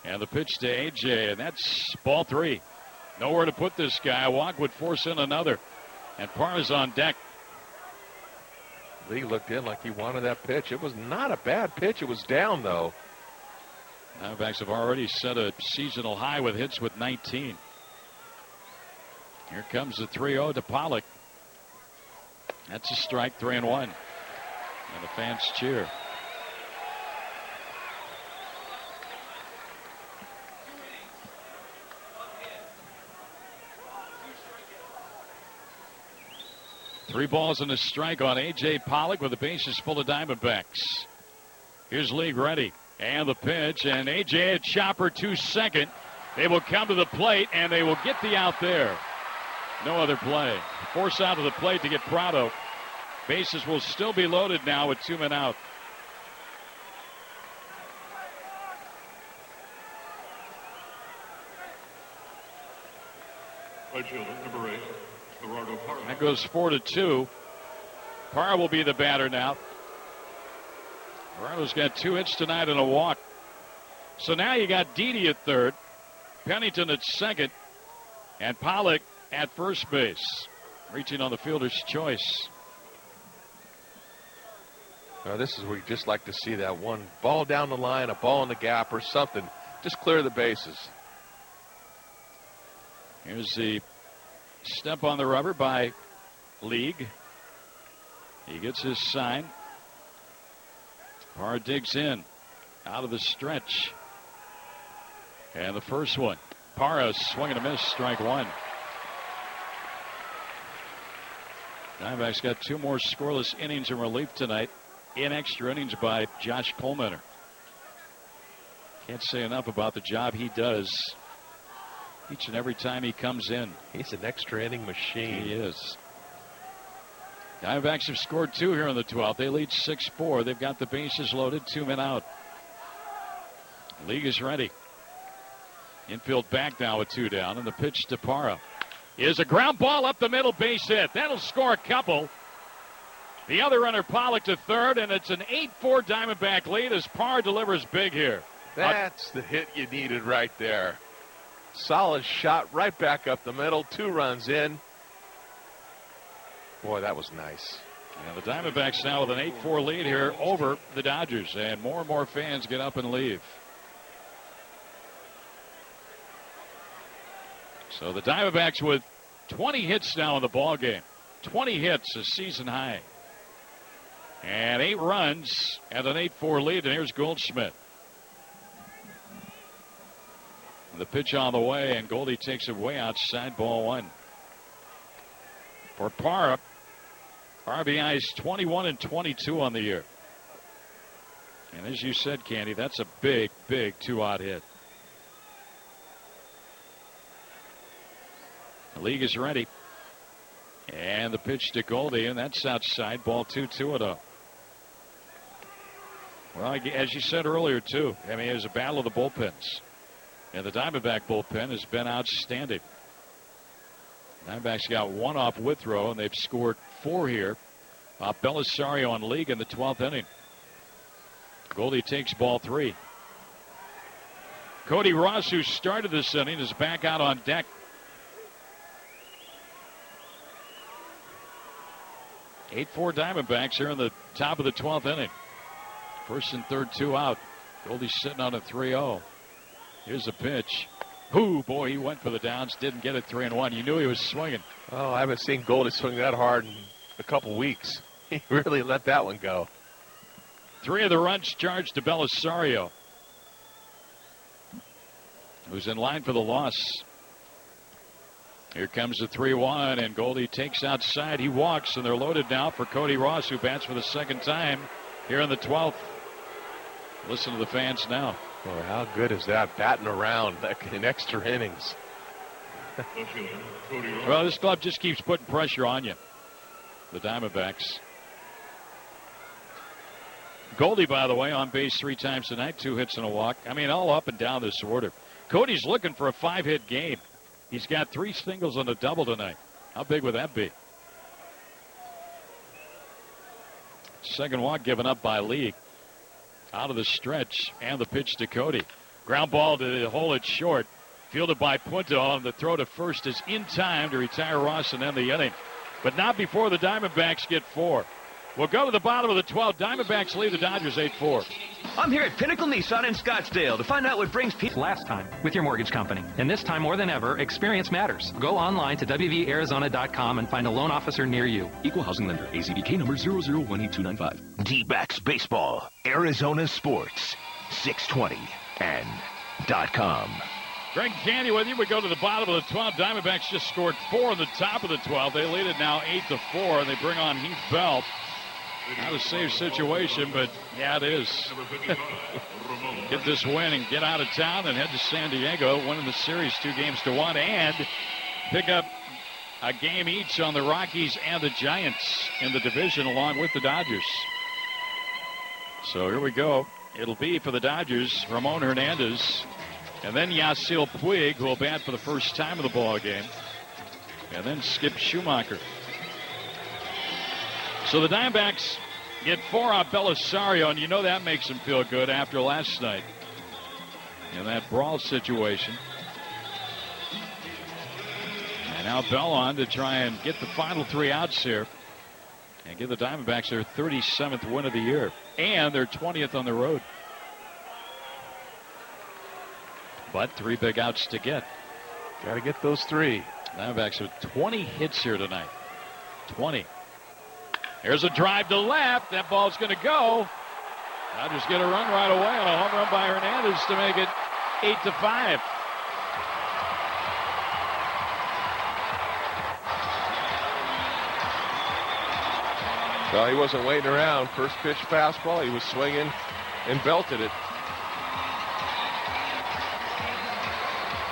And the pitch to A.J., and that's ball 3. Nowhere to put this guy. A walk would force in another. And Parra's on deck. Lee looked in like he wanted that pitch. It was not a bad pitch. It was down, though. Diamondbacks have already set a seasonal high with hits with 19. Here comes the 3-0 to Pollock. That's a strike, 3-1. And the fans cheer. Three balls and a strike on A.J. Pollock with the bases full of Diamondbacks. Here's League ready. And the pitch, and A.J. at chopper to second. They will come to the plate, and they will get the out there. No other play. Force out of the plate to get Prado. Bases will still be loaded now with 2 men out. Right fielder, number 8, Gerardo Parra. That goes 4-2. Parra will be the batter now. Gerardo's got 2 hits tonight and a walk. So now you got Didi at third, Pennington at second, and Pollock at first base, reaching on the fielder's choice. This is where you just like to see that one ball down the line, a ball in the gap or something. Just clear the bases. Here's the step on the rubber by League. He gets his sign. Parra digs in out of the stretch. And the first one. Parra swing and a miss, strike 1. Diamondbacks got 2 more scoreless innings in relief tonight in extra innings by Josh Coleman. Can't say enough about the job he does each and every time he comes in. He's an extra inning machine. He is. Diamondbacks have scored 2 here in the 12th. They lead 6-4. They've got the bases loaded, 2 men out. League is ready. Infield back now with 2 down, and the pitch to Parra is a ground ball up the middle, base hit. That'll score a couple. The other runner, Pollock, to third, and it's an 8-4 Diamondback lead as Parra delivers big here. That's the hit you needed right there. Solid shot right back up the middle. 2 runs in. Boy, that was nice. And the Diamondbacks now with an 8-4 lead here over the Dodgers, and more fans get up and leave. So the Diamondbacks with 20 hits now in the ball game. 20 hits, a season high. And 8 runs and an 8-4 lead, and here's Goldschmidt. The pitch on the way, and Goldie takes it way outside, ball 1. For Parra, RBIs 21 and 22 on the year. And as you said, Candy, that's a big 2-out hit. The League is ready. And the pitch to Goldie, and that's outside, ball 2-2-0. Well, as you said earlier, too, I mean, it was a battle of the bullpens. And the Diamondback bullpen has been outstanding. Diamondbacks got 1 off Withrow, and they've scored 4 here. Belisario on League in the 12th inning. Goldie takes ball 3. Cody Ross, who started this inning, is back out on deck. Eight-4 Diamondbacks here in the top of the 12th inning. First and third, 2 out. Goldie's sitting on a 3-0. Here's a pitch. Ooh, boy, he went for the downs, didn't get it, 3-1. You knew he was swinging. Oh, I haven't seen Goldie swing that hard in a couple weeks. He really let that one go. 3 of the runs charged to Belisario, who's in line for the loss. Here comes the 3-1, and Goldie takes outside. He walks, and they're loaded now for Cody Ross, who bats for the second time here in the 12th. Listen to the fans now. Boy, how good is that, batting around in extra innings. Well, this club just keeps putting pressure on you. The Diamondbacks. Goldie, by the way, on base 3 times tonight, 2 hits and a walk. I mean, all up and down this order. Cody's looking for a 5-hit game. He's got 3 singles and a double tonight. How big would that be? Second walk given up by Lee. Out of the stretch, and the pitch to Cody. Ground ball to the hole at short. Fielded by Punto, and the throw to first is in time to retire Ross and end the inning. But not before the Diamondbacks get 4. We'll go to the bottom of the 12th. Diamondbacks lead the Dodgers 8-4. I'm here at Pinnacle Nissan in Scottsdale to find out what brings people last time with your mortgage company. And this time more than ever, experience matters. Go online to WVArizona.com and find a loan officer near you. Equal housing lender. ACBK number 0018295. D-backs baseball. Arizona sports. 620 and .com. Greg Candy with you. We go to the bottom of the 12th. Diamondbacks just scored 4 in the top of the 12th. They lead it now 8-4, and they bring on Heath Bell. Not a safe situation, but yeah, it is. Get this win and get out of town and head to San Diego, winning the series 2-1, and pick up a game each on the Rockies and the Giants in the division, along with the Dodgers. So here we go. It'll be for the Dodgers, Ramon Hernandez, and then Yasiel Puig, who will bat for the first time in the ball game, and then Skip Schumacher. So the Diamondbacks get 4 out Belisario, and you know that makes them feel good after last night in that brawl situation. And now Bell on to try and get the final 3 outs here and give the Diamondbacks their 37th win of the year and their 20th on the road. But 3 big outs to get. Got to get those 3. Diamondbacks with 20 hits here tonight. 20. Here's a drive to left. That ball's going to go. Dodgers get a run right away on a home run by Hernandez to make it 8-5. Well, he wasn't waiting around. First pitch fastball. He was swinging and belted it.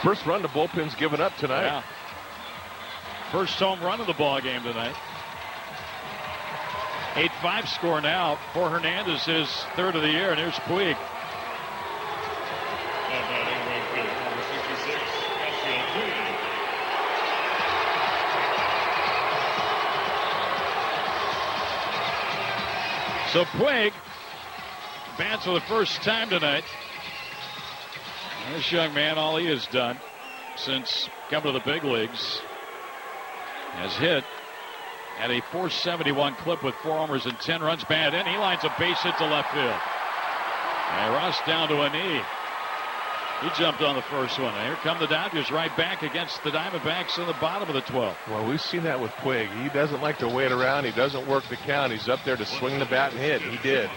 First run the bullpen's given up tonight. Yeah. First home run of the ball game tonight. 8-5 score now for Hernandez, his 3rd of the year, and here's Puig. So Puig bats for the first time tonight. And this young man, all he has done since coming to the big leagues, has hit at a .471 clip with 4 homers and 10 runs. Bad in. He lines a base hit to left field. And Ross down to a knee. He jumped on the first one. And here come the Dodgers right back against the Diamondbacks in the bottom of the 12th. Well, we've seen that with Puig. He doesn't like to wait around. He doesn't work the count. He's up there to swing the bat and hit. He did.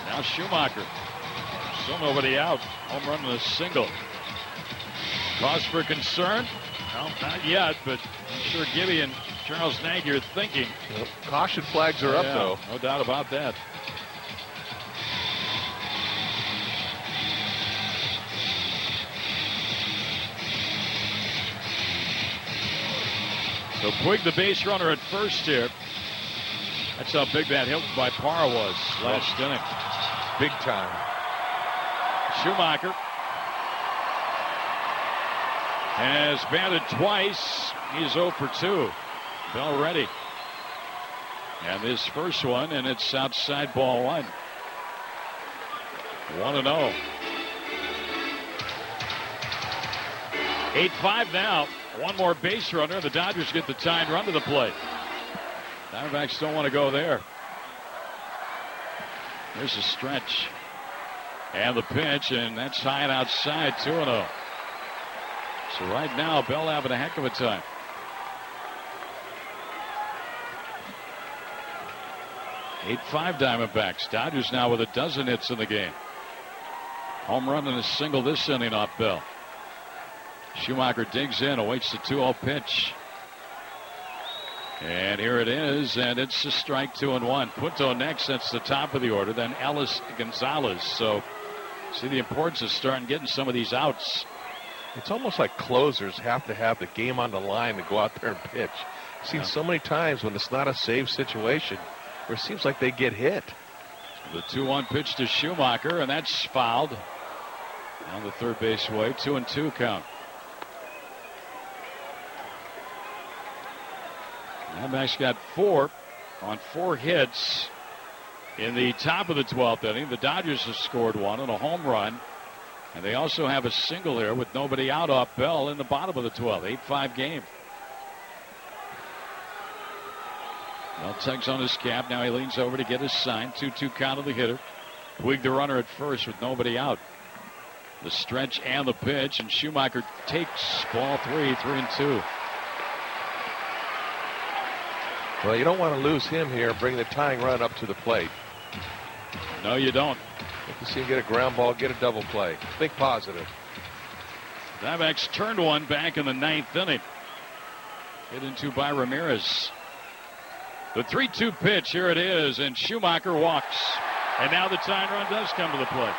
Now Schumacher. Still nobody out. Home run and a single. Cause for concern? No, not yet, but I'm sure Gibby and Charles Nagy are thinking. Yep. Caution flags are up, though. No doubt about that. So Puig, the base runner at first here. That's how big that hit by Parra was last inning. Big time. Schumacher has batted twice. He's 0 for 2. Bell ready. And this first one, and it's outside ball 1. 1-0. 8-5 now. One more base runner. The Dodgers get the tying run to the plate. Diamondbacks don't want to go there. There's a stretch. And the pitch, and that's high and outside, 2-0. So right now, Bell having a heck of a time. .85 Diamondbacks. Dodgers now with a dozen hits in the game. Home run and a single this inning off Bell. Schumacher digs in, awaits the 2-0 pitch. And here it is, and it's a strike, 2-1. Punto next, that's the top of the order. Then Ellis Gonzalez. So see the importance of starting getting some of these outs. It's almost like closers have to have the game on the line to go out there and pitch. I've seen so many times when it's not a save situation where it seems like they get hit. The 2-1 pitch to Schumacher, and that's fouled on the third base way. 2-2 count. Max got 4 on 4 hits in the top of the 12th inning. The Dodgers have scored 1 on a home run. And they also have a single here with nobody out off Bell in the bottom of the 12th. 8-5 game. Bell tugs on his cap. Now he leans over to get his sign. 2-2 count of the hitter. Puig the runner at first with nobody out. The stretch and the pitch. And Schumacher takes ball 3, 3-2. Well, you don't want to lose him here. Bring the tying run up to the plate. No, you don't. If you see him get a ground ball, get a double play. Think positive. Diamondbacks turned one back in the 9th inning. Hit into by Ramirez. The 3-2 pitch, here it is, and Schumacher walks. And now the tying run does come to the plate.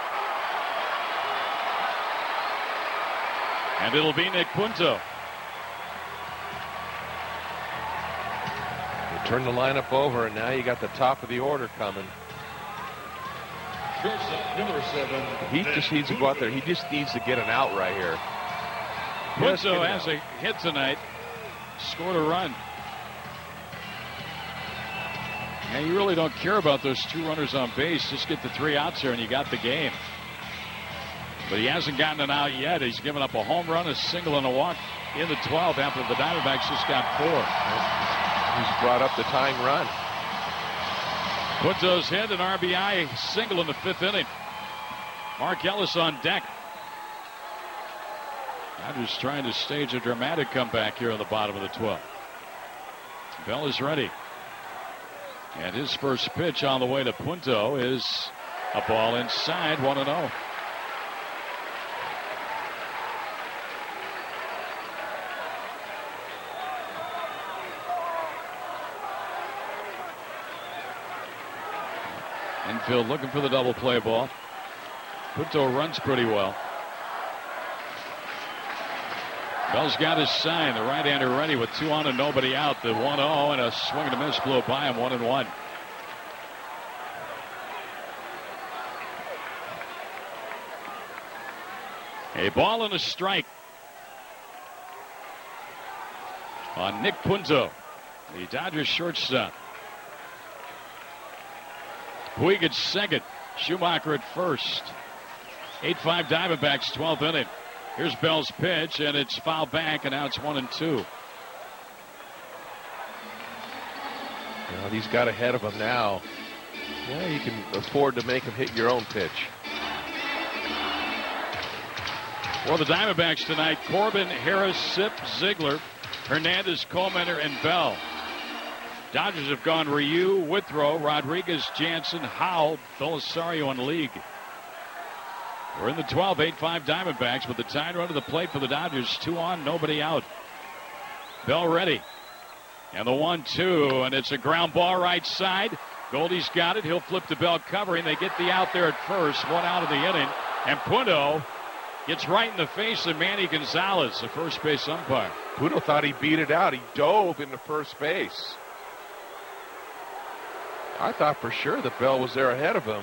And it'll be Nick Punto. You turn the lineup over, and now you got the top of the order coming. Number 7. He just needs to go out there. He just needs to get an out right here. Punto has a hit tonight. Scored a run. And you really don't care about those 2 runners on base. Just get the 3 outs here and you got the game. But he hasn't gotten an out yet. He's given up a home run, a single, and a walk in the 12th after the Diamondbacks just got 4. He's brought up the tying run. Punto's hit an RBI single in the 5th inning. Mark Ellis on deck. Dodgers trying to stage a dramatic comeback here on the bottom of the 12th. Bell is ready. And his first pitch on the way to Punto is a ball inside, 1-0. Infield looking for the double play ball. Punto runs pretty well. Bell's got his sign. The right-hander ready with 2 on and nobody out. The 1-0 and a swing and a miss blew by him. 1-1. A ball and a strike on Nick Punto, the Dodgers shortstop. Puig at second. Schumacher at first. 8-5 Diamondbacks, 12th inning. Here's Bell's pitch, and it's fouled back, and now it's 1-2. Well, he's got ahead of him now. Yeah, you can afford to make him hit your own pitch. For the Diamondbacks tonight, Corbin, Harris, Sipp, Ziegler, Hernandez, Coleman, and Bell. Dodgers have gone Ryu, Withrow, Rodriguez, Jansen, Howell, Belisario, and League. We're in the 12th, 8-5 Diamondbacks with the tying run to the plate for the Dodgers. 2 on, nobody out. Bell ready. And the 1-2, and it's a ground ball right side. Goldie's got it. He'll flip to Bell covering. They get the out there at first. 1 out of the inning. And Punto gets right in the face of Manny Gonzalez, the first base umpire. Punto thought he beat it out. He dove into first base. I thought for sure that Bell was there ahead of him.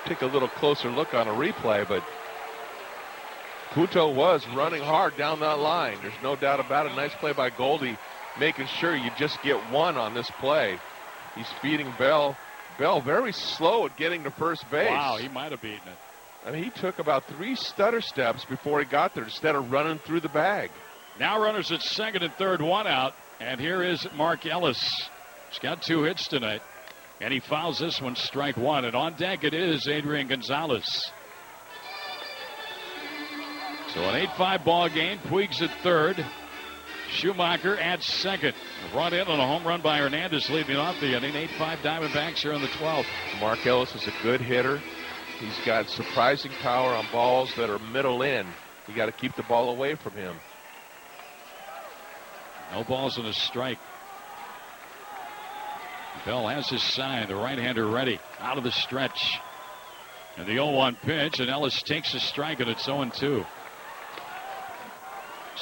Take a little closer look on a replay, but Punto was running hard down that line. There's no doubt about it. Nice play by Goldie, making sure you just get 1 on this play. He's feeding Bell. Bell very slow at getting to first base. Wow, he might have beaten it. I mean, he took about 3 stutter steps before he got there instead of running through the bag. Now runners at second and third, 1 out. And here is Mark Ellis. He's got 2 hits tonight. And he fouls this one, strike 1. And on deck it is Adrian Gonzalez. So an 8-5 ball game. Puig's at third. Schumacher at second. Brought in on a home run by Hernandez leading off the inning. 8-5 Diamondbacks here in the 12th. Mark Ellis is a good hitter. He's got surprising power on balls that are middle in. You got to keep the ball away from him. No balls and a strike. Bell has his sign. The right-hander ready. Out of the stretch. And the 0-1 pitch, and Ellis takes a strike, and it's 0-2.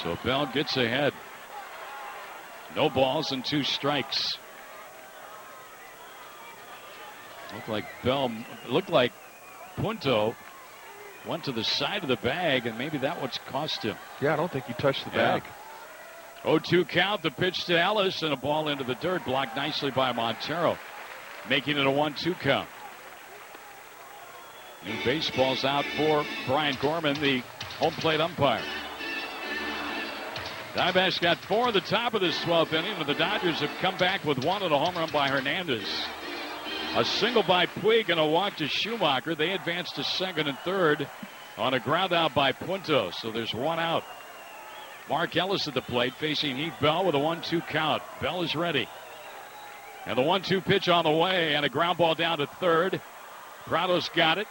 So Bell gets ahead. No balls and 2 strikes. Looked like Punto went to the side of the bag, and maybe that what's cost him. Yeah, I don't think he touched the bag. 0-2 count, the pitch to Ellis, and a ball into the dirt, blocked nicely by Montero, making it a 1-2 count. New baseball's out for Brian Gorman, the home plate umpire. Diamondbacks got 4 at the top of this 12th inning, and the Dodgers have come back with 1 and a home run by Hernandez. A single by Puig and a walk to Schumacher. They advance to second and third on a ground out by Punto. So there's 1 out. Mark Ellis at the plate facing Heath Bell with a 1-2 count. Bell is ready. And the 1-2 pitch on the way and a ground ball down to third. Prado's got it.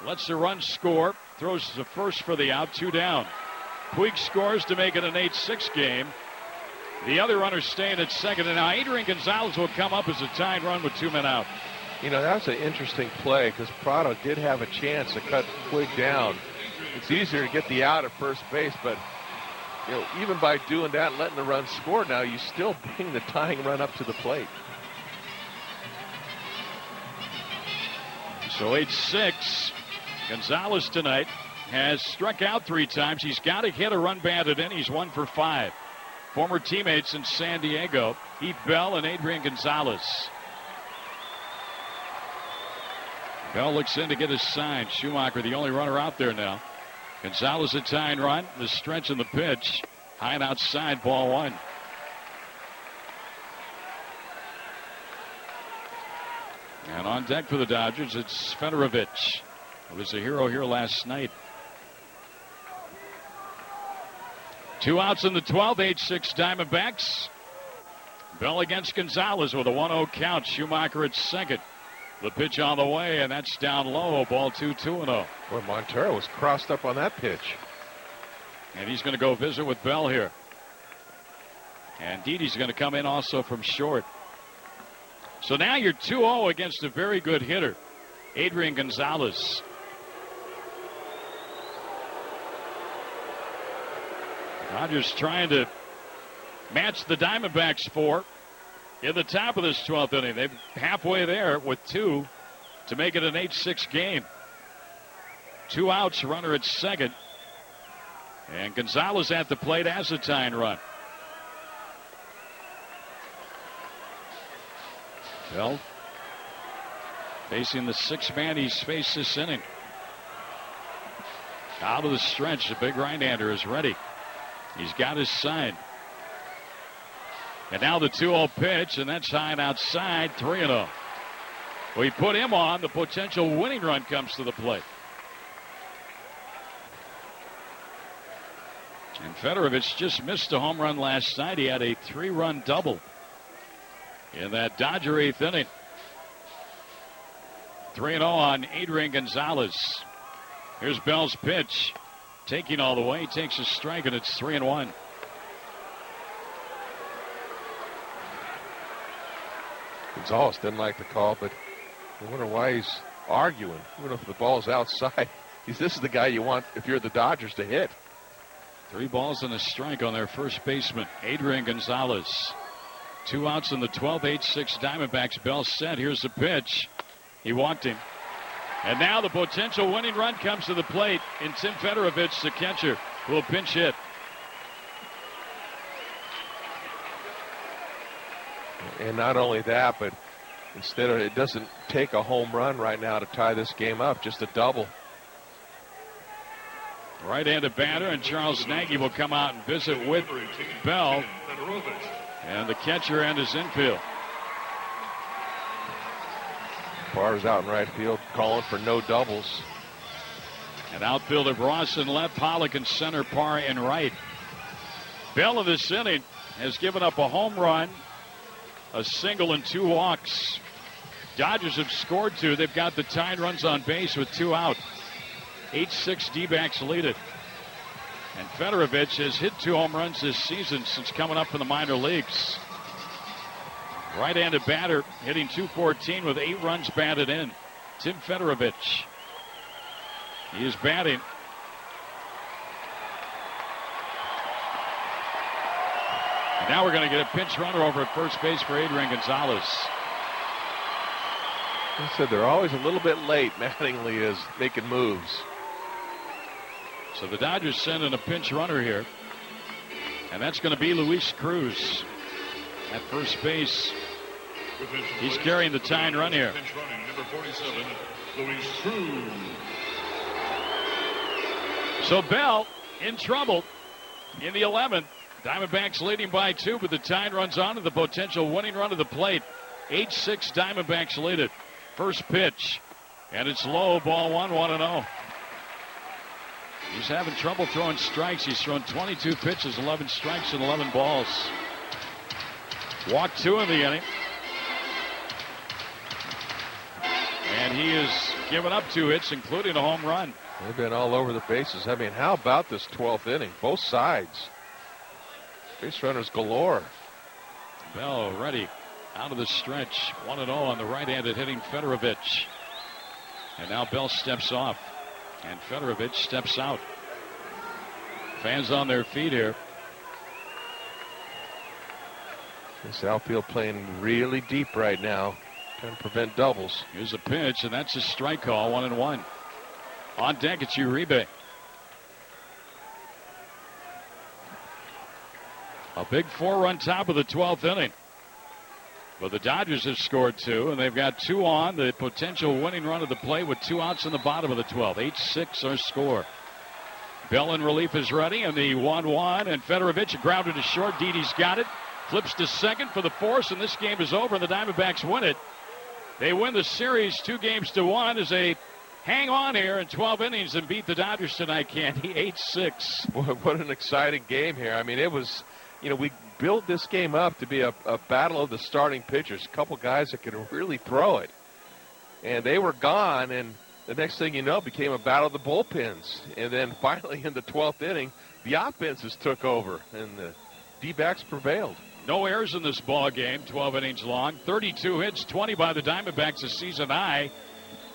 Lets the run score. Throws to first for the out. 2 down. Puig scores to make it an 8-6 game. The other runner staying at second. And now Adrian Gonzalez will come up as a tied run with 2 men out. You know, that's an interesting play because Prado did have a chance to cut Puig down. It's easier to get the out at first base, but you know, even by doing that and letting the run score now, you still bring the tying run up to the plate. So 8-6. Gonzalez tonight has struck out 3 times. He's got to hit a run batted in. He's 1 for 5. Former teammates in San Diego, Heath Bell and Adrian Gonzalez. Bell looks in to get his sign. Schumacher, the only runner out there now. Gonzalez a tying run. The stretch and the pitch. High and outside, ball 1. And on deck for the Dodgers, it's Federovich, who was a hero here last night. 2 outs in the 12th, 8-6 Diamondbacks. Bell against Gonzalez with a 1-0 count. Schumacher at second. The pitch on the way, and that's down low. Ball 2, 2-0. Boy, Montero was crossed up on that pitch. And he's going to go visit with Bell here. And Didi's going to come in also from short. So now you're 2-0 against a very good hitter, Adrian Gonzalez. Dodgers trying to match the Diamondbacks 4 in the top of this 12th inning. They're halfway there with 2 to make it an 8-6 game. 2 outs, runner at second. And Gonzalez at the plate as a tying run. Bell facing the 6th man he's faced this inning. Out of the stretch, the big right-hander is ready. He's got his sign. And now the 2-0 pitch, and that's high and outside, 3-0. We put him on. The potential winning run comes to the plate. And Federovich just missed a home run last night. He had a 3-run double in that Dodger 8th inning. 3-0 on Adrian Gonzalez. Here's Bell's pitch. Taking all the way. He takes a strike, and it's 3-1. Gonzalez didn't like the call, but I wonder why he's arguing. I wonder if the ball's outside. This is the guy you want if you're the Dodgers to hit. 3 balls and a strike on their first baseman, Adrian Gonzalez. 2 outs in the 12th, 8-6 Diamondbacks. Bell set. Here's the pitch. He walked him. And now the potential winning run comes to the plate in Tim Federovich, the catcher, who will pinch hit. And not only that, but instead of, it doesn't take a home run right now to tie this game up, just a double. Right-handed batter, and Charles Nagy will come out and visit with Bell. And the catcher and his infield. Barr's out in right field, calling for no doubles. And outfielder Ross in left, Pollock in center, Parr in right. Bell of this inning has given up a home run, a single, and 2 walks. Dodgers have scored 2. They've got the tying runs on base with 2 out. 8-6 D-backs lead it. And Federovich has hit 2 home runs this season since coming up in the minor leagues. Right-handed batter hitting .214 with 8 runs batted in. Tim Federovich. He is batting Now we're going to get a pinch runner over at first base for Adrian Gonzalez. I said they're always a little bit late. Mattingly is making moves. So the Dodgers send in a pinch runner here. And that's going to be Luis Cruz at first base. He's carrying the tying run here. Pinch running, number 47, Luis Cruz. So Bell in trouble in the 11th. Diamondbacks leading by 2, but the tying runs on to the potential winning run to the plate. 8-6 Diamondbacks lead it. First pitch, and it's low, ball 1-0. He's having trouble throwing strikes. He's thrown 22 pitches, 11 strikes, and 11 balls. Walked 2 in the inning. And he has given up 2 hits, including a home run. They've been all over the bases. I mean, how about this 12th inning? Both sides. Base runners galore. Bell ready out of the stretch. 1-0 on the right-handed hitting Federovich. And now Bell steps off. And Federovich steps out. Fans on their feet here. This outfield playing really deep right now. Trying to prevent doubles. Here's a pitch, and that's a strike call, 1-1. On deck, it's Uribe. A big 4-run top of the 12th inning. But the Dodgers have scored 2, and they've got 2 on the potential winning run of the plate with 2 outs in the bottom of the 12th. 8-6 our score. Bell in relief is ready, and the 1-1, and Federovich grounded to short. Didi's got it. Flips to second for the force, and this game is over, and the Diamondbacks win it. They win the series 2-1 as they hang on here in 12 innings and beat the Dodgers tonight, Candy. 8-6. What an exciting game here. I mean, it was, we built this game up to be a battle of the starting pitchers. A couple guys that could really throw it. And they were gone, and the next thing you know, it became a battle of the bullpens. And then finally in the 12th inning, the offenses took over, and the D-backs prevailed. No errors in this ball game, 12 innings long. 32 hits, 20 by the Diamondbacks, a season high.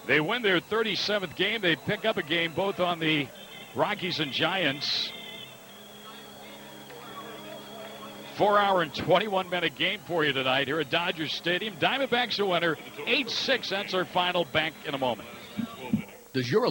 They win their 37th game. They pick up a game both on the Rockies and Giants. 4-hour and 21-minute game for you tonight here at Dodger Stadium. Diamondbacks a winner, 8-6. That's our final. Back in a moment. Does your